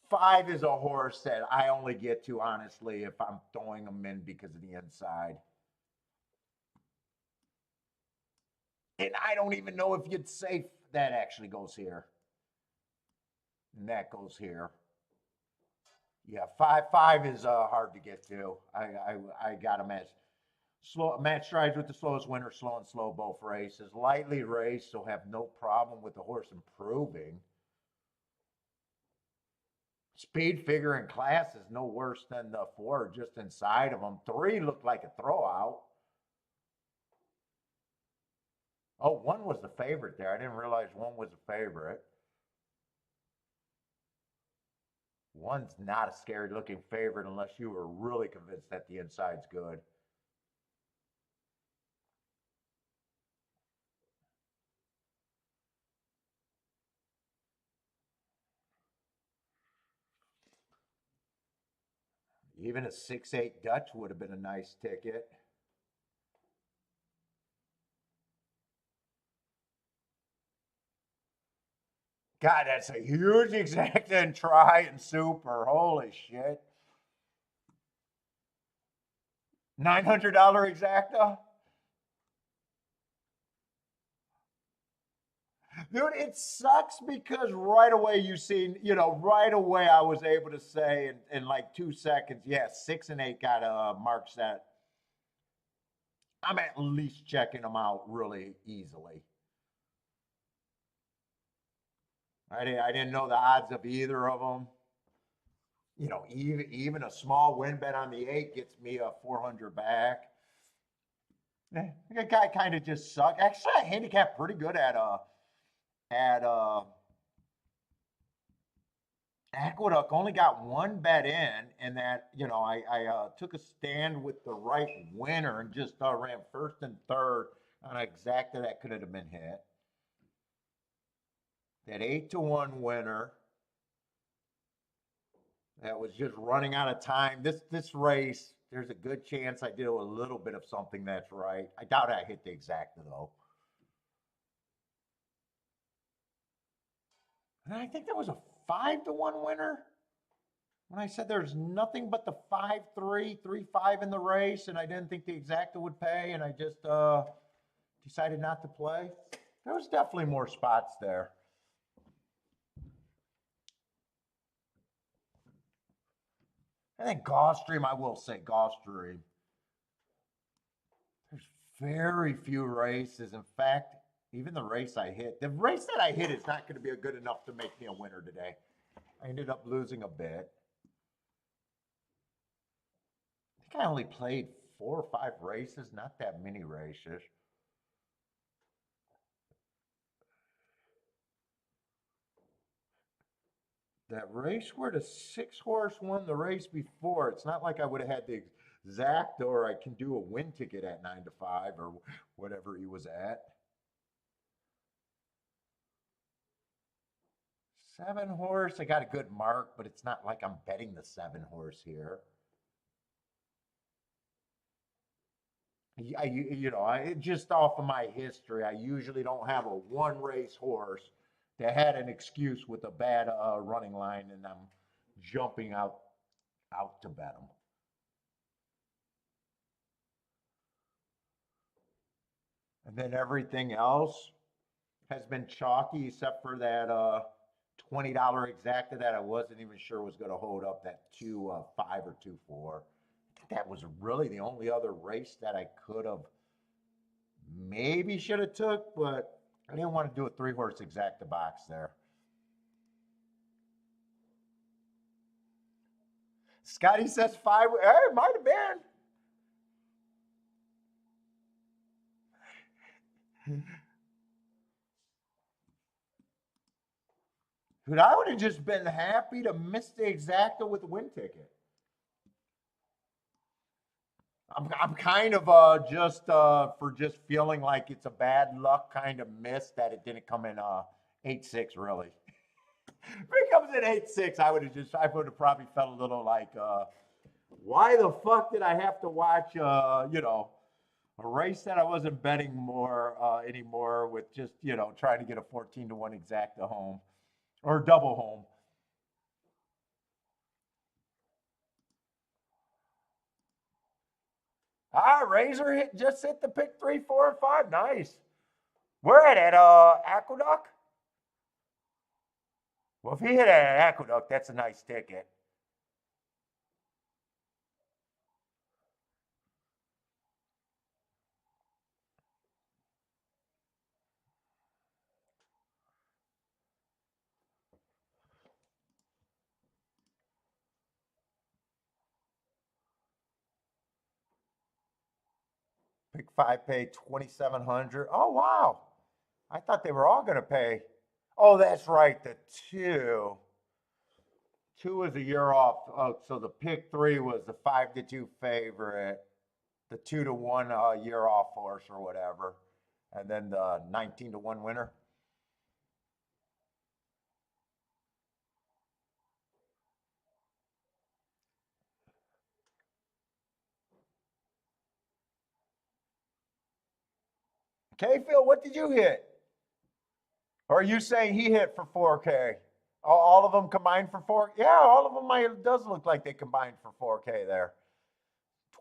Five is a horse that I only get to, honestly, if I'm throwing them in because of the inside. And I don't even know if you'd say that actually goes here. And that goes here. Yeah, five is hard to get to. I got him as slow. Match strides with the slowest winner, slow and slow both races. Lightly raced, so have no problem with the horse improving. Speed figure in class is no worse than the 4 just inside of them. 3 looked like a throwout. Oh, 1 was the favorite there. I didn't realize 1 was the favorite. 1's not a scary looking favorite unless you were really convinced that the inside's good. Even a 6-8 Dutch would have been a nice ticket. God, that's a huge exacta and try and super. Holy shit. $900 exacta? Dude, it sucks because right away right away I was able to say in like 2 seconds, yes, 6 and 8 got marks that I'm at least checking them out really easily. I didn't know the odds of either of them. Even a small win bet on the 8 gets me a 400 back. That guy kind of just sucked. Actually, I handicapped pretty good at Aqueduct. Only got 1 bet in, and that I took a stand with the right winner and just ran first and third on exacta that could have been hit. That 8-1 winner. That was just running out of time. This race, there's a good chance I do a little bit of something that's right. I doubt I hit the exacta though. And I think that was a 5-1 winner. When I said there's nothing but the 5-3, 3-5 in the race, and I didn't think the exacta would pay, and I just decided not to play. There was definitely more spots there. I think Gulfstream, I will say Gulfstream. There's very few races. In fact, even the race I hit, the race that I hit is not going to be good enough to make me a winner today. I ended up losing a bit. I think I only played 4 or 5 races, not that many races. That race where the 6-horse won the race before, it's not like I would have had the exact, or I can do a win ticket at 9 to 5 or whatever he was at. 7-horse, I got a good mark, but it's not like I'm betting the 7-horse here. Just off of my history, I usually don't have a 1-race horse that had an excuse with a bad running line, and I'm jumping out to bet them. And then everything else has been chalky except for that $20 exacta that I wasn't even sure was going to hold up, that 2-5 or 2-4. I think that was really the only other race that I could have maybe should have took, but I didn't want to do a 3-horse exacta box there. Scotty says 5. Hey, it might have been. Dude, I would have just been happy to miss the exacta with the win ticket. I'm kind of just for just feeling like it's a bad luck kind of miss that it didn't come in 8-6 really. If it comes in 8-6, I would have probably felt a little like, why the fuck did I have to watch a race that I wasn't betting anymore with just trying to get a 14-1 exacta home or double home. Razor just hit the pick 3, 4, and 5. Nice. Where at Aqueduct? Well, if he hit at Aqueduct, that's a nice ticket. Pick 5 paid 2,700. Oh wow! I thought they were all going to pay. Oh, that's right. The 2. 2 was a year off. Oh, so the pick 3 was the 5-2 favorite. The 2-1 year off horse or whatever, and then the 19-1 winner. Okay, Phil, what did you hit? Or are you saying he hit for 4K? All of them combined for 4? Yeah, all of them. It does look like they combined for 4K there.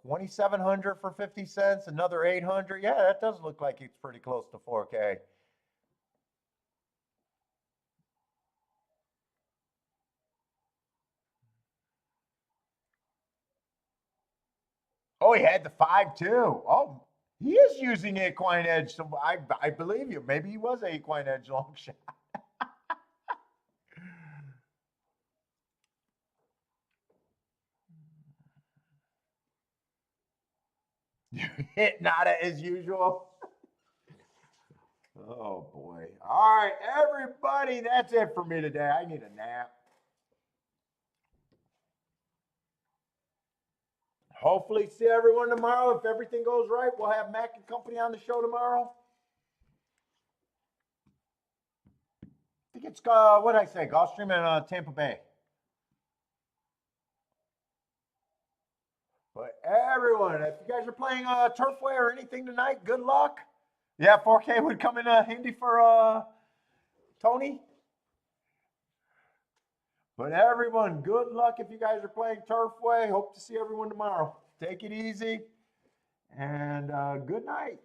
2,700 for 50 cents, another 800. Yeah, that does look like it's pretty close to 4K. Oh, he had the 5 too. Oh, he is using equine edge. So I believe you. Maybe he was a equine edge long shot. You hit nada as usual. Oh boy. All right, everybody, that's it for me today. I need a nap. Hopefully see everyone tomorrow. If everything goes right, we'll have Mac and Company on the show tomorrow. I think it's, what did I say, Gulfstream and Tampa Bay. But everyone, if you guys are playing Turfway or anything tonight, good luck. Yeah, 4K would come in handy for Tony. But everyone, good luck if you guys are playing Turfway. Hope to see everyone tomorrow. Take it easy, and good night.